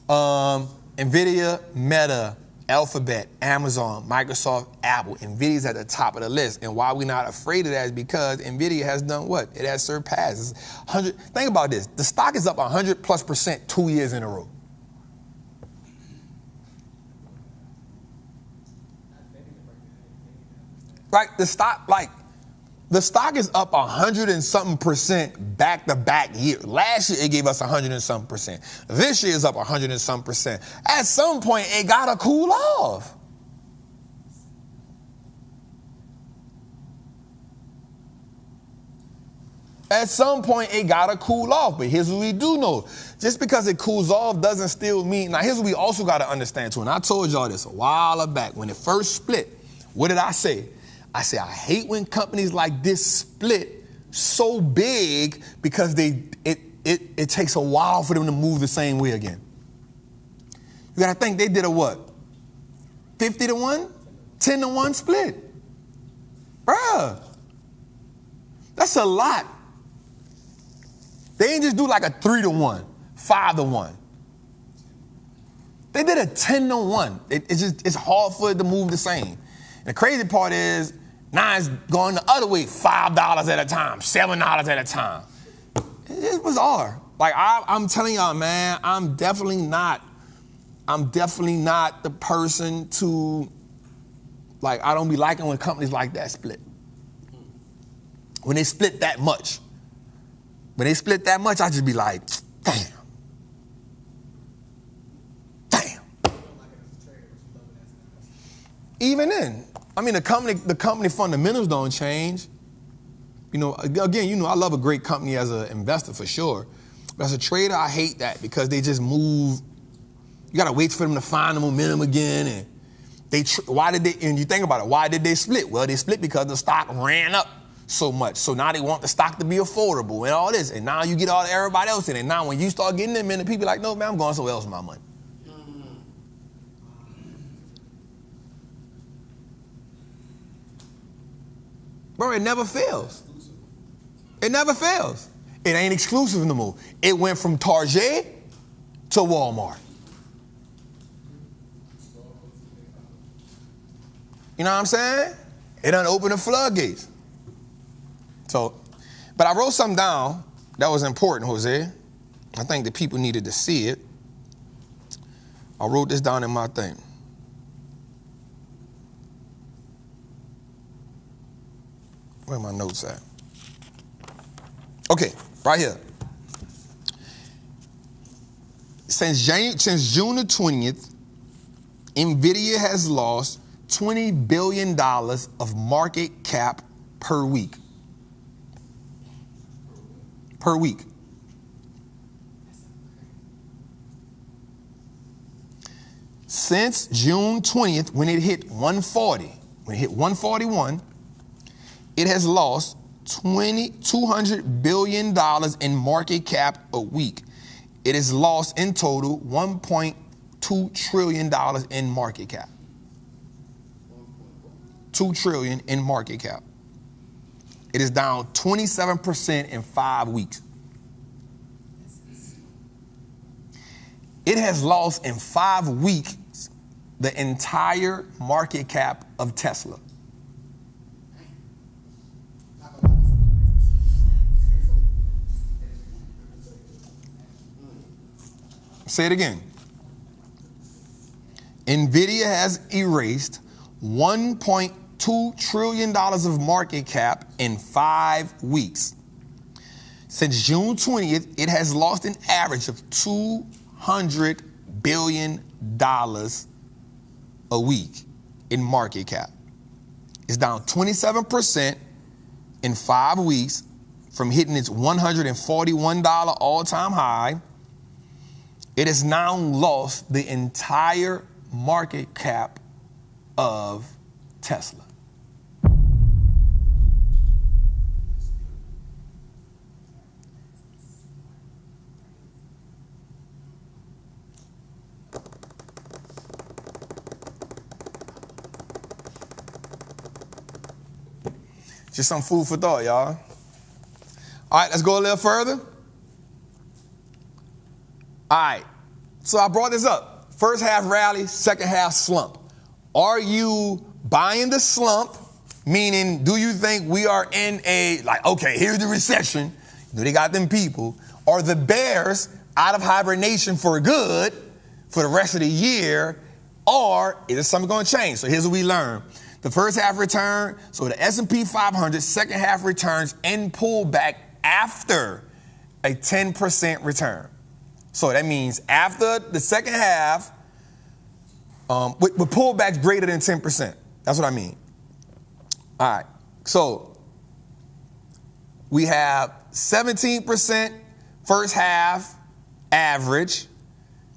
NVIDIA, Meta, Alphabet, Amazon, Microsoft, Apple. NVIDIA's at the top of the list. And why we're not afraid of that is because NVIDIA has done what? It has surpassed. Think about this. The stock is up 100+% 2 years in a row. Right? The stock is up 100 and something percent back-to-back year. Last year, it gave us 100 and something percent. This year is up 100 and something percent. At some point, it got to cool off. At some point, it got to cool off. But here's what we do know. Just because it cools off doesn't still mean... Now, here's what we also got to understand, too. And I told y'all this a while back. When it first split, what did I say? I said, I hate when companies like this split so big because it takes a while for them to move the same way again. You got to think they did a what? 50 to 1? 10 to 1 split. Bruh. That's a lot. They ain't just do like a 3 to 1, 5 to 1. They did a 10 to 1. It's hard for it to move the same. And the crazy part is, now it's going the other way, $5 at a time, $7 at a time. It's bizarre. Like I'm telling y'all, man, I'm definitely not the person to, like, I don't be liking when companies like that split. When they split that much. When they split that much, I just be like, damn. Even then, I mean, the company fundamentals don't change. You know, again, you know, I love a great company as an investor for sure. But as a trader, I hate that because they just move. You got to wait for them to find the momentum again. And why did they, and you think about it, why did they split? Well, they split because the stock ran up so much. So now they want the stock to be affordable and all this. And now you get everybody else in it. And now when you start getting them in, the people are like, no, man, I'm going somewhere else with my money. Bro, it never fails. It never fails. It ain't exclusive no more. It went from Target to Walmart. You know what I'm saying? It done opened the floodgates. So, but I wrote something down that was important, Jose. I think the people needed to see it. I wrote this down in my thing. Where are my notes at? Okay, right here. Since June the 20th, NVIDIA has lost $20 billion of market cap per week. Per week. Since June 20th, when it hit 141, it has lost $200 billion in market cap a week. It has lost in total $1.2 trillion in market cap. $2 trillion in market cap. It is down 27% in 5 weeks. It has lost in 5 weeks the entire market cap of Tesla. Say it again. NVIDIA has erased $1.2 trillion of market cap in 5 weeks. Since June 20th, it has lost an average of $200 billion a week in market cap. It's down 27% in 5 weeks from hitting its $141 all-time high. It has now lost the entire market cap of Tesla. Just some food for thought, y'all. All right, let's go a little further. All right, so I brought this up. First half rally, second half slump. Are you buying the slump? Meaning, do you think we are in okay, here's the recession. They got them people. Are the bears out of hibernation for good for the rest of the year? Or is something going to change? So here's what we learned. The first half return, so the S&P 500 second half returns and pullback after a 10% return. So that means after the second half, with pullbacks greater than 10%. That's what I mean. All right. So we have 17% first half average,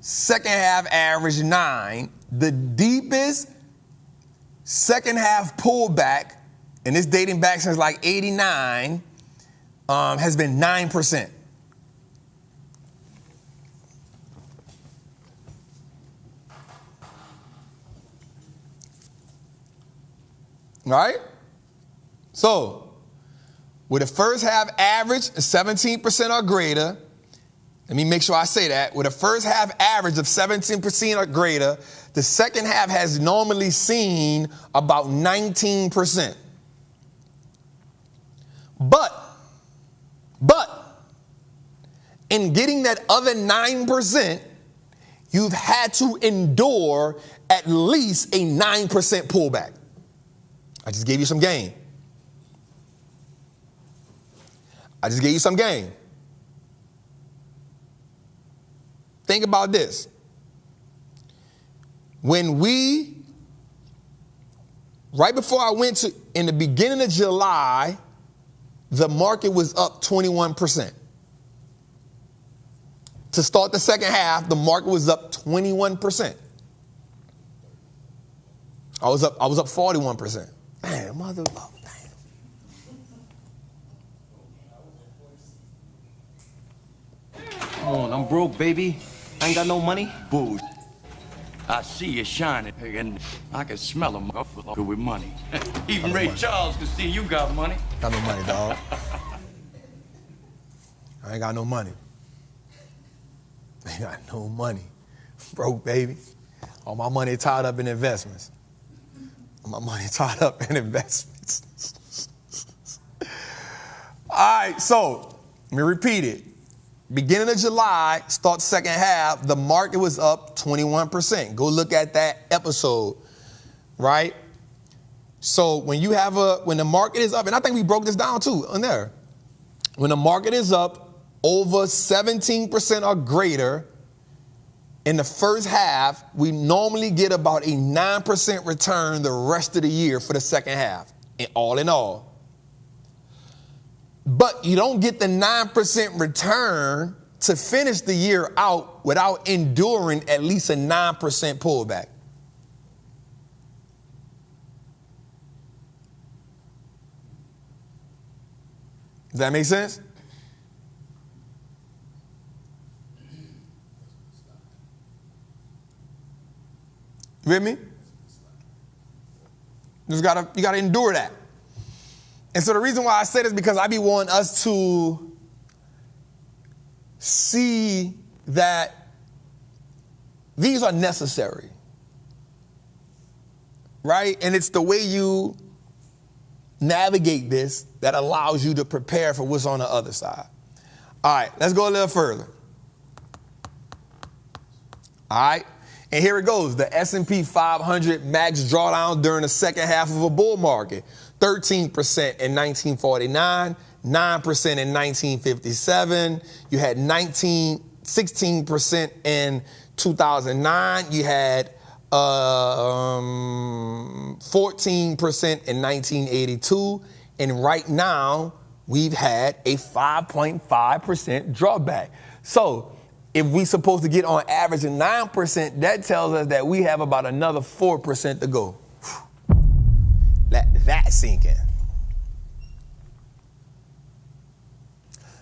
second half average 9. The deepest second half pullback, and this dating back since like 89, has been 9%. All right? So, with the first half average 17% or greater, let me make sure I say that. With a first half average of 17% or greater, the second half has normally seen about 19%. But, in getting that other 9%, you've had to endure at least a 9% pullback. I just gave you some game. Think about this. Right before I went to, in the beginning of July, the market was up 21%. To start the second half, the market was up 21%. I was up 41%. Damn, motherfucker. Come on, I'm broke, baby. I ain't got no money. Bull. I see you shining, and I can smell a motherfucker with money. Even Ray Charles can see you got money. Got no money, dog. I ain't got no money. I ain't got no money. Broke, baby. All my money tied up in investments. All right, so let me repeat it. Beginning of July, start second half, the market was up 21%. Go look at that episode, right? So when the market is up, and I think we broke this down too on there. When the market is up over 17% or greater in the first half, we normally get about a 9% return the rest of the year for the second half, all in all. But you don't get the 9% return to finish the year out without enduring at least a 9% pullback. Does that make sense? You with me? You gotta endure that. And so the reason why I say this is because I be wanting us to see that these are necessary, right? And it's the way you navigate this that allows you to prepare for what's on the other side. All right, let's go a little further. All right, and here it goes. The S&P 500 max drawdown during the second half of a bull market. 13% in 1949, 9% in 1957. You had 16% in 2009. You had 14% in 1982. And right now, we've had a 5.5% drawback. So if we're supposed to get on average a 9%, that tells us that we have about another 4% to go. Let that sink in.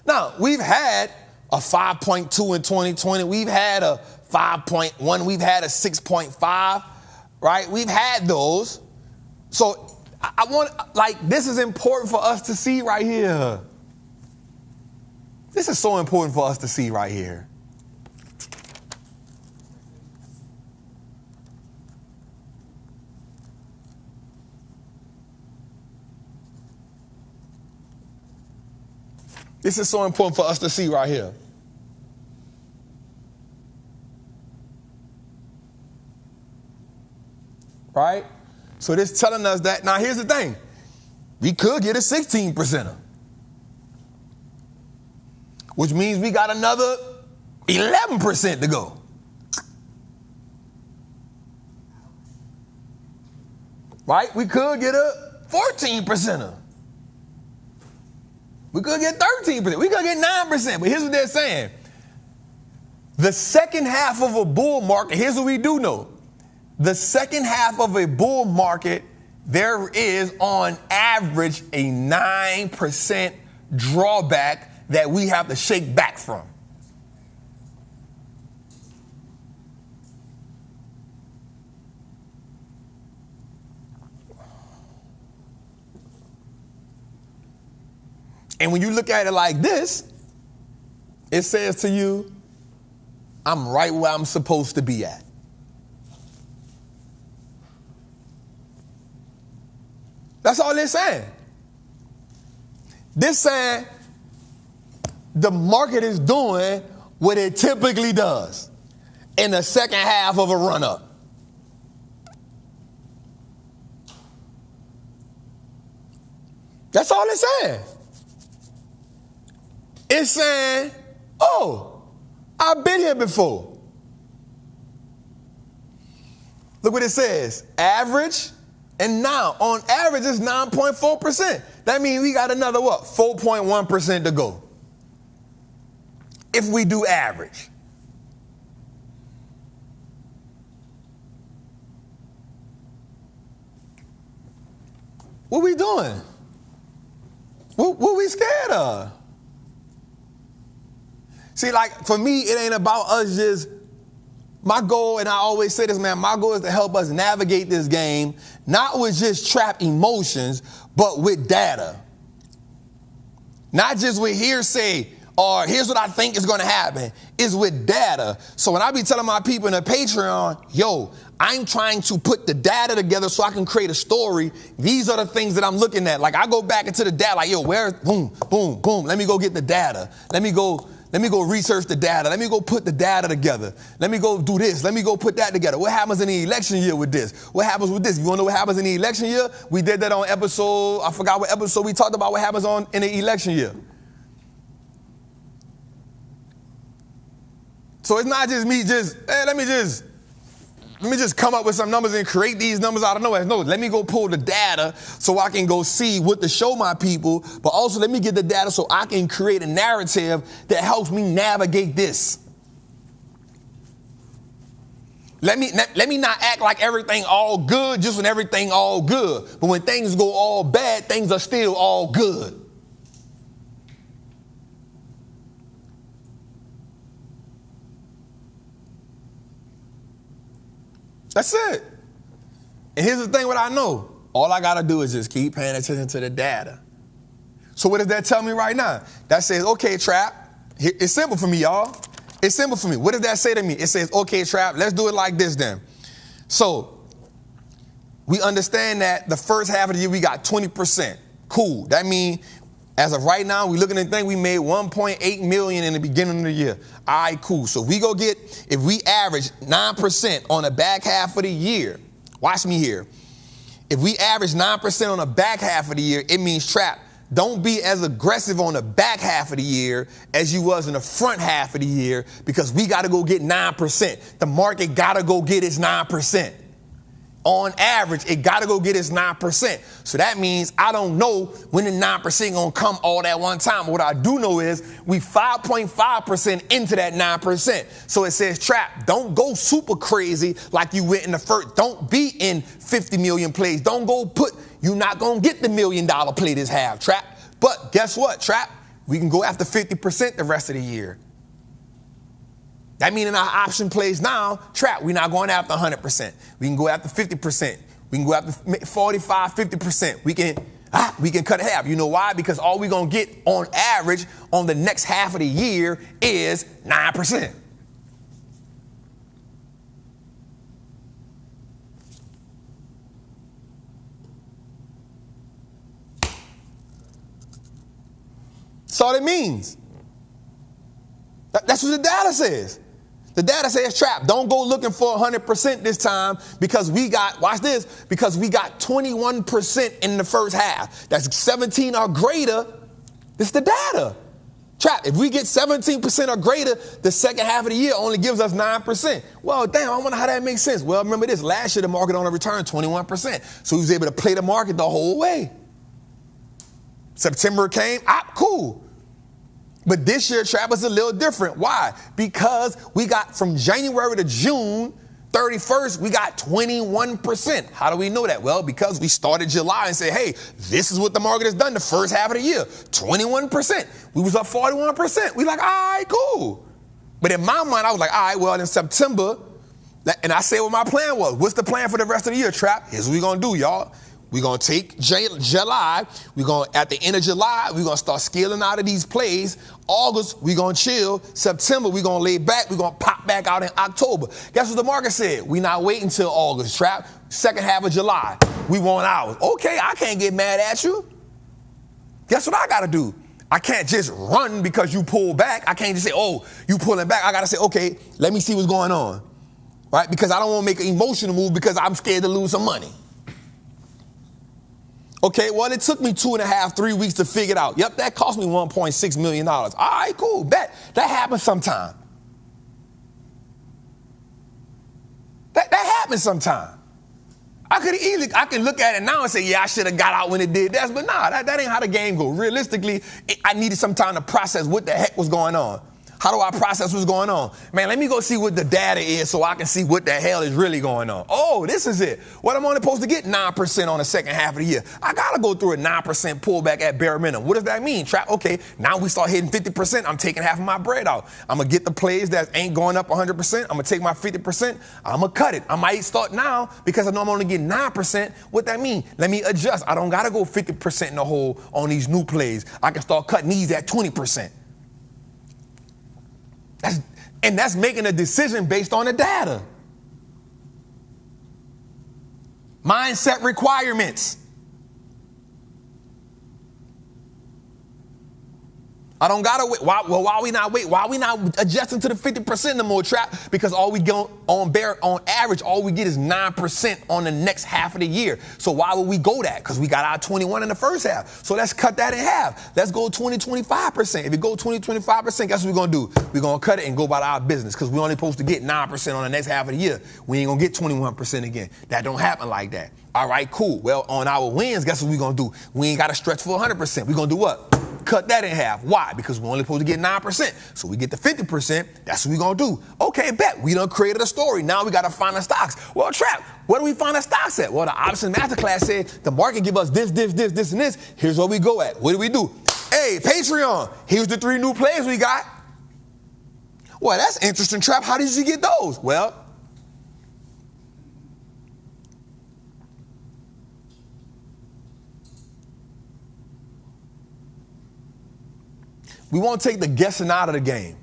Now, we've had a 5.2 in 2020. We've had a 5.1. We've had a 6.5, right? We've had those. So I want, this is important for us to see right here. This is so important for us to see right here. This is so important for us to see right here. Right? So this telling us that, now here's the thing. We could get a 16%er, which means we got another 11% to go. Right? We could get a 14%er. We could get 13%. We could get 9%. But here's what they're saying. The second half of a bull market, here's what we do know. The second half of a bull market, there is on average a 9% drawback that we have to shake back from. And when you look at it like this, it says to you, I'm right where I'm supposed to be at. That's all they're saying. They're saying the market is doing what it typically does in the second half of a run-up. That's all it's saying. It's saying, oh, I've been here before. Look what it says. Average, and now on average it's 9.4%. That means we got another what? 4.1% to go. If we do average. What we doing? What we scared of? See, like, for me, it ain't about us just, my goal, and I always say this, man, my goal is to help us navigate this game, not with just trap emotions, but with data. Not just with hearsay, or here's what I think is going to happen. It's with data. So when I be telling my people in the Patreon, yo, I'm trying to put the data together so I can create a story. These are the things that I'm looking at. Like, I go back into the data, like, yo, where, boom, boom, boom. Let me go get the data. Let me go research the data. Let me go put the data together. Let me go do this. Let me go put that together. What happens in the election year with this? What happens with this? You want to know what happens in the election year? We did that on episode, I forgot what episode we talked about what happens in the election year. So it's not just me just, hey, let me just come up with some numbers and create these numbers out of nowhere. No, let me go pull the data so I can go see what to show my people, but also let me get the data so I can create a narrative that helps me navigate this. Let me not act like everything all good just when everything all good. But when things go all bad, things are still all good. That's it. And here's the thing, what I know. All I got to do is just keep paying attention to the data. So what does that tell me right now? That says, okay, Trap, it's simple for me, y'all. It's simple for me. What does that say to me? It says, okay, Trap, let's do it like this then. So we understand that the first half of the year we got 20%. Cool. That means as of right now, we looking at the thing, we made 1.8 million in the beginning of the year. All right, cool. So if we average 9% on the back half of the year, watch me here. If we average 9% on the back half of the year, it means, Trap, don't be as aggressive on the back half of the year as you was in the front half of the year, because we got to go get 9%. The market got to go get its 9%. On average, it got to go get its 9%. So that means I don't know when the 9% going to come all at one time. What I do know is we 5.5% into that 9%. So it says, Trap, don't go super crazy like you went in the first. Don't be in 50 million plays. Don't go you're not going to get the $1 million play this half, Trap. But guess what, Trap? We can go after 50% the rest of the year. That means in our option plays now, Trap, we're not going after 100%. We can go after 50%. We can go after 45, 50%. We can cut it half. You know why? Because all we're going to get on average on the next half of the year is 9%. That's all it means. That's what the data says. The data says trap. Don't go looking for 100% this time because we got, watch this, because we got 21% in the first half. That's 17 or greater. This is the data. Trap, if we get 17% or greater, the second half of the year only gives us 9%. Well, damn, I wonder how that makes sense. Well, remember this. Last year, the market on a return 21%. So he was able to play the market the whole way. September came, cool. But this year, Trap is a little different. Why? Because we got from January to June 31st, we got 21%. How do we know that? Well, because we started July and said, hey, this is what the market has done the first half of the year. 21%. We was up 41%. We like, all right, cool. But in my mind, I was like, all right, well, in September, and I said what my plan was. What's the plan for the rest of the year, Trap? Here's what we're going to do, y'all. We're going to take July. We're going at the end of July, we're going to start scaling out of these plays. August, we're going to chill. September, we're going to lay back. We're going to pop back out in October. Guess what the market said? We're not waiting until August, Trap. Second half of July, we want ours. Okay, I can't get mad at you. Guess what I got to do? I can't just run because you pull back. I can't just say, oh, you pulling back. I got to say, okay, let me see what's going on. Right? Because I don't want to make an emotional move because I'm scared to lose some money. Okay, well, it took me 2.5, 3 weeks to figure it out. Yep, that cost me $1.6 million. All right, cool, bet. That happens sometime. That happens sometime. I can look at it now and say, yeah, I should have got out when it did that. But nah, that ain't how the game go. Realistically, I needed some time to process what the heck was going on. How do I process what's going on? Man, let me go see what the data is so I can see what the hell is really going on. Oh, this is it. What I'm only supposed to get 9% on the second half of the year. I got to go through a 9% pullback at bare minimum. What does that mean? Trap, okay, now we start hitting 50%. I'm taking half of my bread out. I'm going to get the plays that ain't going up 100%. I'm going to take my 50%. I'm going to cut it. I might start now because I know I'm only getting 9%. What that mean? Let me adjust. I don't got to go 50% in the hole on these new plays. I can start cutting these at 20%. That's making a decision based on the data. Mindset requirements. I don't gotta wait. Why we not wait? Why we not adjusting to the 50% no more, Trap? Because all we get on average, all we get is 9% on the next half of the year. So why would we go that? Because we got our 21 in the first half. So let's cut that in half. Let's go 20-25%. If you go 20-25%, guess what we're gonna do? We're gonna cut it and go about our business because we're only supposed to get 9% on the next half of the year. We ain't gonna get 21% again. That don't happen like that. All right, cool. Well, on our wins, guess what we're gonna do? We ain't gotta stretch for 100%. We're gonna do what? Cut that in half. Why? Because we're only supposed to get 9%. So we get the 50%. That's what we're going to do. Okay, bet. We done created a story. Now we got to find the stocks. Well, Trap, where do we find the stocks at? Well, the Option Masterclass said the market give us this, and this. Here's what we go at. What do? Hey, Patreon. Here's the 3 new plays we got. Well, that's interesting, Trap. How did you get those? Well, we won't take the guessing out of the game.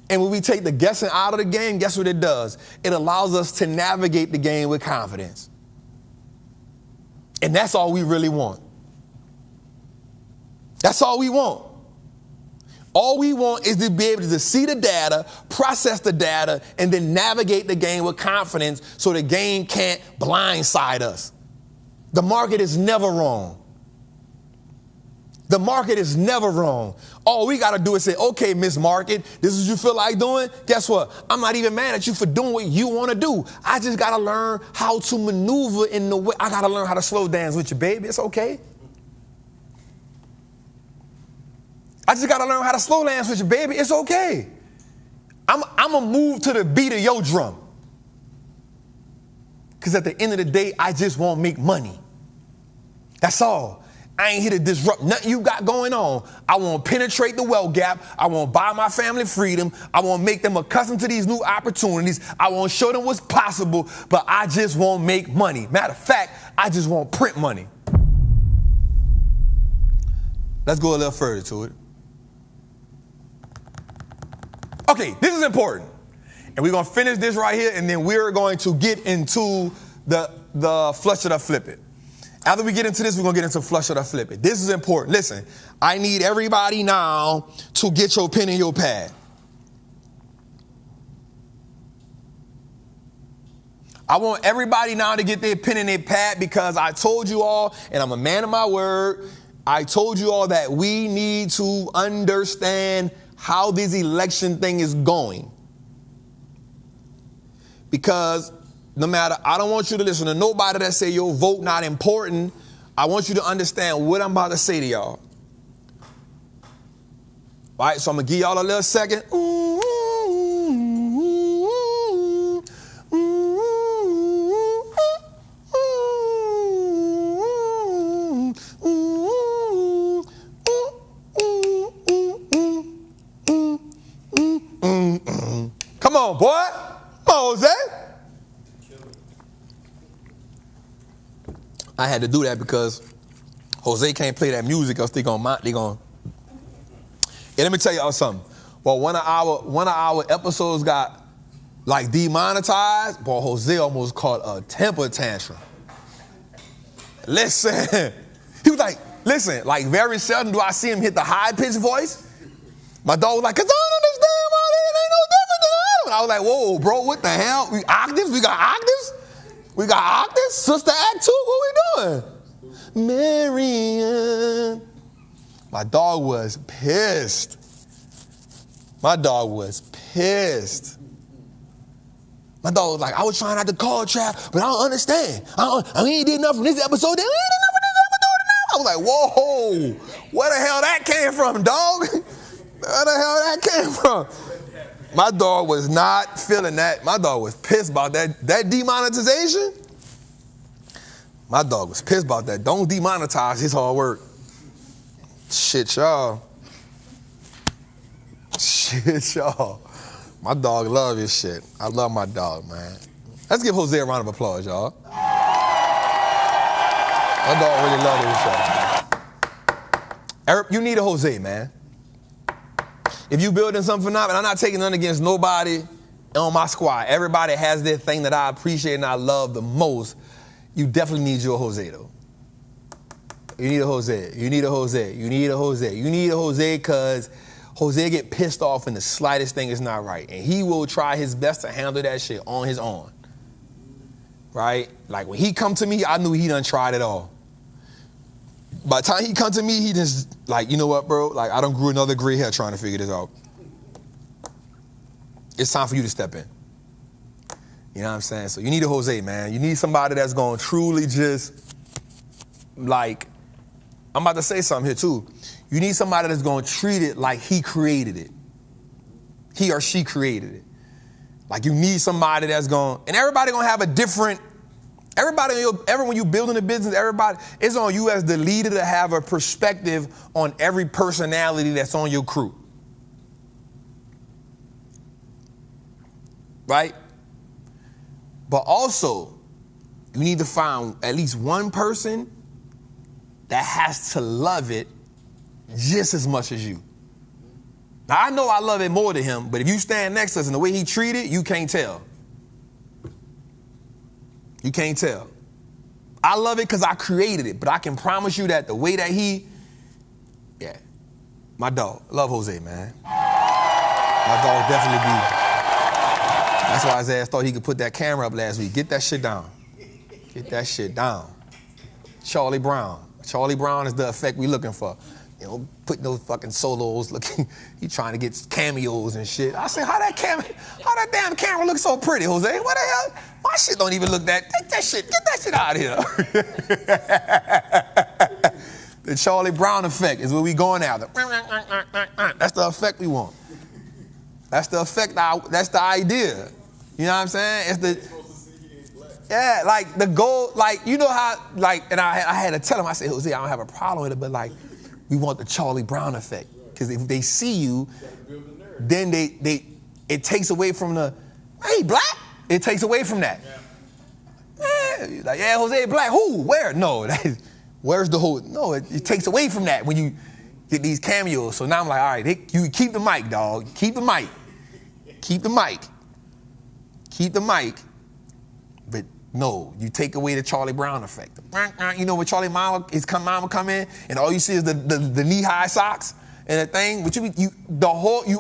And when we take the guessing out of the game, guess what it does? It allows us to navigate the game with confidence. And that's all we really want. That's all we want. All we want is to be able to see the data, process the data, and then navigate the game with confidence so the game can't blindside us. The market is never wrong. The market is never wrong. All we got to do is say, okay, Miss Market, this is what you feel like doing? Guess what? I'm not even mad at you for doing what you want to do. I just got to learn how to maneuver in the way. I got to learn how to slow dance with you, baby. It's okay. I just got to learn how to slow dance with you, baby. It's okay. I'm going to move to the beat of your drum. Because at the end of the day, I just want to make money. That's all. I ain't here to disrupt nothing you got going on. I want to penetrate the wealth gap. I want to buy my family freedom. I want to make them accustomed to these new opportunities. I want to show them what's possible, but I just want to make money. Matter of fact, I just want to print money. Let's go a little further to it. Okay, this is important. And we're going to finish this right here, and then we're going to get into the flush it or flip it. After we get into this, we're going to get into flush it or flip it. This is important. Listen, I need everybody now to get your pen and your pad. I want everybody now to get their pen and their pad because I told you all, and I'm a man of my word, I told you all that we need to understand how this election thing is going. Because no matter, I don't want you to listen to nobody that say your vote not important. I want you to understand what I'm about to say to y'all. All right, so I'm going to give y'all a little second. Come on, boy. Come on, Jose. I had to do that because Jose can't play that music else they gonna. Yeah, let me tell y'all something. Well, one of our episodes got like demonetized, but Jose almost caught a temper tantrum. Listen, he was like, listen, like very seldom do I see him hit the high pitched voice. My dog was like, 'cause I don't understand why it ain't no different than I do. I was like, whoa, bro, what the hell? We octaves? We got octaves? We got octaves? Sister Act 2? What we doing? Marion. My dog was pissed. My dog was pissed. My dog was like, I was trying not to call Trap, but I don't understand. We ain't did enough from this episode. We ain't did enough from this episode. I was like, whoa, where the hell that came from, dog? Where the hell that came from? My dog was not feeling that. My dog was pissed about that demonetization. My dog was pissed about that. Don't demonetize his hard work. Shit, y'all. Shit, y'all. My dog love his shit. I love my dog, man. Let's give Jose a round of applause, y'all. My dog really loves his shit. Eric, you need a Jose, man. If you building something up, and I'm not taking nothing against nobody on my squad. Everybody has their thing that I appreciate and I love the most. You definitely need your Jose, though. You need a Jose. You need a Jose. You need a Jose. You need a Jose because Jose get pissed off when the slightest thing is not right. And he will try his best to handle that shit on his own. Right? Like when he come to me, I knew he done tried it all. By the time he come to me, he just like, you know what, bro? Like, I done grew another gray hair trying to figure this out. It's time for you to step in. You know what I'm saying? So you need a Jose, man. You need somebody that's going to truly just, like, I'm about to say something here, too. You need somebody that's going to treat it like he created it. He or she created it. Like, you need somebody that's going, and everybody going to have a different, when you building a business, everybody, it's on you as the leader to have a perspective on every personality that's on your crew. Right? But also, you need to find at least one person that has to love it just as much as you. Now, I know I love it more than him, but if you stand next to us and the way he treated it, you can't tell. You can't tell. I love it because I created it, but I can promise you that the way that my dog, love Jose, man. My dog definitely be. That's why his ass thought he could put that camera up last week. Get that shit down. Get that shit down. Charlie Brown. Charlie Brown is the effect we looking for. You know, putting those fucking solos, he trying to get cameos and shit. I said, how that damn camera look so pretty, Jose? What the hell? My shit don't even look that. Take that shit, get that shit out of here. The Charlie Brown effect is what we going after. That's the effect we want. That's the effect, that's the idea. You know what I'm saying? It's the, yeah, like the goal, like, you know how, like, and I had to tell him, I said, Jose, I don't have a problem with it, but like, we want the Charlie Brown effect. Because if they see you, then it takes away from the, hey, black? It takes away from that. Yeah, like, yeah, Jose Black, who, where? No, where's the whole, no, it takes away from that when you get these cameos. So now I'm like, all right, you keep the mic, dog. Keep the mic. Keep the mic. Keep the mic. But No, you take away the Charlie Brown effect. You know when Charlie mama come in and all you see is the knee-high socks and that thing, but you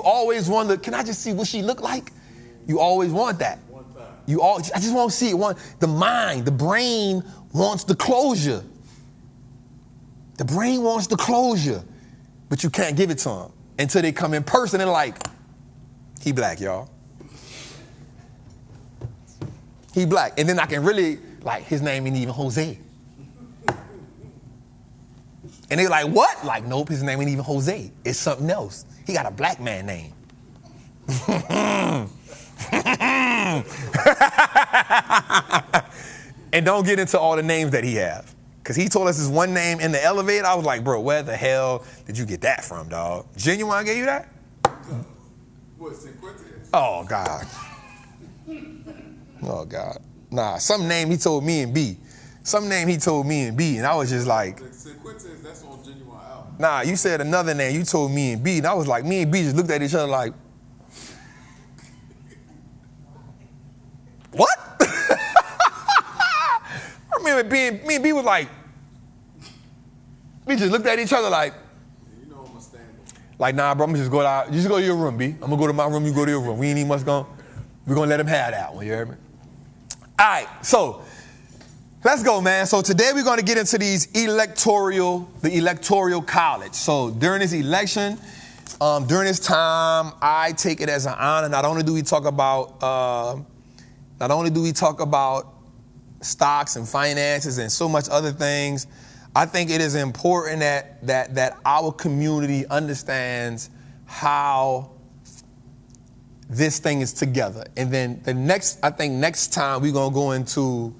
always wonder, can I just see what she look like? You always want that. I just want to see it. The brain wants the closure. The brain wants the closure, but you can't give it to them until they come in person and like, he black, y'all. He black. And then I can really, like, his name ain't even Jose. And they're like, what? Like, nope, his name ain't even Jose. It's something else. He got a black man name. And don't get into all the names that he have. Because he told us his one name in the elevator. I was like, bro, where the hell did you get that from, dog? Genuine gave you that? What, Sequentis? Oh, God. Oh, God. Nah, some name he told me and B. And I was just like. Sequentis, that's on Genuine album. Nah, you said another name. You told me and B. And I was like, me and B just looked at each other like. What? I remember me and B was like. We just looked at each other like. You know I'm a stand-up. Like, nah, bro, I'm gonna just go out. Just go to your room, B. I'm gonna go to my room, you go to your room. We ain't even much going. We're gonna let him have that one, you heard me? All right, so let's go, man. So today we're gonna get into the electoral college. So during this election, during this time, I take it as an honor. Not only do we talk about stocks and finances and so much other things, I think it is important that our community understands how this thing is together. And then next time we're going to go into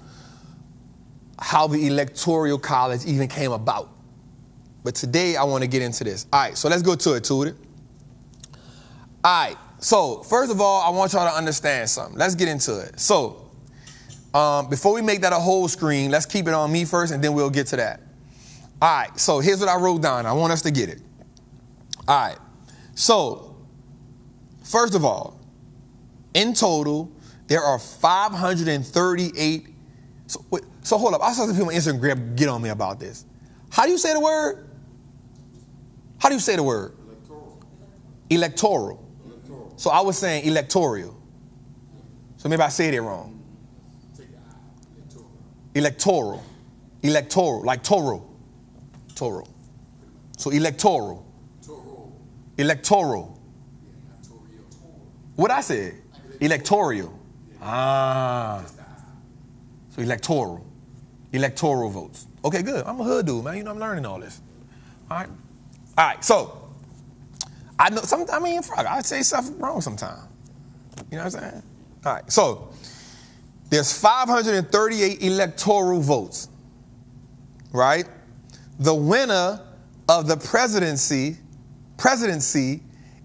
how the Electoral College even came about. But today I want to get into this. All right, so let's go to it, Tootie. All right, so first of all, I want y'all to understand something. Let's get into it. So before we make that a whole screen, let's keep it on me first and then we'll get to that. All right, so here's what I wrote down. I want us to get it. All right, so first of all, in total, there are 538. So hold up. I saw some people on Instagram get on me about this. How do you say the word? Electoral. So I was saying electoral. So maybe I said it wrong. Electoral, like Toro. So electoral. What I said? Electoral. So electoral votes. Okay, good. I'm a hood dude, man. You know I'm learning all this. All right. So I know I say stuff wrong sometimes. You know what I'm saying? All right. So there's 538 electoral votes, right? The winner of the presidency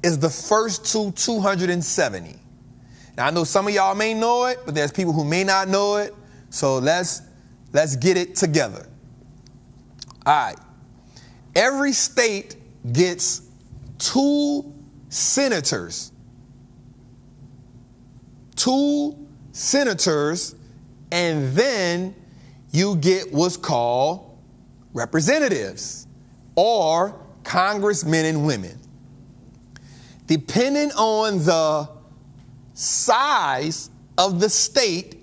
is the first to 270. Now I know some of y'all may know it, but there's people who may not know it. So let's get it together. All right. Every state gets 2 senators. 2 senators, and then you get what's called representatives or congressmen and women. Depending on the size of the state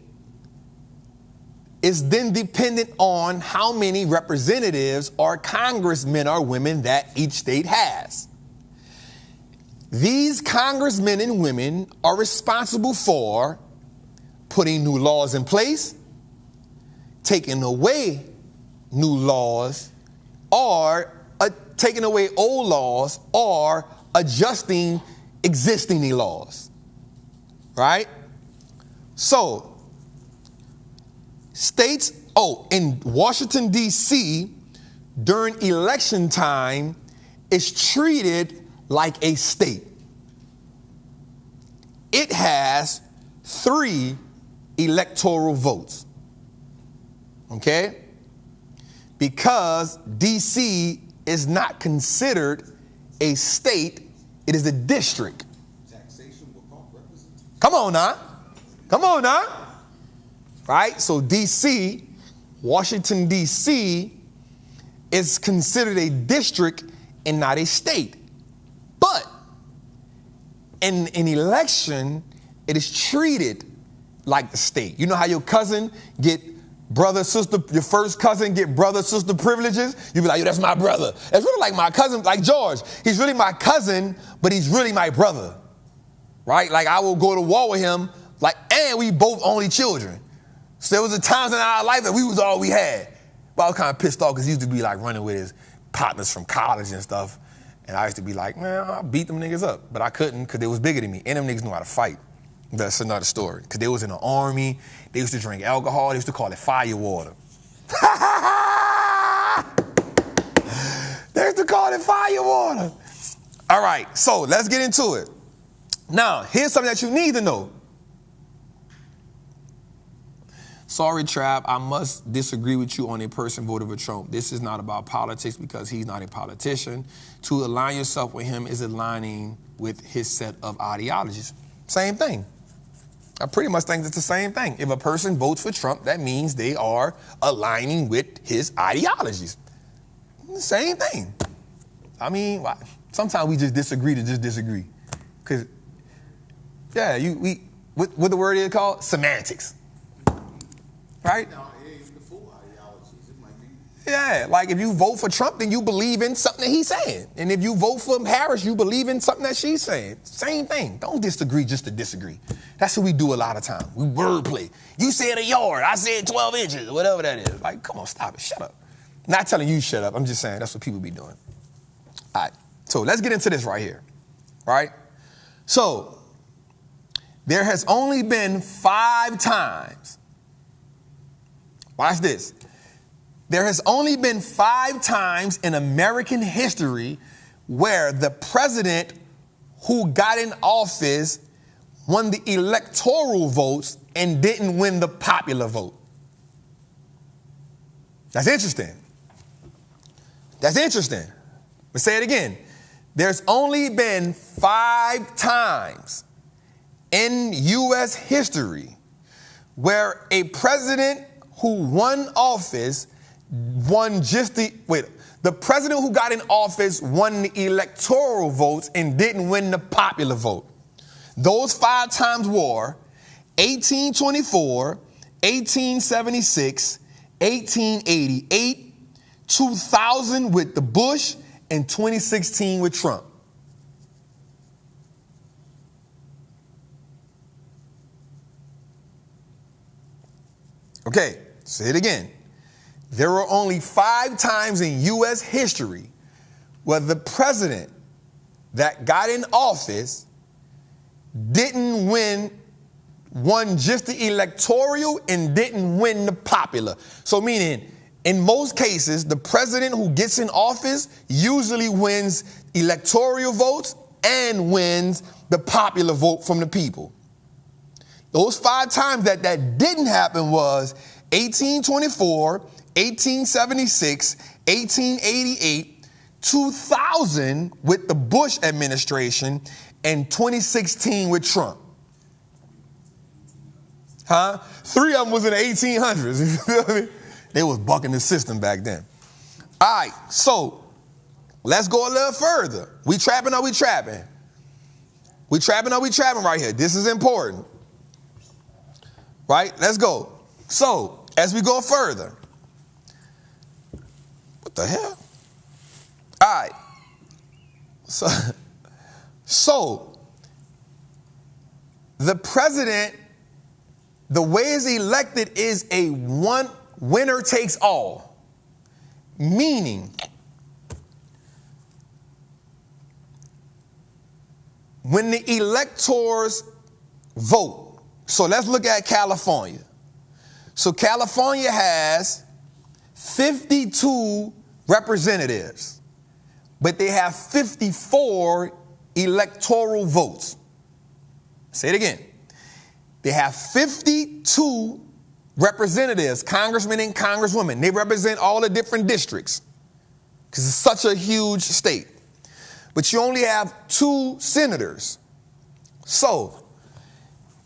is then dependent on how many representatives or congressmen or women that each state has. These congressmen and women are responsible for putting new laws in place, taking away new laws, or taking away old laws, or adjusting existing laws, right? So, states, in Washington, D.C., during election time, is treated like a state. It has 3 electoral votes, okay? Because D.C. is not considered a state, it is a district. Taxation without representation. Come on now. right? So D.C., Washington, D.C., is considered a district and not a state. But in an election, it is treated like the state. You know how your cousin get brother, sister, your first cousin get brother, sister privileges? You be like, yo, that's my brother. It's really like my cousin, like George. He's really my cousin, but he's really my brother, right? Like I will go to war with him, like, and we both only children. So there was a times in our life that we was all we had. But I was kind of pissed off because he used to be like running with his partners from college and stuff. And I used to be like, man, I'll beat them niggas up. But I couldn't because they was bigger than me. And them niggas knew how to fight. That's another story. Because they was in the army. They used to drink alcohol. They used to call it fire water. They used to call it fire water. All right, so let's get into it. Now, here's something that you need to know. Sorry, Trap, I must disagree with you on a person voted for Trump. This is not about politics because he's not a politician. To align yourself with him is aligning with his set of ideologies. Same thing. I pretty much think it's the same thing. If a person votes for Trump, that means they are aligning with his ideologies. Same thing. I mean, sometimes we just disagree to just disagree. Because, yeah, what the word is called? Semantics. Right? Now, it ain't the full ideologies. It might be. Yeah, like if you vote for Trump, then you believe in something that he's saying. And if you vote for Harris, you believe in something that she's saying. Same thing. Don't disagree just to disagree. That's what we do a lot of times. We wordplay. You said a yard, I said 12 inches, or whatever that is. Like, come on, stop it. Shut up. Not telling you shut up. I'm just saying that's what people be doing. All right. So let's get into this right here. Right? So there has only been 5 times. Watch this. There has only been 5 times in American history where the president who got in office won the electoral votes and didn't win the popular vote. That's interesting. That's interesting. But say it again. There's only been 5 times in U.S. history where a president who won office won just the president who got in office won the electoral votes and didn't win the popular vote. Those 5 times were 1824, 1876, 1888, 2000 with the Bush, and 2016 with Trump. Okay, say it again. There were only 5 times in U.S. history where the president that got in office won just the electoral and didn't win the popular. So meaning, in most cases, the president who gets in office usually wins electoral votes and wins the popular vote from the people. Those 5 times that didn't happen was 1824, 1876, 1888, 2000 with the Bush administration, and 2016 with Trump. 3 of them was in the 1800s. You feel me? They was bucking the system back then. All right, so let's go a little further. We trapping or we trapping? We trapping or we trapping right here? This is important. Right? Let's go. So, as we go further. What the hell? All right. So the president, the way it's elected is a winner takes all. Meaning, when the electors vote, so let's look at California. So California has 52 representatives, but they have 54 electoral votes. Say it again. They have 52 representatives, congressmen and congresswomen. They represent all the different districts because it's such a huge state. But you only have 2 senators. So,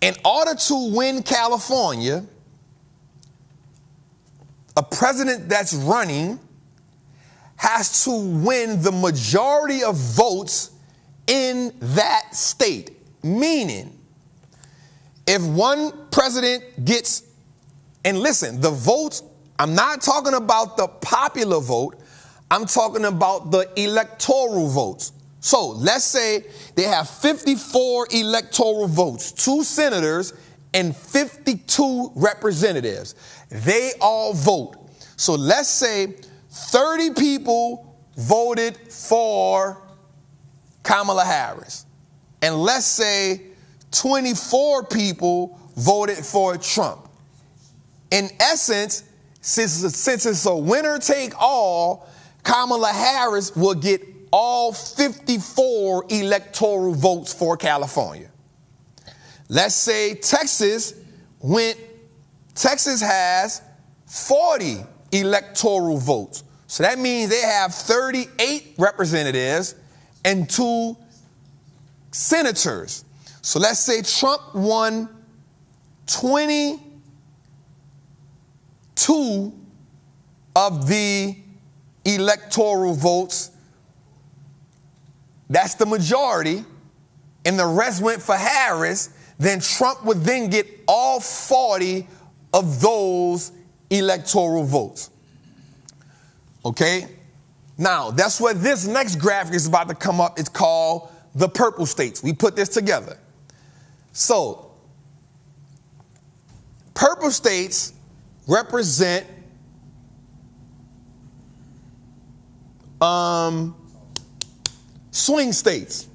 in order to win California, a president that's running has to win the majority of votes in that state. Meaning, if one president gets, and listen, the votes, I'm not talking about the popular vote, I'm talking about the electoral votes. So let's say they have 54 electoral votes, 2 senators and 52 representatives. They all vote. So let's say 30 people voted for Kamala Harris. And let's say 24 people voted for Trump. In essence, since it's a winner take all, Kamala Harris will get all 54 electoral votes for California. Let's say Texas has 40 electoral votes. So that means they have 38 representatives and 2 senators. So let's say Trump won 22 of the electoral votes. That's the majority. And the rest went for Harris. Then Trump would then get all 40 of those electoral votes. Okay? Now, that's what this next graphic is about to come up. It's called the purple states. We put this together. So, purple states represent swing states.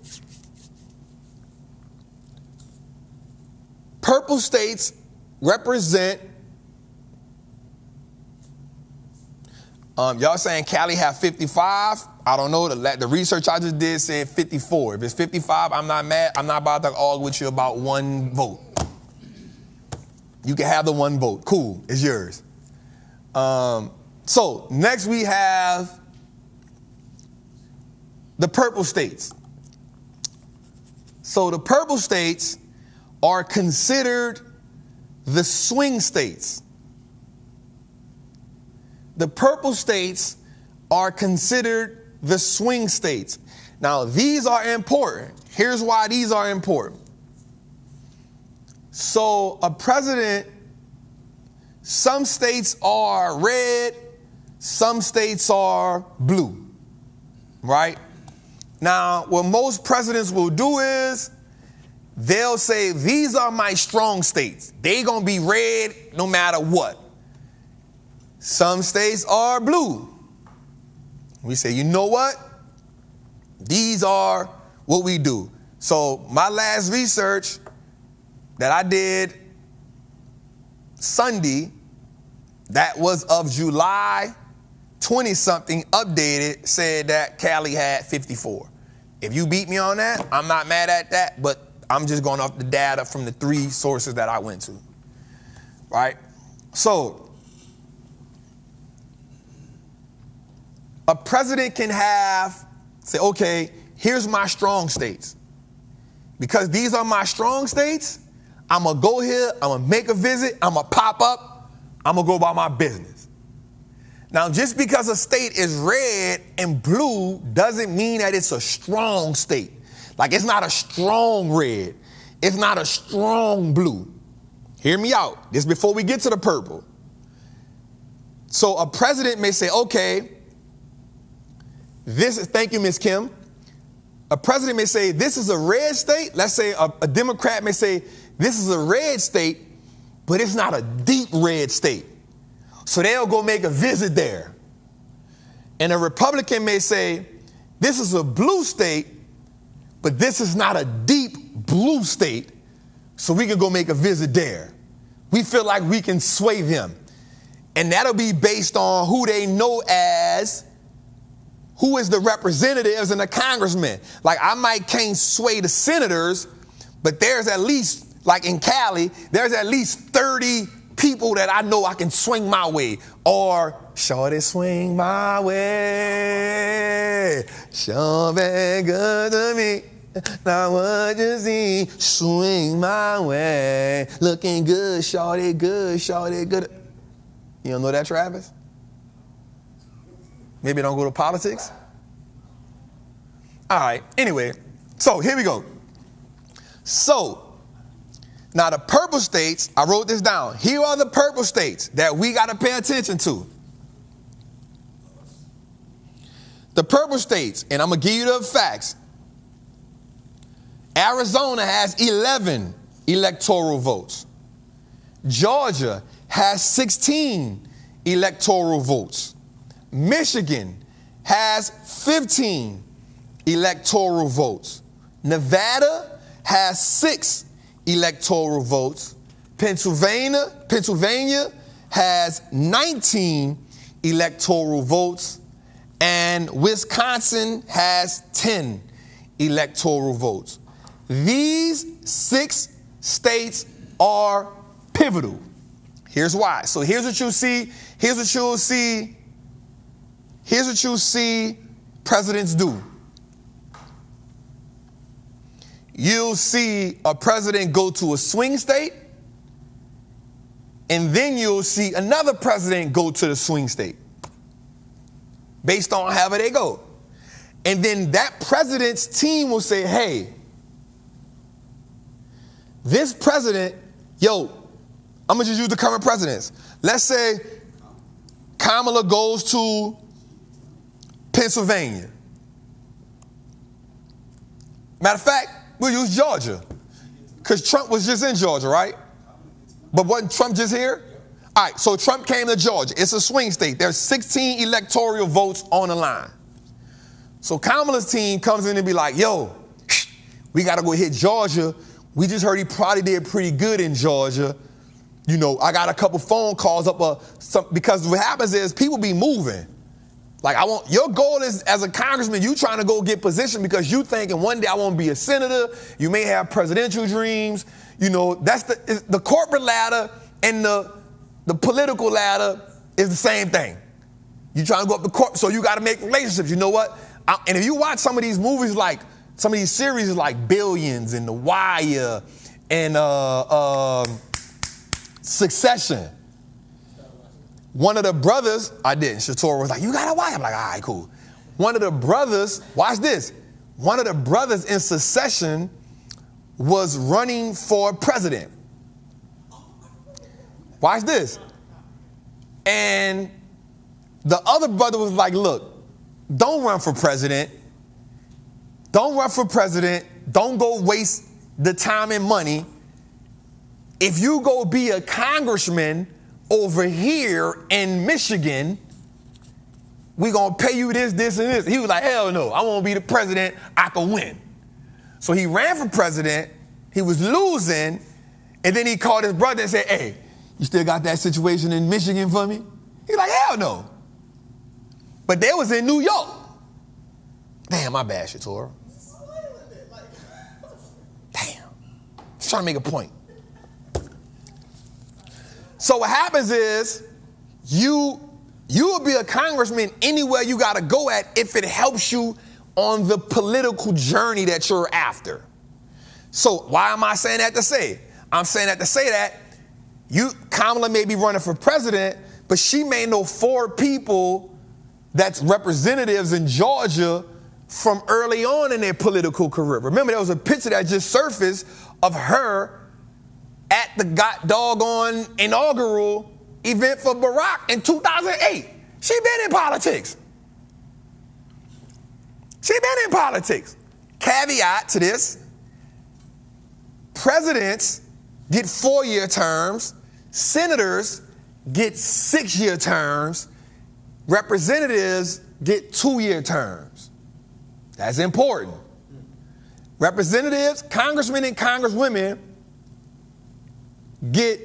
Purple states represent, y'all saying Cali have 55? I don't know. The research I just did said 54. If it's 55, I'm not mad. I'm not about to argue with you about one vote. You can have the one vote. Cool. It's yours. So next we have the purple states. So the purple states are considered the swing states. The purple states are considered the swing states. Now, these are important. Here's why these are important. So, a president, some states are red, some states are blue, right? Now, what most presidents will do is they'll say, these are my strong states. They gonna be red no matter what. Some states are blue. We say, you know what? These are what we do. So my last research that I did Sunday, that was of July 20-something, updated, said that Cali had 54. If you beat me on that, I'm not mad at that, but I'm just going off the data from the 3 sources that I went to, right? So a president can say, okay, here's my strong states. Because these are my strong states, I'm going to go here, I'm going to make a visit, I'm going to pop up, I'm going to go about my business. Now, just because a state is red and blue doesn't mean that it's a strong state. Like, it's not a strong red. It's not a strong blue. Hear me out. This is before we get to the purple. So a president may say, okay, thank you, Ms. Kim. A president may say, this is a red state. Let's say a Democrat may say, this is a red state, but it's not a deep red state. So they'll go make a visit there. And a Republican may say, this is a blue state, but this is not a deep blue state, so we can go make a visit there. We feel like we can sway them. And that'll be based on who they know as, who is the representatives and the congressmen. Like, I can't sway the senators, but there's at least, like in Cali, there's at least 30 people that I know I can swing my way. Or, shorty swing my way, sure been good to me. Now what you see, swing my way, looking good, shorty good, shorty good. You don't know that, Travis? Maybe don't go to politics? All right, anyway, so here we go. So, now the purple states, I wrote this down. Here are the purple states that we got to pay attention to. The purple states, and I'm going to give you the facts. Arizona has 11 electoral votes. Georgia has 16 electoral votes. Michigan has 15 electoral votes. Nevada has 6 electoral votes. Pennsylvania has 19 electoral votes. And Wisconsin has 10 electoral votes. These 6 states are pivotal. Here's why. So here's what you'll see. Here's what you'll see. Here's what you'll see presidents do. You'll see a president go to a swing state, and then you'll see another president go to the swing state, based on however they go. And then that president's team will say, hey, this president, I'm going to just use the current presidents. Let's say Kamala goes to Pennsylvania. Matter of fact, we'll use Georgia, because Trump was just in Georgia, right? But wasn't Trump just here? All right, so Trump came to Georgia. It's a swing state. There's 16 electoral votes on the line. So Kamala's team comes in and be like, we got to go hit Georgia. We just heard he probably did pretty good in Georgia. I got a couple phone calls up, because what happens is people be moving. Like, your goal is, as a congressman, you trying to go get position because you thinking one day I want to be a senator. You may have presidential dreams. That's the corporate ladder and the political ladder is the same thing. You trying to go up the court, so you got to make relationships. You know what? And if you watch some of these movies, like some of these series like Billions and The Wire and Succession, one of the brothers, I didn't. Shatora was like, you got to watch. I'm like, all right, cool. One of the brothers, watch this. One of the brothers in Succession was running for president. Watch this. And the other brother was like, look, don't run for president. Don't run for president. Don't go waste the time and money. If you go be a congressman over here in Michigan, we gonna pay you this, this, and this. He was like, hell no, I wanna be the president, I can win. So he ran for president, he was losing, and then he called his brother and said, hey, you still got that situation in Michigan for me? He's like, hell no. But they was in New York. Damn, my bad, Shatora. Damn. Just trying to make a point. So what happens is you will be a congressman anywhere you got to go at if it helps you on the political journey that you're after. So why am I saying that to say? I'm saying that to say that Kamala may be running for president, but she may know 4 people that's representatives in Georgia from early on in their political career. Remember, there was a picture that just surfaced of her at the doggone inaugural event for Barack in 2008. She been in politics. Caveat to this, presidents get 4-year terms, senators get 6-year terms, representatives get 2-year terms. That's important. Representatives, congressmen and congresswomen get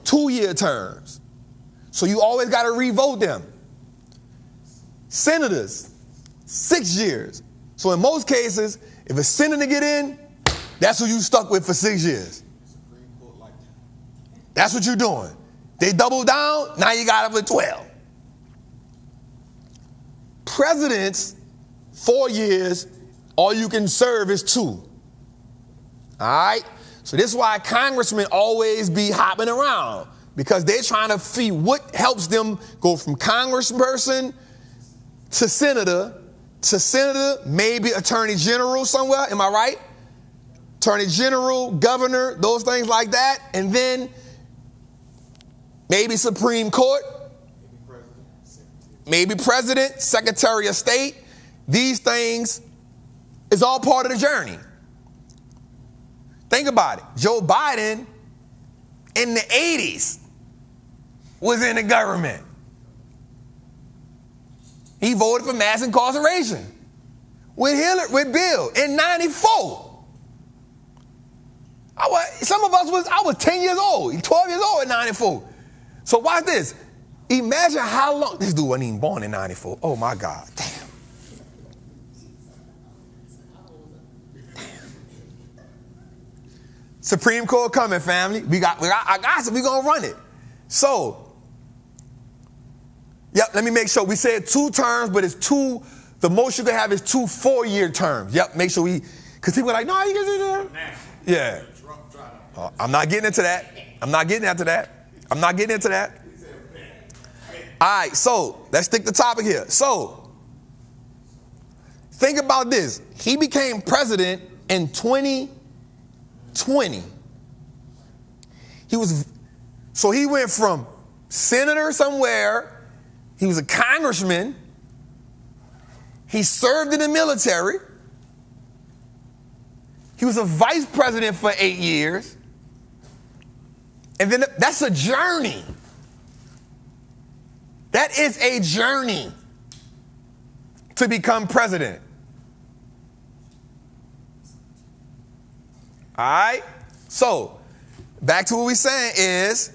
2-year terms. So you always got to revote them. Senators, 6 years. So in most cases, if a senator get in, that's who you stuck with for 6 years. That's what you're doing. They double down, now you got them for 12. Presidents, 4 years, all you can serve is 2. All right? So this is why congressmen always be hopping around. because they're trying to see what helps them go from congressperson to senator, maybe attorney general somewhere. Am I right? Attorney general, governor, those things like that. And then maybe Supreme Court, maybe president, secretary of state. These things is all part of the journey. Think about it. Joe Biden in the 80s was in the government. He voted for mass incarceration with Bill in 94. I was 10 years old, 12 years old in 94. So watch this. Imagine how long, this dude wasn't even born in 94. Oh my God, damn. Supreme Court coming, family. We gonna run it. So, yep, let me make sure. We said 2 terms, but it's 2, the most you can have is 2 4-year terms. Yep, make sure because people are like, no, you can do that. Yeah. I'm not getting into that. I'm not getting into that. All right, so let's stick to the topic here. So, think about this. He became president in 2020. He went from senator somewhere, he was a congressman, he served in the military, he was a vice president for 8 years, and then that's a journey. That is a journey to become president. All right? So, back to what we're saying is,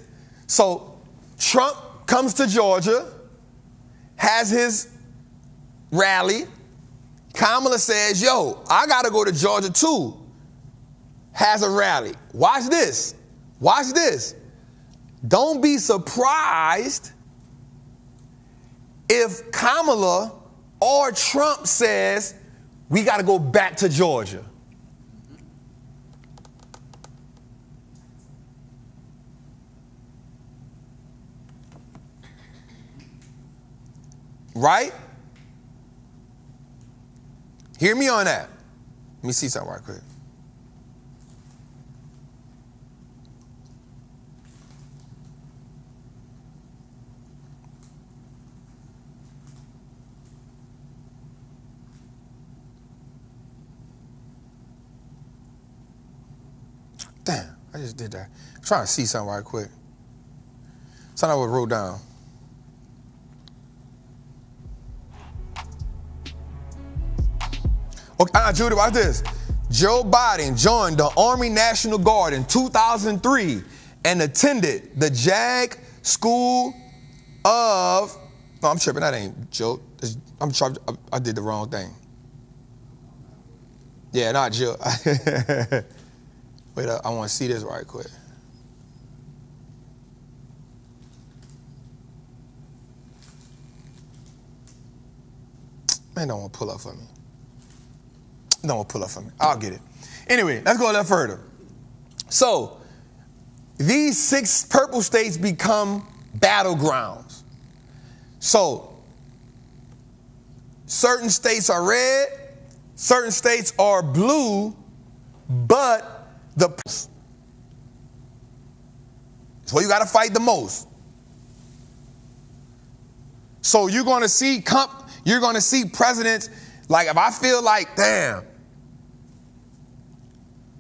so Trump comes to Georgia, has his rally. Kamala says, yo, I got to go to Georgia too. Has a rally. Watch this. Don't be surprised if Kamala or Trump says, we got to go back to Georgia. Right? Hear me on that. Let me see something right quick. Damn, I just did that. I'm trying to see something right quick. Something I wrote down. Okay, Judy, watch this. Joe Biden joined the Army National Guard in 2003 and attended the JAG School of... No, I'm tripping. That ain't Joe. I did the wrong thing. Yeah, not Joe. Wait up, I want to see this right quick. Man, don't want to pull up for me. I'll get it. Anyway, let's go a little further. So, these 6 purple states become battlegrounds. So, certain states are red, certain states are blue, but so you got to fight the most. So you're going to see presidents, like if I feel like, damn,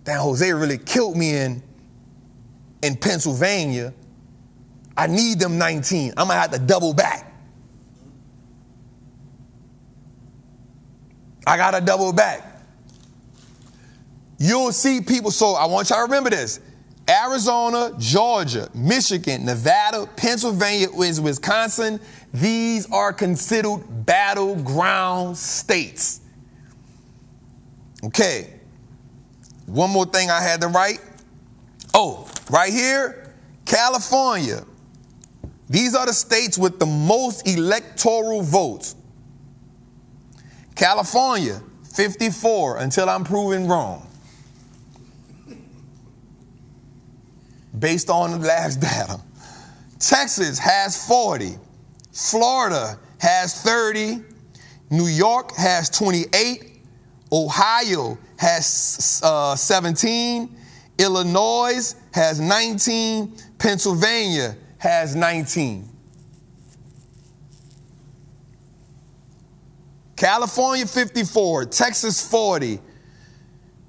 Jose really killed me in Pennsylvania, I need them 19. I'm going to have to double back. I got to double back. You'll see people, so I want y'all to remember this. Arizona, Georgia, Michigan, Nevada, Pennsylvania, Wisconsin, these are considered battleground states. Okay. One more thing I had to write. Oh, right here, California. These are the states with the most electoral votes. California, 54, until I'm proven wrong. Based on the last data. Texas has 40. Florida has 30. New York has 28. Ohio has 17. Illinois has 19. Pennsylvania has 19. California 54. Texas 40.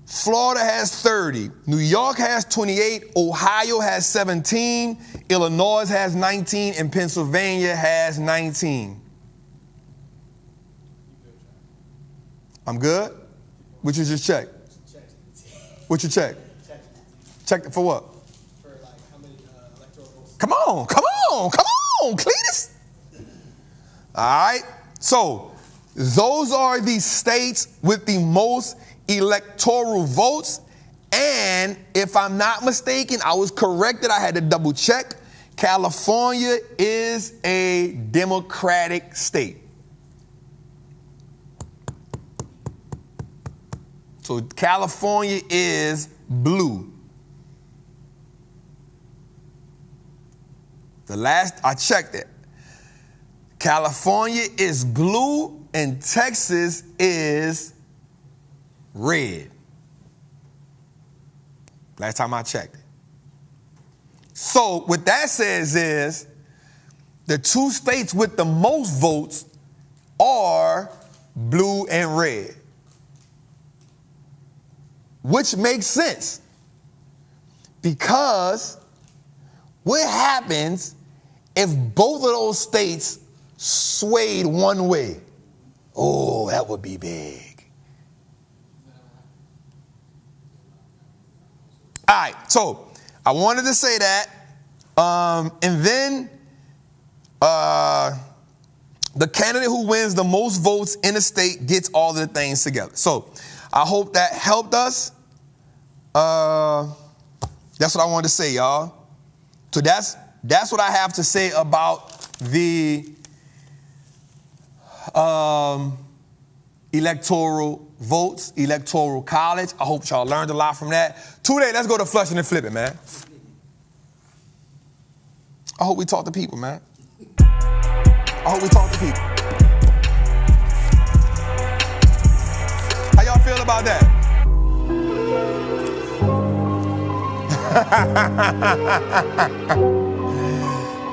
Florida has 30. New York has 28. Ohio has 17. Illinois has 19. And Pennsylvania has 19. I'm good? What you just check? What you check? Check for what? For like how many electoral votes. Come on, Cletus. All right, so those are the states with the most electoral votes. And if I'm not mistaken, I was corrected. I had to double check. California is a Democratic state. So California is blue. The last I checked it, California is blue and Texas is red. Last time I checked it. So what that says is the two states with the most votes are blue and red. Which makes sense, because what happens if both of those states swayed one way? Oh, that would be big. All right, so I wanted to say that, and then the candidate who wins the most votes in the state gets all the things together. So I hope that helped us. That's what I wanted to say, y'all. So that's what I have to say about the electoral votes, electoral college. I hope y'all learned a lot from that. Today, let's go to flushing and flipping, man. I hope we talk to people, man. I hope we talk to people. How y'all feel about that?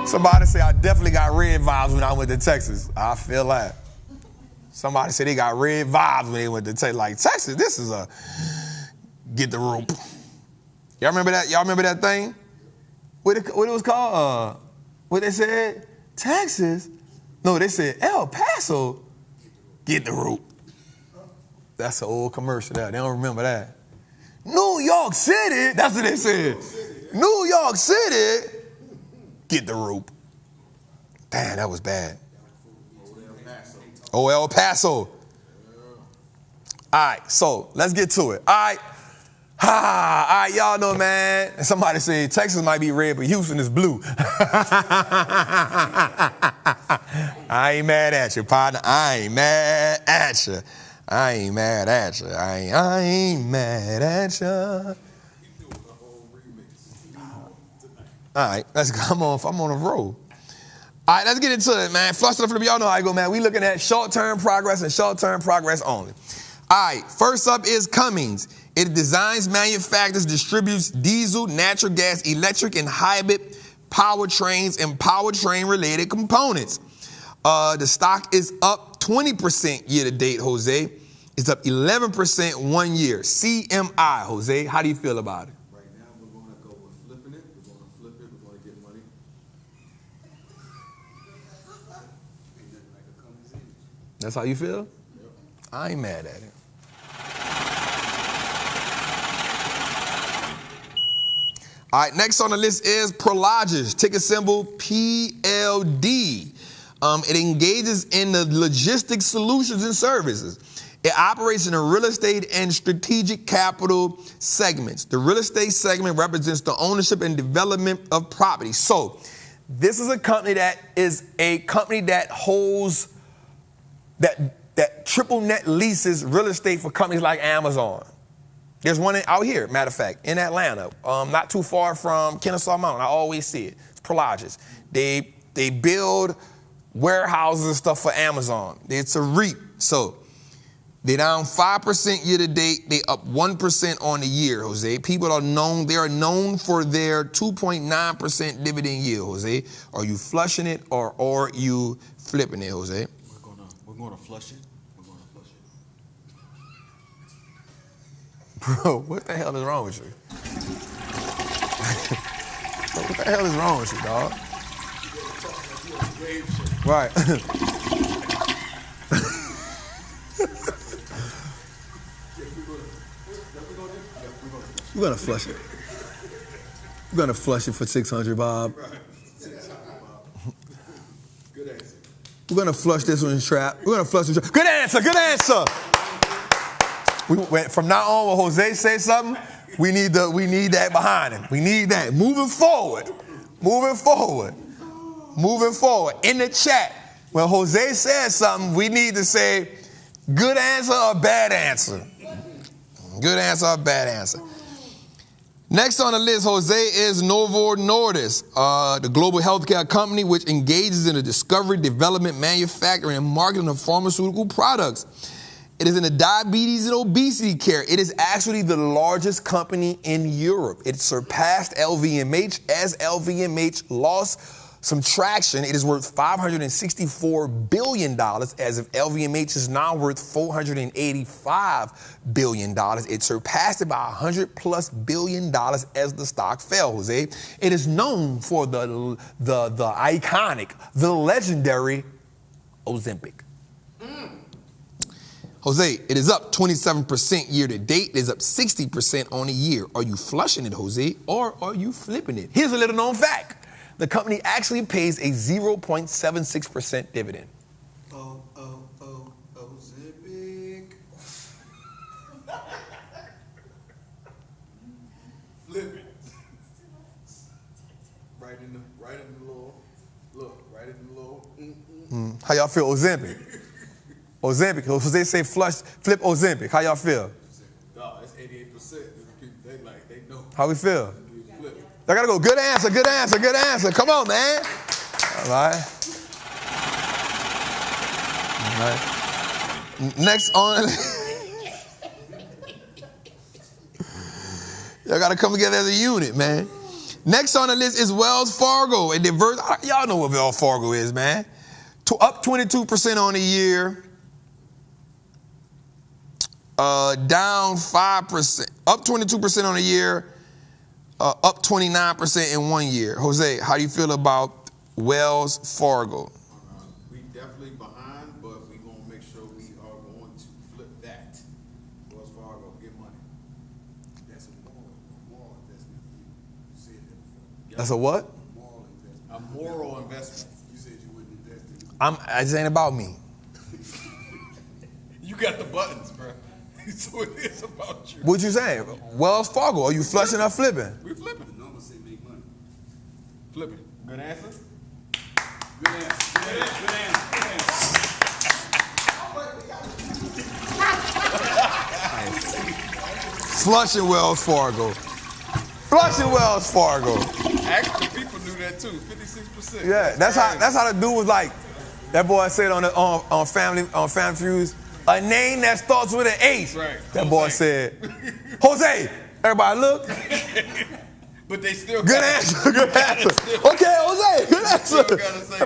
Somebody say I definitely got red vibes when I went to Texas. I feel that. Somebody said they got red vibes when they went to Texas. Like, Texas, this is a get the rope. Y'all remember that? Y'all remember that thing? What it was called? What they said? Texas? No, they said El Paso, get the rope. That's an old commercial there. They don't remember that. New York City, that's what they said. New York City, get the rope. Damn, that was bad. Oh, El Paso. All right, so let's get to it. All right. All right, y'all know, man. And somebody said Texas might be red, but Houston is blue. I ain't mad at you, partner. I ain't mad at you. I ain't mad at you. I ain't mad at you. All right, let's go. I'm on a roll. All right, let's get into it, man. Flush it up. Y'all know how I go, man. We looking at short-term progress and short-term progress only. All right, first up is Cummins. It designs, manufactures, distributes diesel, natural gas, electric, and hybrid powertrains and powertrain-related components. The stock is up 20% year-to-date, Jose. It's up 11% 1 year. CMI, Jose, how do you feel about it? Right now, we're going to go with flipping it. We're going to flip it. We're going to get money. Ain't nothing like a Cummins engine. That's how you feel? Yep. I ain't mad at it. All right, next on the list is Prologis, ticker symbol PLD. It engages in the logistics solutions and services. It operates in the real estate and strategic capital segments. The real estate segment represents the ownership and development of property. So this is a company that holds, that triple net leases real estate for companies like Amazon. There's one out here, matter of fact, in Atlanta, not too far from Kennesaw Mountain. I always see it. It's Prologis. They build warehouses and stuff for Amazon. It's a REIT. So they're down 5% year to date. They up 1% on the year, Jose. People are known, they are known for their 2.9% dividend yield, Jose. Are you flushing it or are you flipping it, Jose? We're gonna flush it. We're gonna flush it. Bro, what the hell is wrong with you? What the hell is wrong with you, dog? Right. We're gonna flush it. We're gonna flush it for 600, Bob. Good answer. We're gonna flush this one in trap. We're gonna flush this. Good answer. Good answer. From now on, when Jose says something, we need that behind him. We need that. Moving forward. In the chat, when Jose says something, we need to say good answer or bad answer. Good answer or bad answer. Next on the list, Jose, is Novo Nordisk, the global healthcare company which engages in the discovery, development, manufacturing, and marketing of pharmaceutical products. It is in the diabetes and obesity care. It is actually the largest company in Europe. It surpassed LVMH as LVMH lost some traction. It is worth $564 billion as if LVMH is now worth $485 billion. It surpassed it by $100+ billion as the stock fell, Jose. It is known for the iconic, the legendary Ozempic. Jose, it is up 27% year to date. It is up 60% on a year. Are you flushing it, Jose, or are you flipping it? Here's a little known fact. The company actually pays a 0.76% dividend. Ozempic. Flip it. Right in the little, look, right in the little. How y'all feel, Ozempic? Ozempic. Jose say flip Ozempic. How y'all feel? No, it's 88%. They know. How we feel? Flip it. I gotta go. Good answer. Come on, man. All right. Next on. Y'all gotta come together as a unit, man. Next on the list is Wells Fargo, a diverse. Y'all know what Wells Fargo is, man. Up 22% on the year. Down 5%. Up 22% on the year. Up 29% in 1 year. Jose, how do you feel about Wells Fargo? We definitely behind, but we're going to make sure we are going to flip that. Wells Fargo, get money. That's a moral investment. You said that before. That's a what? Moral investment. A moral investment. You said you wouldn't invest in it. It ain't about me. You got the buttons, bro. So it is about you. What you saying? Wells Fargo, are you flushing or flipping? We flipping. No, I'm gonna say make money. Flipping. Good answer. Good answer. Good answer. Good answer. Flushing Wells Fargo. Actually, people knew that too. 56%. Yeah, that's how the dude was like. That boy said on Family Feuds, a name that starts with an H. Right. That boy said, Jose. Everybody look. But they still Good answer. Okay, Jose. Good answer. Gotta say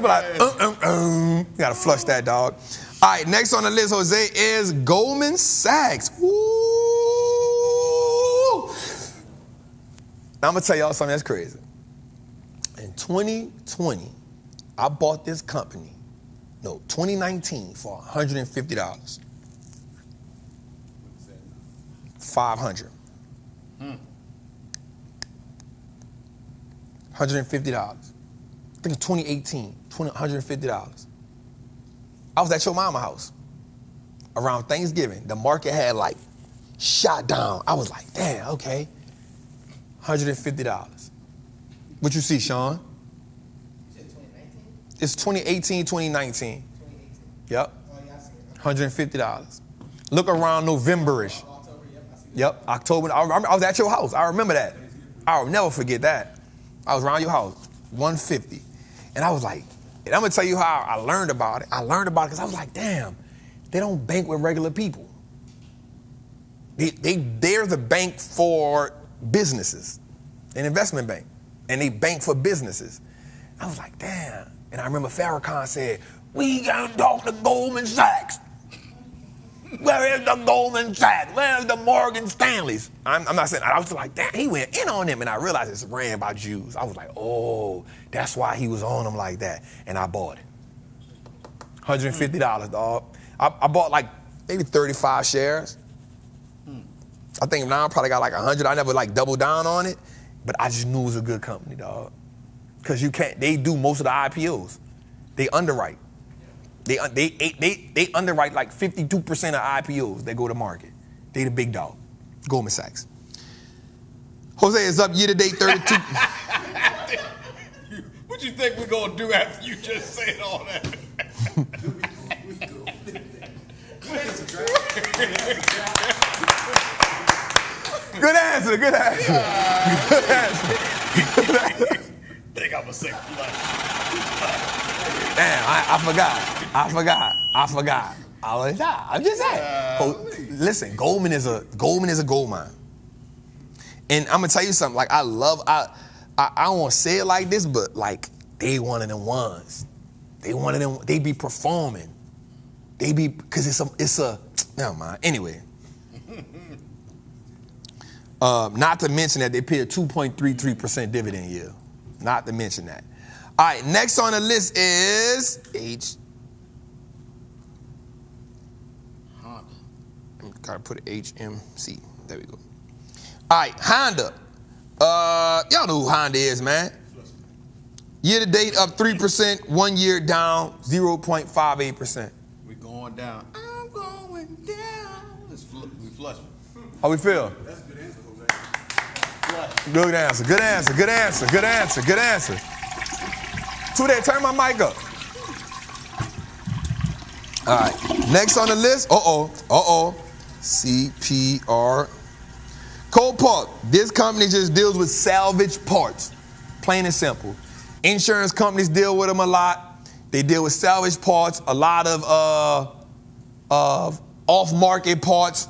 You gotta flush that, dog. All right, next on the list, Jose, is Goldman Sachs. Woo! Now I'm gonna tell y'all something that's crazy. In 2020, I bought this company. 2019 for $150. 500. $150. I think it's 2018, $150. I was at your mama's house around Thanksgiving. The market had shot down. I was like, damn, okay. $150. What you see, Sean? It's 2018, 2019. 2018. Yep. Oh, yeah, I see it. $150. Look around November-ish. October, yep, I see it. Yep, October. I was at your house. I remember that. I'll never forget that. I was around your house. 150. And I was like, and I'm gonna tell you how I learned about it. I learned about it because I was like, damn, they don't bank with regular people. They're the bank for businesses, an investment bank, and they bank for businesses. I was like, damn. And I remember Farrakhan said, we gotta talk to Goldman Sachs. Where is the Goldman Sachs? Where's the Morgan Stanleys? I'm not saying, I was like, damn, he went in on them, and I realized it's ran by Jews. I was like, oh, that's why he was on them like that. And I bought it. $150, dog. I bought like maybe 35 shares. I think now I probably got like 100. I never like doubled down on it, but I just knew it was a good company, dog. Because they do most of the IPOs. They underwrite. They underwrite like 52% of IPOs that go to market. They the big dog. Goldman Sachs. Jose is up year to date 32. What you think we're gonna do after you just said all that? Good answer. Good answer. Good answer. Think I'm gonna say flush. Damn, I forgot. I'm just saying. Listen, Goldman is a gold mine. And I'm gonna tell you something. Like I don't want to say it like this, but like they one of them ones. They one of them. They be performing. They be because it's a. Never mind. Anyway. Not to mention that they pay a 2.33% dividend yield. Not to mention that. All right, next on the list is Honda. Gotta put HMC. There we go. All right, Honda. Y'all know who Honda is, man. Year to date up 3%, 1 year down 0.58%. We going down. I'm going down. We flushing. How we feel? That's a good answer, Jose. Good answer. Good answer. Good answer. Good answer. Good answer. Today, turn my mic up. All right. Next on the list. CPR. Copart. This company just deals with salvage parts. Plain and simple. Insurance companies deal with them a lot. They deal with salvage parts. A lot of off-market parts.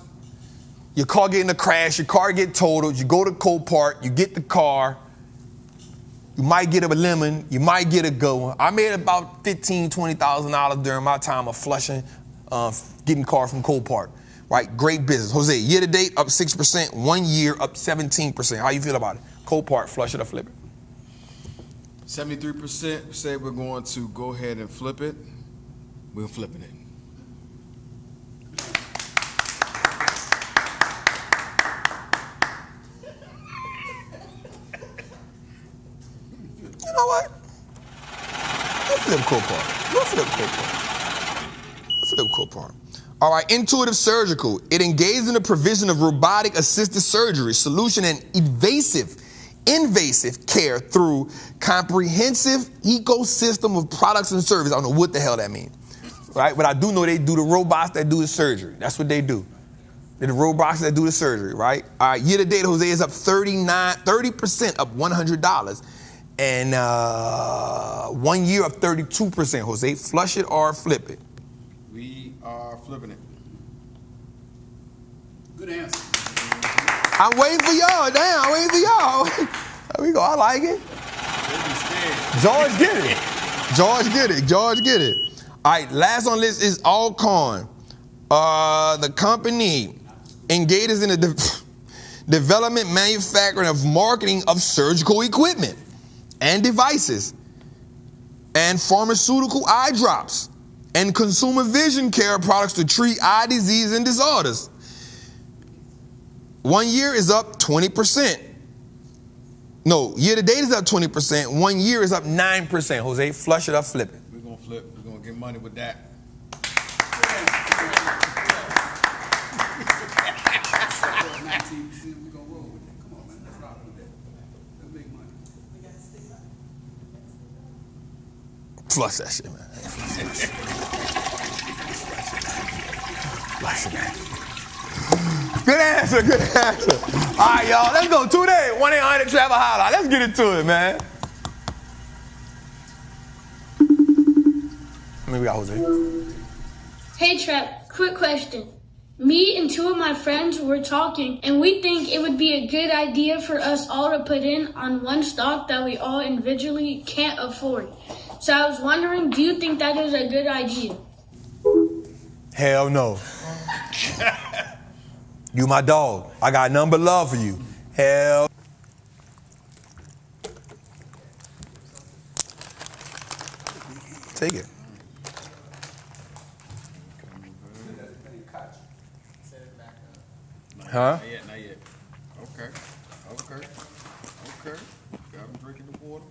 Your car get in a crash, your car get totaled, you go to Copart, you get the car, you might get a lemon, you might get a good one. I made about $15,000, $20,000 during my time of flushing, getting car from Copart, right? Great business. Jose, year to date up 6%, 1 year up 17%. How you feel about it? Copart, flush it or flip it? 73% say we're going to go ahead and flip it. We're flipping it. You know what? Let's flip Copart. All right, Intuitive Surgical. It engages in the provision of robotic-assisted surgery, solution, and invasive care through comprehensive ecosystem of products and services. I don't know what the hell that means, right? But I do know they do the robots that do the surgery. That's what they do. They're the robots that do the surgery, right? All right, year to date, Jose is up 30%, up $100. And 1 year up 32%. Jose, flush it or flip it? We are flipping it. Good answer. I'm waiting for y'all. Damn, I'm waiting for y'all. There we go. I like it. George get it. All right, last on the list is Alcon. The company engages in the development, manufacturing, of marketing of surgical equipment and devices and pharmaceutical eye drops and consumer vision care products to treat eye disease and disorders. 1 year is up 20%. No, year to date is up 20%. 1 year is up 9%. Jose, flush it up, flip it. We're going to flip. We're going to get money with that. 19%, we're gonna roll with it. Come on, man. Let's rock with that. Let's make money. Flush that shit, man. Flush it, man. Good answer. All right, y'all. Let's go. 2 days. 1-800-TRAPPIN hotline. Let's get into it, man. Maybe we got Jose. Hey Trap, quick question. Me and two of my friends were talking, and we think it would be a good idea for us all to put in on one stock that we all individually can't afford. So I was wondering, do you think that is a good idea? Hell no. You my dog. I got nothing but love for you. Hell. Take it. Huh? Not yet, not yet. Okay. Got him drinking the water.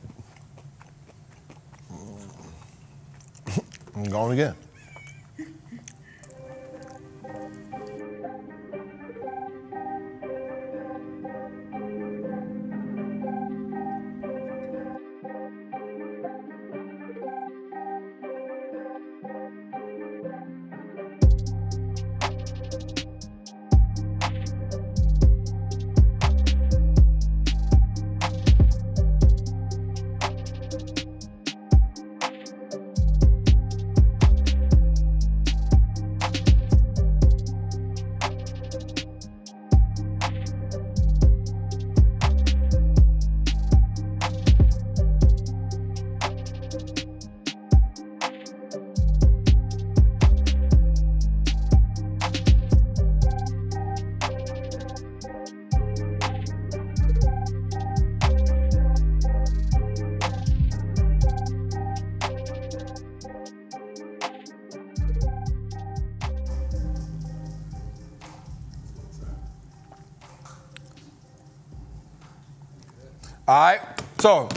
I'm going again. All right, so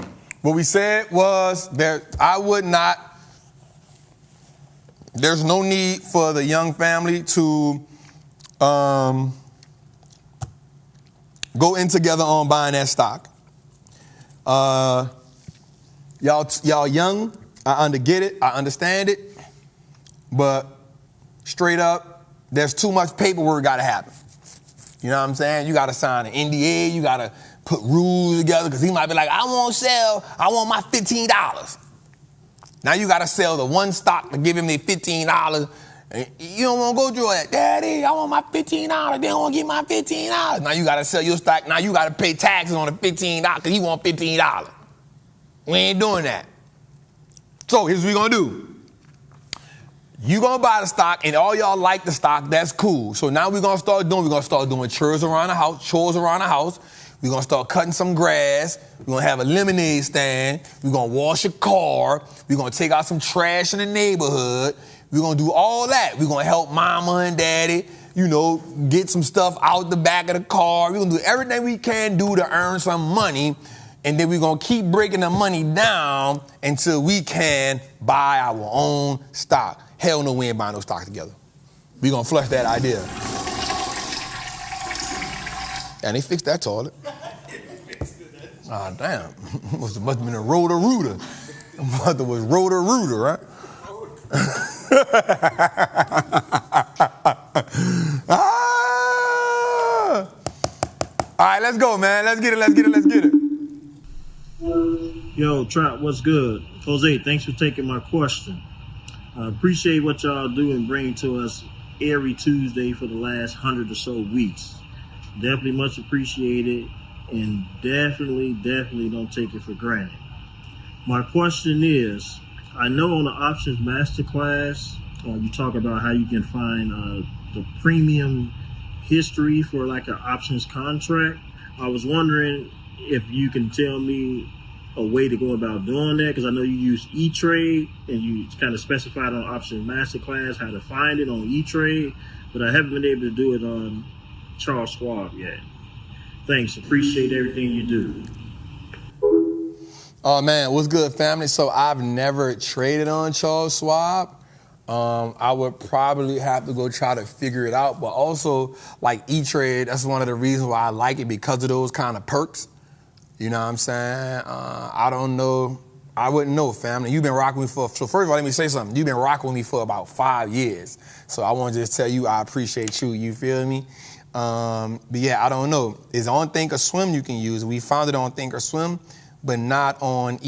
what we said was that there's no need for the young family to go in together on buying that stock. Y'all young, I get it, I understand it, but straight up, there's too much paperwork gotta happen. You know what I'm saying? You gotta sign an NDA, you gotta put rules together, because he might be like, I want my $15. Now you got to sell the one stock to give him the $15. And you don't want to go through that. Daddy, I want my $15. They don't want to get my $15. Now you got to sell your stock. Now you got to pay taxes on the $15 because he want $15. We ain't doing that. So here's what we're going to do. You going to buy the stock, and all y'all like the stock. That's cool. So now we're going to start doing chores around the house. We're going to start cutting some grass. We're going to have a lemonade stand. We're going to wash a car. We're going to take out some trash in the neighborhood. We're going to do all that. We're going to help mama and daddy, get some stuff out the back of the car. We're going to do everything we can do to earn some money. And then we're going to keep breaking the money down until we can buy our own stock. Hell no, we ain't buying no stock together. We're going to flush that idea. And they fixed that toilet. Ah, damn. Must have been a Roto-Rooter. Mother was Roto-Rooter, right? All right, let's go, man. Let's get it. Yo, Trap, what's good? Jose, thanks for taking my question. I appreciate what y'all do and bring to us every Tuesday for the last 100 or so weeks. Definitely much appreciated, and definitely don't take it for granted. My question is, I know on the Options Masterclass, you talk about how you can find the premium history for like an options contract. I was wondering if you can tell me a way to go about doing that, because I know you use E-Trade, and you kind of specified on Options Masterclass how to find it on E-Trade, but I haven't been able to do it on Charles Schwab yet. Thanks, appreciate everything you do. Oh man, what's good, family? So I've never traded on Charles Schwab. I would probably have to go try to figure it out, but also like E-Trade, that's one of the reasons why I like it, because of those kind of perks. You know what I'm saying? I don't know. I wouldn't know, family. You've been rocking with me so first of all, let me say something. You've been rocking with me for about 5 years. So I want to just tell you I appreciate you. You feel me? But yeah, I don't know. It's on Thinkorswim you can use. We found it on Thinkorswim, but not on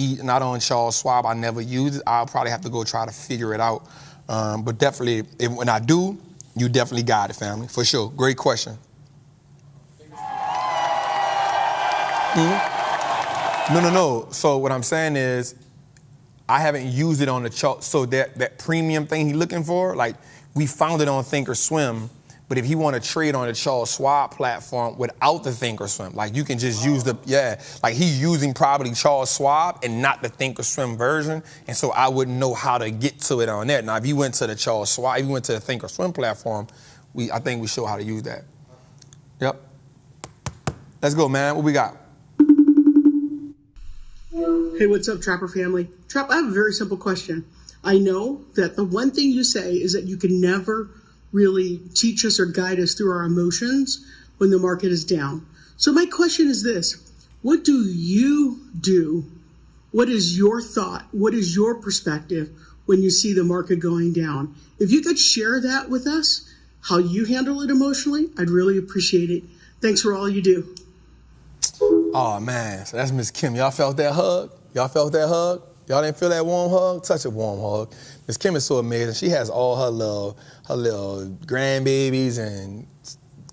Charles Schwab. I never used it. I'll probably have to go try to figure it out. But definitely, when I do, you definitely got it, family, for sure. Great question. No. So what I'm saying is, I haven't used it on the chart. So that premium thing he's looking for, like, we found it on Thinkorswim. But if you want to trade on the Charles Schwab platform without the Thinkorswim, like, you can just use like, he's using probably Charles Schwab and not the Thinkorswim version. And so I wouldn't know how to get to it on that. Now, if you went to the Charles Schwab, if you went to the Thinkorswim platform, I think we show how to use that. Yep. Let's go, man. What we got? Hey, what's up, Trapper family? Trap, I have a very simple question. I know that the one thing you say is that you can never really teach us or guide us through our emotions when the market is down. So my question is this: what do you do? What is your thought? What is your perspective when you see the market going down? If you could share that with us, how you handle it emotionally, I'd really appreciate it. Thanks for all you do. Oh, man. So that's Miss Kim. Y'all felt that hug? Y'all felt that hug? Y'all didn't feel that warm hug? Touch a warm hug. Miss Kim is so amazing. She has all her little grandbabies and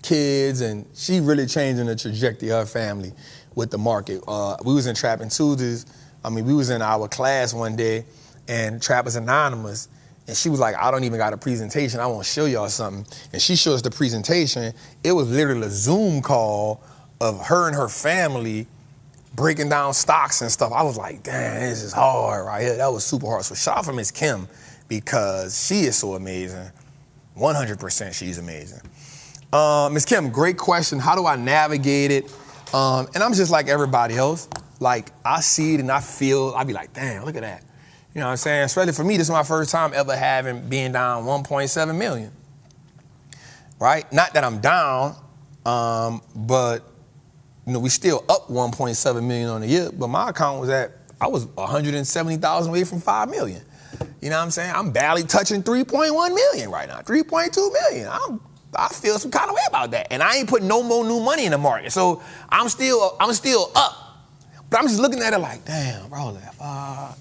kids, and she really changing the trajectory of her family with the market. We was in Trappin Tuesdays. We was in our class one day, and Trappers Anonymous, and she was like, I don't even got a presentation. I want to show y'all something. And she showed us the presentation. It was literally a Zoom call of her and her family breaking down stocks and stuff. I was like, damn, this is hard right here. That was super hard. So shout out for Miss Kim, because she is so amazing. 100% she's amazing. Miss Kim, great question. How do I navigate it? And I'm just like everybody else. Like, I see it and I be like, damn, look at that. You know what I'm saying? Especially for me, this is my first time ever being down 1.7 million. Right? Not that I'm down, but we still up 1.7 million on the year, but my account I was 170,000 away from 5 million. You know what I'm saying? I'm barely touching 3.1 million right now, 3.2 million. I feel some kind of way about that. And I ain't putting no more new money in the market. So I'm still up. But I'm just looking at it like, damn, bro, I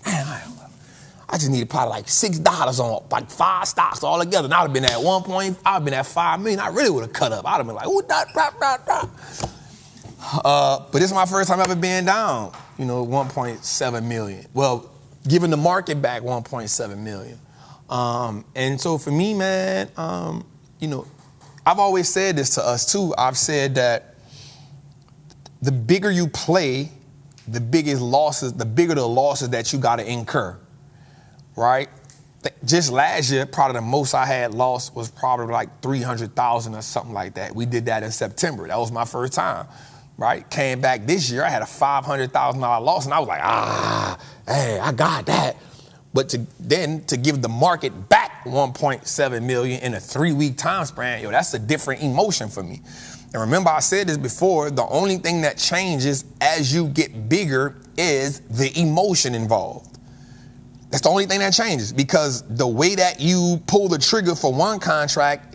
just needed probably like $6 on like 5 stocks all together. And I'd have been at 1.5, been at 5 million. I really would have cut up. I'd have been like, ooh, dot. But this is my first time ever being down, 1.7 million. Well, giving the market back 1.7 million. And so for me, man, I've always said this to us too. I've said that the bigger you play, the bigger the losses that you got to incur, right? Just last year, probably the most I had lost was probably like 300,000 or something like that. We did that in September. That was my first time. Right? Came back this year, I had a $500,000 loss, and I was like, hey, I got that. But to give the market back 1.7 million in a 3-week time span, that's a different emotion for me. And remember, I said this before, the only thing that changes as you get bigger is the emotion involved. That's the only thing that changes, because the way that you pull the trigger for one contract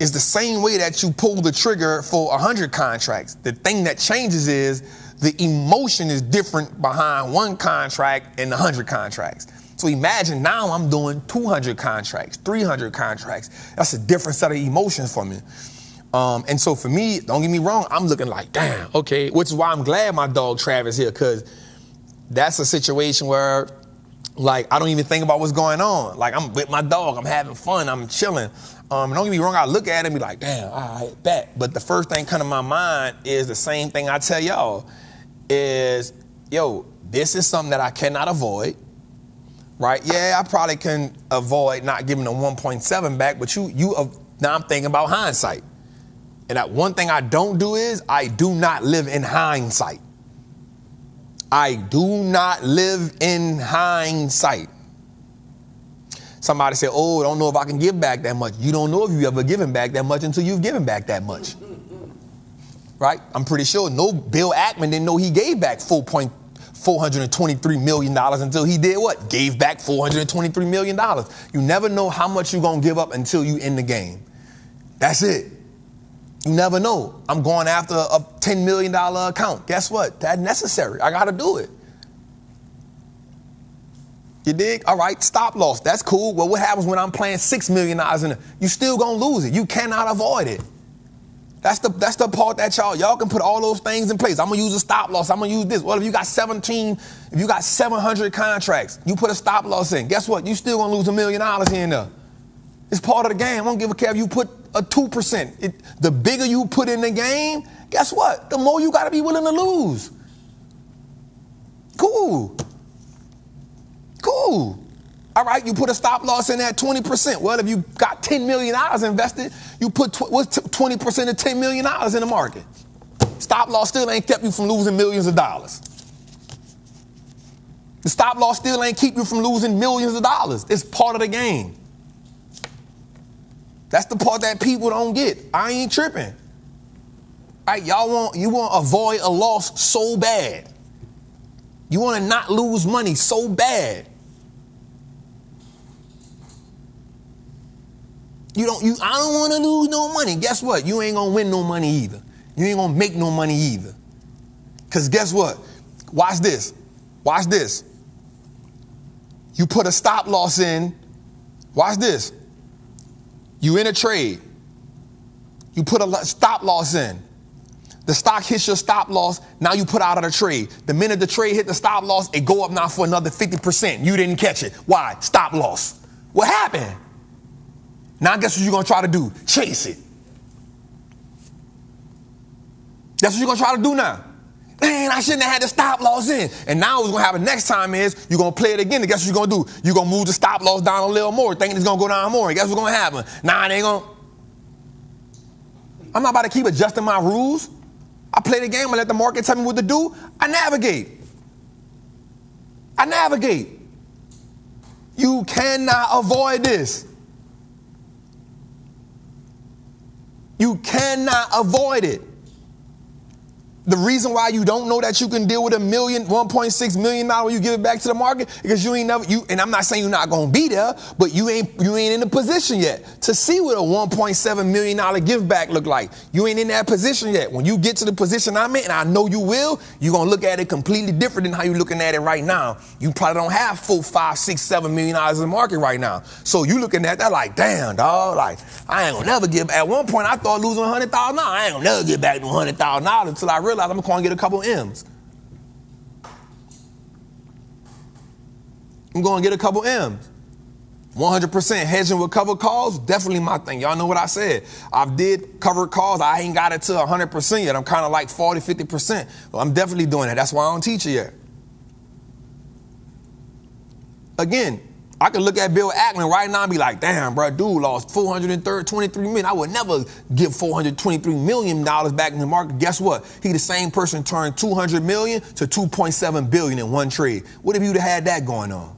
is the same way that you pull the trigger for 100 contracts. The thing that changes is the emotion is different behind one contract and 100 contracts. So imagine now I'm doing 200 contracts, 300 contracts. That's a different set of emotions for me. And so for me, don't get me wrong, I'm looking like, damn, okay, which is why I'm glad my dog Travis here, because that's a situation where, like, I don't even think about what's going on. Like, I'm with my dog, I'm having fun, I'm chilling. Don't get me wrong, I look at it and be like, damn, all right, bet. But the first thing come to my mind is the same thing I tell y'all is, this is something that I cannot avoid, right? Yeah, I probably can avoid not giving the 1.7 back, but now I'm thinking about hindsight. And that one thing I don't do is I do not live in hindsight. I do not live in hindsight. Somebody said, I don't know if I can give back that much. You don't know if you've ever given back that much until you've given back that much. Right? I'm pretty sure Bill Ackman didn't know he gave back $423 million until he did what? Gave back $423 million. You never know how much you're going to give up until you in the game. That's it. You never know. I'm going after a $10 million account. Guess what? That's necessary. I got to do it. You dig? All right, stop loss. That's cool. Well, what happens when I'm playing $6 million in it? You still gonna lose it. You cannot avoid it. That's the part that y'all can put all those things in place. I'm gonna use a stop loss. I'm gonna use this. Well, if you got 700 contracts, you put a stop loss in. Guess what? You still gonna lose $1 million here and there. It's part of the game. I don't give a care if you put a 2%. The bigger you put in the game, guess what? The more you gotta be willing to lose. Cool. All right, you put a stop loss in at 20%. Well, if you got $10 million invested, you put what's 20% of $10 million in the market. Stop loss still ain't kept you from losing millions of dollars. The stop loss still ain't keep you from losing millions of dollars. It's part of the game. That's the part that people don't get. I ain't tripping. All right, you want to avoid a loss so bad. You want to not lose money so bad. I don't want to lose no money. Guess what? You ain't going to win no money either. You ain't going to make no money either. Because guess what? Watch this. Watch this. You put a stop loss in. Watch this. You in a trade. You put a stop loss in. The stock hits your stop loss. Now you put out of the trade. The minute the trade hit the stop loss, it go up now for another 50%. You didn't catch it. Why? Stop loss. What happened? Now guess what you're going to try to do? Chase it. That's what you're going to try to do now. Man, I shouldn't have had the stop loss in. And now what's going to happen next time is you're going to play it again. And guess what you're going to do? You're going to move the stop loss down a little more, thinking it's going to go down more. And guess what's going to happen? Nah, it ain't going to. I'm not about to keep adjusting my rules. I play the game and let the market tell me what to do. I navigate. You cannot avoid this. You cannot avoid it. The reason why you don't know that you can deal with $1.6 million when you give it back to the market, because and I'm not saying you're not going to be there, but you ain't in the position yet to see what a $1.7 million give back look like. You ain't in that position yet. When you get to the position I'm in, and I know you will, you're going to look at it completely different than how you're looking at it right now. You probably don't have $4, $5, $6, $7 million in the market right now. So you looking at that like, damn, dog, like, I ain't going to never give. At one point, I thought losing $100,000. I ain't going to never get back to $100,000 until I realized I'm going to get a couple M's. I'm going to get a couple M's. 100% hedging with covered calls, definitely my thing. Y'all know what I said. I did covered calls. I ain't got it to 100% yet. I'm kind of like 40, 50%. But I'm definitely doing that. That's why I don't teach it yet. Again, I could look at Bill Ackman right now and be like, damn, bro, dude lost $423 million. I would never give $423 million back in the market. Guess what? He the same person turned $200 million to $2.7 billion in one trade. What if you'd have had that going on?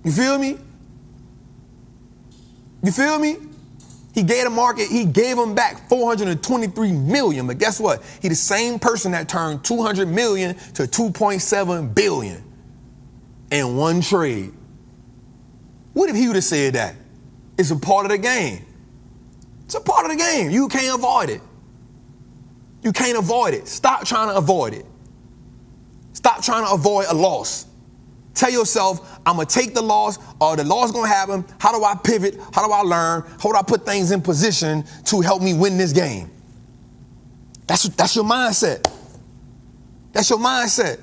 You feel me? You feel me? He gave the market, he gave him back $423 million. But guess what? He the same person that turned $200 million to $2.7 billion. In one trade. What if he would have said that? It's a part of the game. It's a part of the game. You can't avoid it. You can't avoid it. Stop trying to avoid it. Stop trying to avoid a loss. Tell yourself, I'm going to take the loss, or the loss is going to happen. How do I pivot? How do I learn? How do I put things in position to help me win this game? That's your mindset. That's your mindset.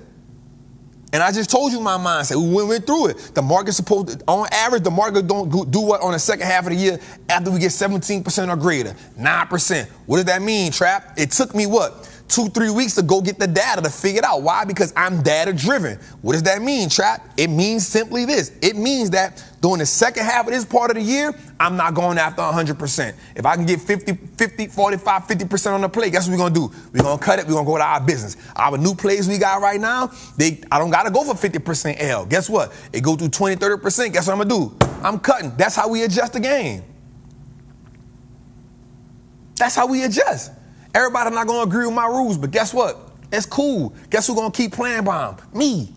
And I just told you my mindset. We went through it. The market's supposed to, on average, the market don't do what on the second half of the year after we get 17% or greater, 9%. What does that mean, Trap? It took me what? 2-3 weeks to go get the data to figure it out. Why? Because I'm data driven. What does that mean, Trap? It means simply this. It means that during the second half of this part of the year, I'm not going after 100%. If I can get 50, 45, 50% on the plate, guess what we're going to do? We're going to cut it. We're going to go to our business. Our new plays we got right now, I don't got to go for 50% L. Guess what? It go through 20, 30%. Guess what I'm going to do? I'm cutting. That's how we adjust the game. That's how we adjust. Everybody not going to agree with my rules, but guess what? It's cool. Guess who's going to keep playing by them? Me.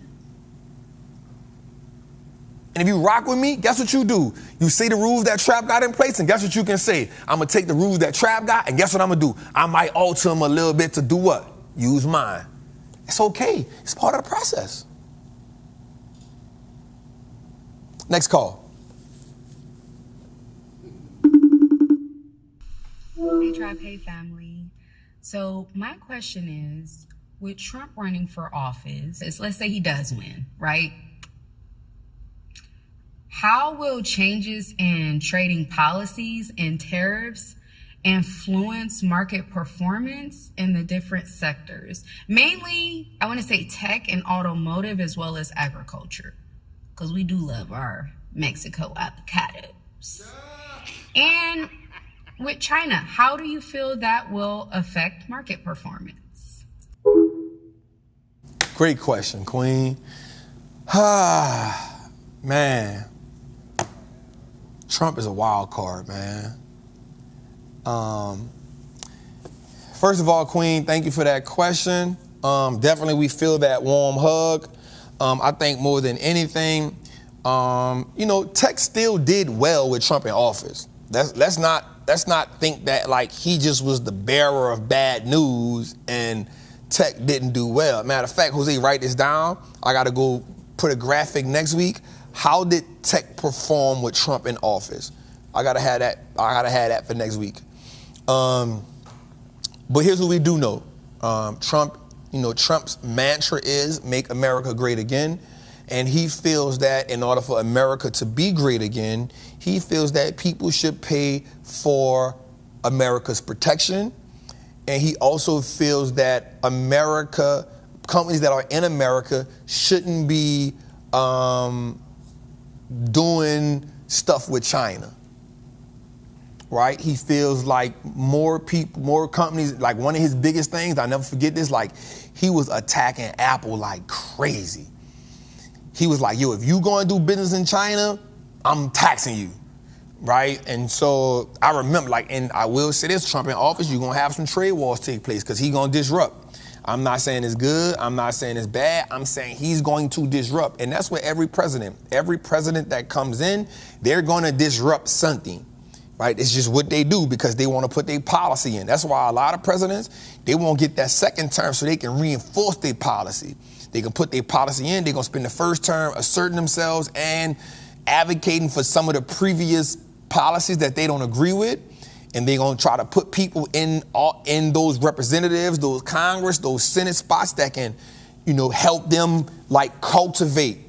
And if you rock with me, guess what you do? You say the rules that Trap got in place, and guess what you can say? I'm going to take the rules that Trap got, and guess what I'm going to do? I might alter them a little bit to do what? Use mine. It's okay. It's part of the process. Next call. Hey, Tribe, hey, family. So my question is, with Trump running for office, let's say he does win, right? How will changes in trading policies and tariffs influence market performance in the different sectors? Mainly, I want to say tech and automotive as well as agriculture, because we do love our Mexico avocados. And with China, how do you feel that will affect market performance? Great question, Queen. Man, Trump is a wild card, man. First of all, Queen, thank you for that question. Definitely we feel that warm hug. I think more than anything, tech still did well with Trump in office. Let's not think that like he just was the bearer of bad news and tech didn't do well. Matter of fact, Jose, write this down. I got to go put a graphic next week. How did tech perform with Trump in office? I gotta have that for next week. But here's what we do know. Trump's mantra is make America great again. And he feels that in order for America to be great again, he feels that people should pay for America's protection. And he also feels that companies that are in America shouldn't be doing stuff with China. Right? He feels like more companies, like one of his biggest things, I'll never forget this, like he was attacking Apple like crazy. He was like, yo, if you going to do business in China, I'm taxing you, right? And so I remember, and I will say this, Trump in office, you're going to have some trade wars take place because he's going to disrupt. I'm not saying it's good. I'm not saying it's bad. I'm saying he's going to disrupt. And that's what every president that comes in, they're going to disrupt something, right? It's just what they do because they want to put their policy in. That's why a lot of presidents, they won't get that second term so they can reinforce their policy. They can put their policy in. They're going to spend the first term asserting themselves and advocating for some of the previous policies that they don't agree with. And they're going to try to put people in those representatives, those Congress, those Senate spots that can, help them like cultivate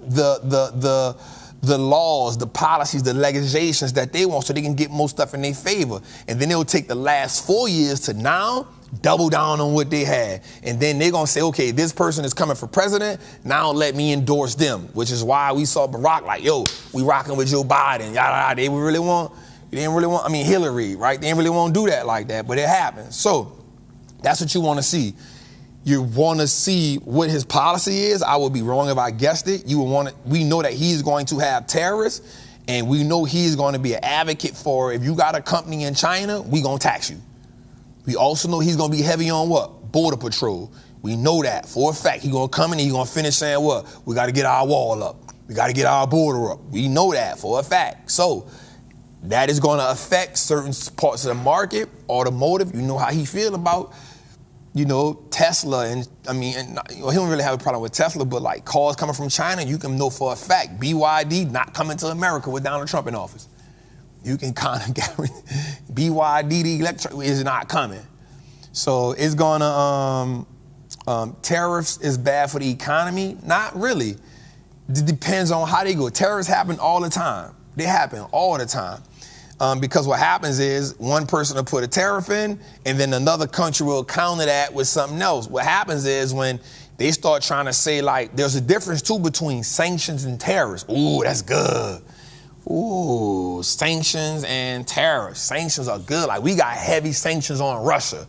the laws, the policies, the legislations that they want so they can get more stuff in their favor. And then they'll take the last 4 years to now double down on what they had. And then they're going to say, okay, this person is coming for president. Now let me endorse them, which is why we saw Barack like, yo, we rocking with Joe Biden. Yada, they didn't really want, Hillary, right? They didn't really want to do that like that, but it happened. So that's what you want to see. You want to see what his policy is. I would be wrong if I guessed it. We know that he's going to have tariffs, and we know he's going to be an advocate for if you got a company in China, we going to tax you. We also know he's going to be heavy on what? Border patrol. We know that for a fact. He's going to come in and he's going to finish saying what? We got to get our wall up. We got to get our border up. We know that for a fact. So that is going to affect certain parts of the market, automotive. You know how he feel about, Tesla. And he don't really have a problem with Tesla, but like cars coming from China, you can know for a fact BYD not coming to America with Donald Trump in office. You can kind of guarantee BYD, the Electoral, is not coming. So it's going to, tariffs is bad for the economy? Not really. It depends on how they go. Tariffs happen all the time. They happen all the time. Because what happens is one person will put a tariff in and then another country will counter that with something else. What happens is when they start trying to say like, there's a difference too between sanctions and tariffs. Ooh, that's good. Ooh, sanctions and tariffs. Sanctions are good. Like we got heavy sanctions on Russia.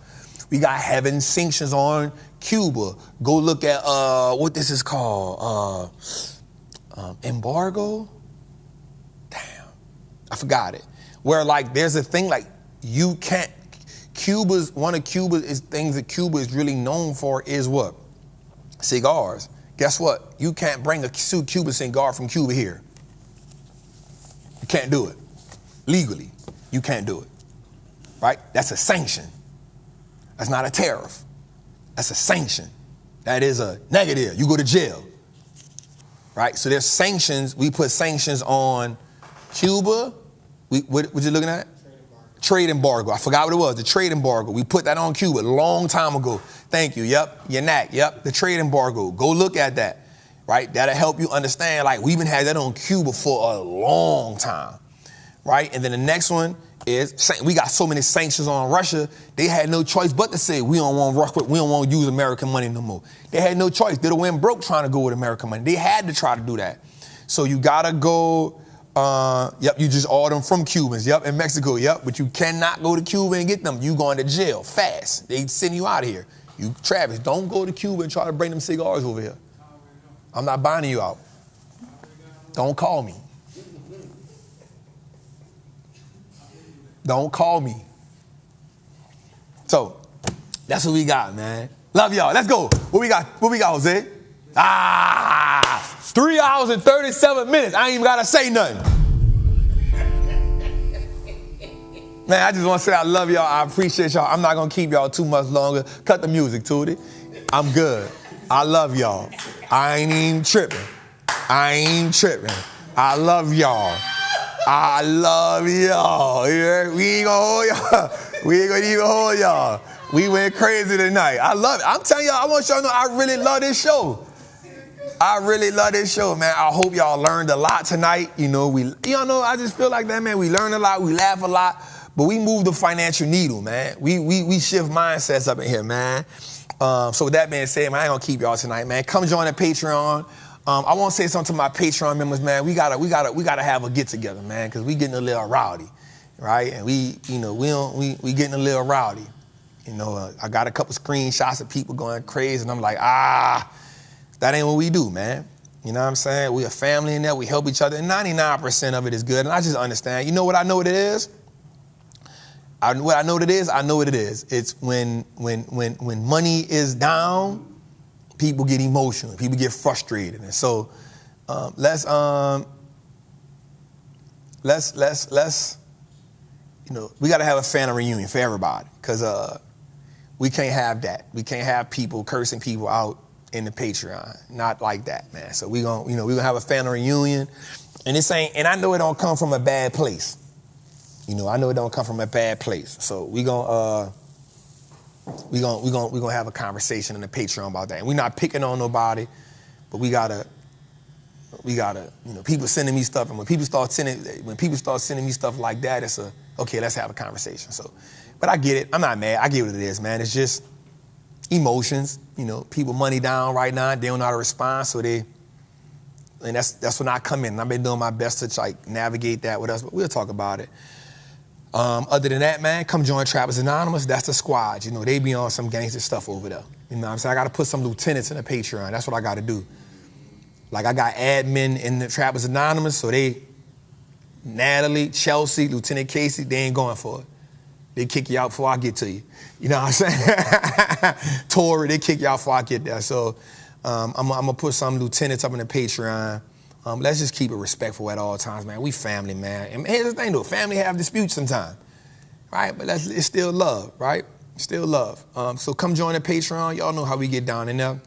We got heavy sanctions on Cuba. Go look at what this is called. Embargo? Damn, I forgot it. Where like there's a thing like you can't. One of Cuba's things that Cuba is really known for is what? Cigars. Guess what? You can't bring a Cuban cigar from Cuba here. You can't do it. Legally, you can't do it. Right? That's a sanction. That's not a tariff. That's a sanction. That is a negative. You go to jail. right? So there's sanctions. We put sanctions on Cuba. What you looking at? Trade embargo. I forgot what it was, the trade embargo. We put that on Cuba a long time ago. Thank you, yep, YANAC, yep, the trade embargo. Go look at that, right? That'll help you understand, like, we've been had that on Cuba for a long time, right? And then the next one is, we got so many sanctions on Russia, they had no choice but to say, we don't want to use American money no more. They had no choice. They'd have went broke trying to go with American money. They had to try to do that. So you gotta go, yep, you just order them from Cubans, yep, in Mexico, yep, but you cannot go to Cuba and get them. You going to jail fast. They send you out of here. You, Travis, don't go to Cuba and try to bring them cigars over here. I'm not buying you out. Don't call me. Don't call me. So, that's what we got, man. Love y'all. Let's go. What we got, Jose? 3 hours and 37 minutes. I ain't even got to say nothing. Man, I just want to say I love y'all. I appreciate y'all. I'm not going to keep y'all too much longer. Cut the music, Tootie. I'm good. I love y'all. I ain't even tripping. I love y'all. I love y'all. Yeah? We ain't gonna hold y'all. We ain't gonna even hold y'all. We went crazy tonight. I love it. I'm telling y'all, I want y'all to know I really love this show. I really love this show, man. I hope y'all learned a lot tonight. I just feel like that, man. We learn a lot, we laugh a lot, but we move the financial needle, man. We shift mindsets up in here, man. So with that being said, man, I ain't gonna keep y'all tonight, man. Come join the Patreon. I want to say something to my Patreon members, man. We gotta have a get together, man, because we getting a little rowdy, right? And we getting a little rowdy. I got a couple screenshots of people going crazy, and I'm like, that ain't what we do, man. You know what I'm saying? We a family in there. We help each other, and 99% of it is good. And I just understand. You know what I know what it is? I know what it is. It's when money is down, people get emotional, people get frustrated. And so let's we got to have a family reunion for everybody, because we can't have that. We can't have people cursing people out in the Patreon. Not like that, man. So we're gonna have a family reunion, and I know it don't come from a bad place. I know it don't come from a bad place. So we're gonna have a conversation in the Patreon about that. And we're not picking on nobody, but we gotta, people sending me stuff, and when people start sending me stuff like that, it's okay, let's have a conversation. So, but I get it. I'm not mad. I get what it is, man. It's just emotions. People money down right now. They don't know how to respond, and that's when I come in. I've been doing my best to navigate that with us, but we'll talk about it. Other than that, man, come join Trappers Anonymous. That's the squad. They be on some gangster stuff over there. You know what I'm saying? I got to put some lieutenants in the Patreon. That's what I got to do. Like, I got admin in the Trappers Anonymous, so Natalie, Chelsea, Lieutenant Casey, they ain't going for it. They kick you out before I get to you. You know what I'm saying? Tori, they kick you out before I get there. So I'm going to put some lieutenants up in the Patreon. Let's just keep it respectful at all times, man. We family, man. And here's the thing, though. Family have disputes sometimes, right? But it's still love, right? Still love. So come join the Patreon. Y'all know how we get down in there.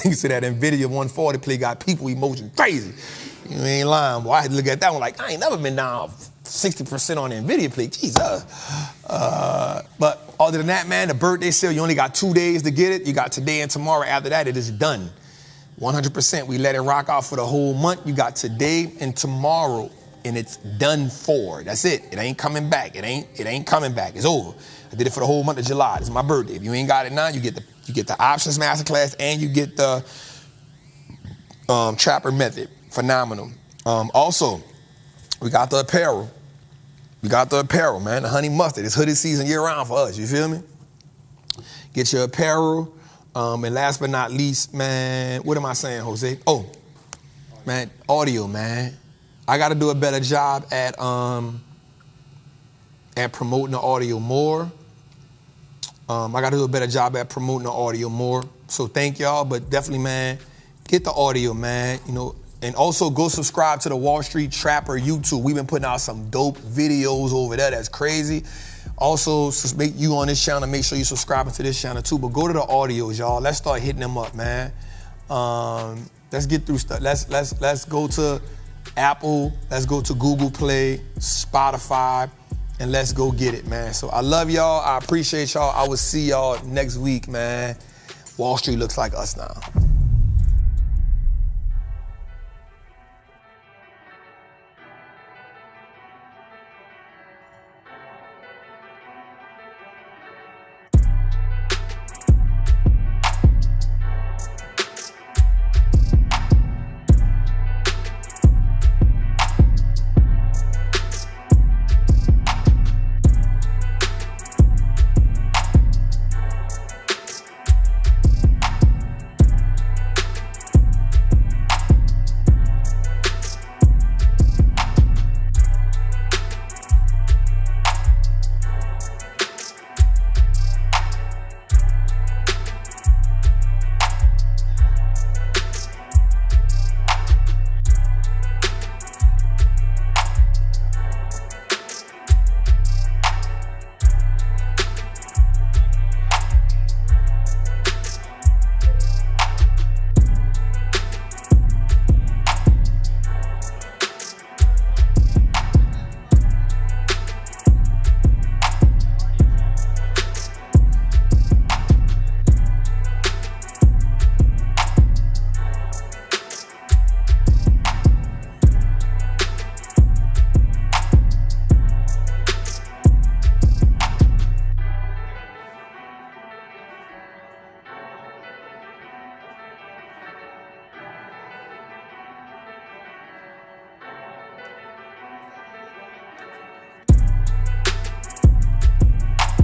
You see that NVIDIA 140 play got people emotion crazy. You ain't lying, boy. I had to look at that one like, I ain't never been down 60% on the NVIDIA play. Jesus. But other than that, man, the birthday sale, you only got 2 days to get it. You got today and tomorrow. After that, it is done. 100%. We let it rock out for the whole month. You got today and tomorrow, and it's done for. That's it. It ain't coming back. It ain't coming back. It's over. I did it for the whole month of July. This is my birthday. If you ain't got it now, you get the options masterclass, and you get the Trapper method. Phenomenal. Also, we got the apparel. Man. The honey mustard. It's hoodie season year round for us. You feel me? Get your apparel. And last but not least, man, what am I saying, Jose? Oh, man, audio, man. I got to do a better job at promoting the audio more. I got to do a better job at promoting the audio more. So thank y'all, but definitely, man, get the audio, man. And also go subscribe to the Wallstreet Trapper YouTube. We've been putting out some dope videos over there. That's crazy. Also, make you on this channel, make sure you subscribe to this channel too. But go to the audios, y'all. Let's start hitting them up, man. Let's get through stuff. Let's go to Apple. Let's go to Google Play, Spotify, and let's go get it, man. So I love y'all. I appreciate y'all. I will see y'all next week, man. Wall Street looks like us now.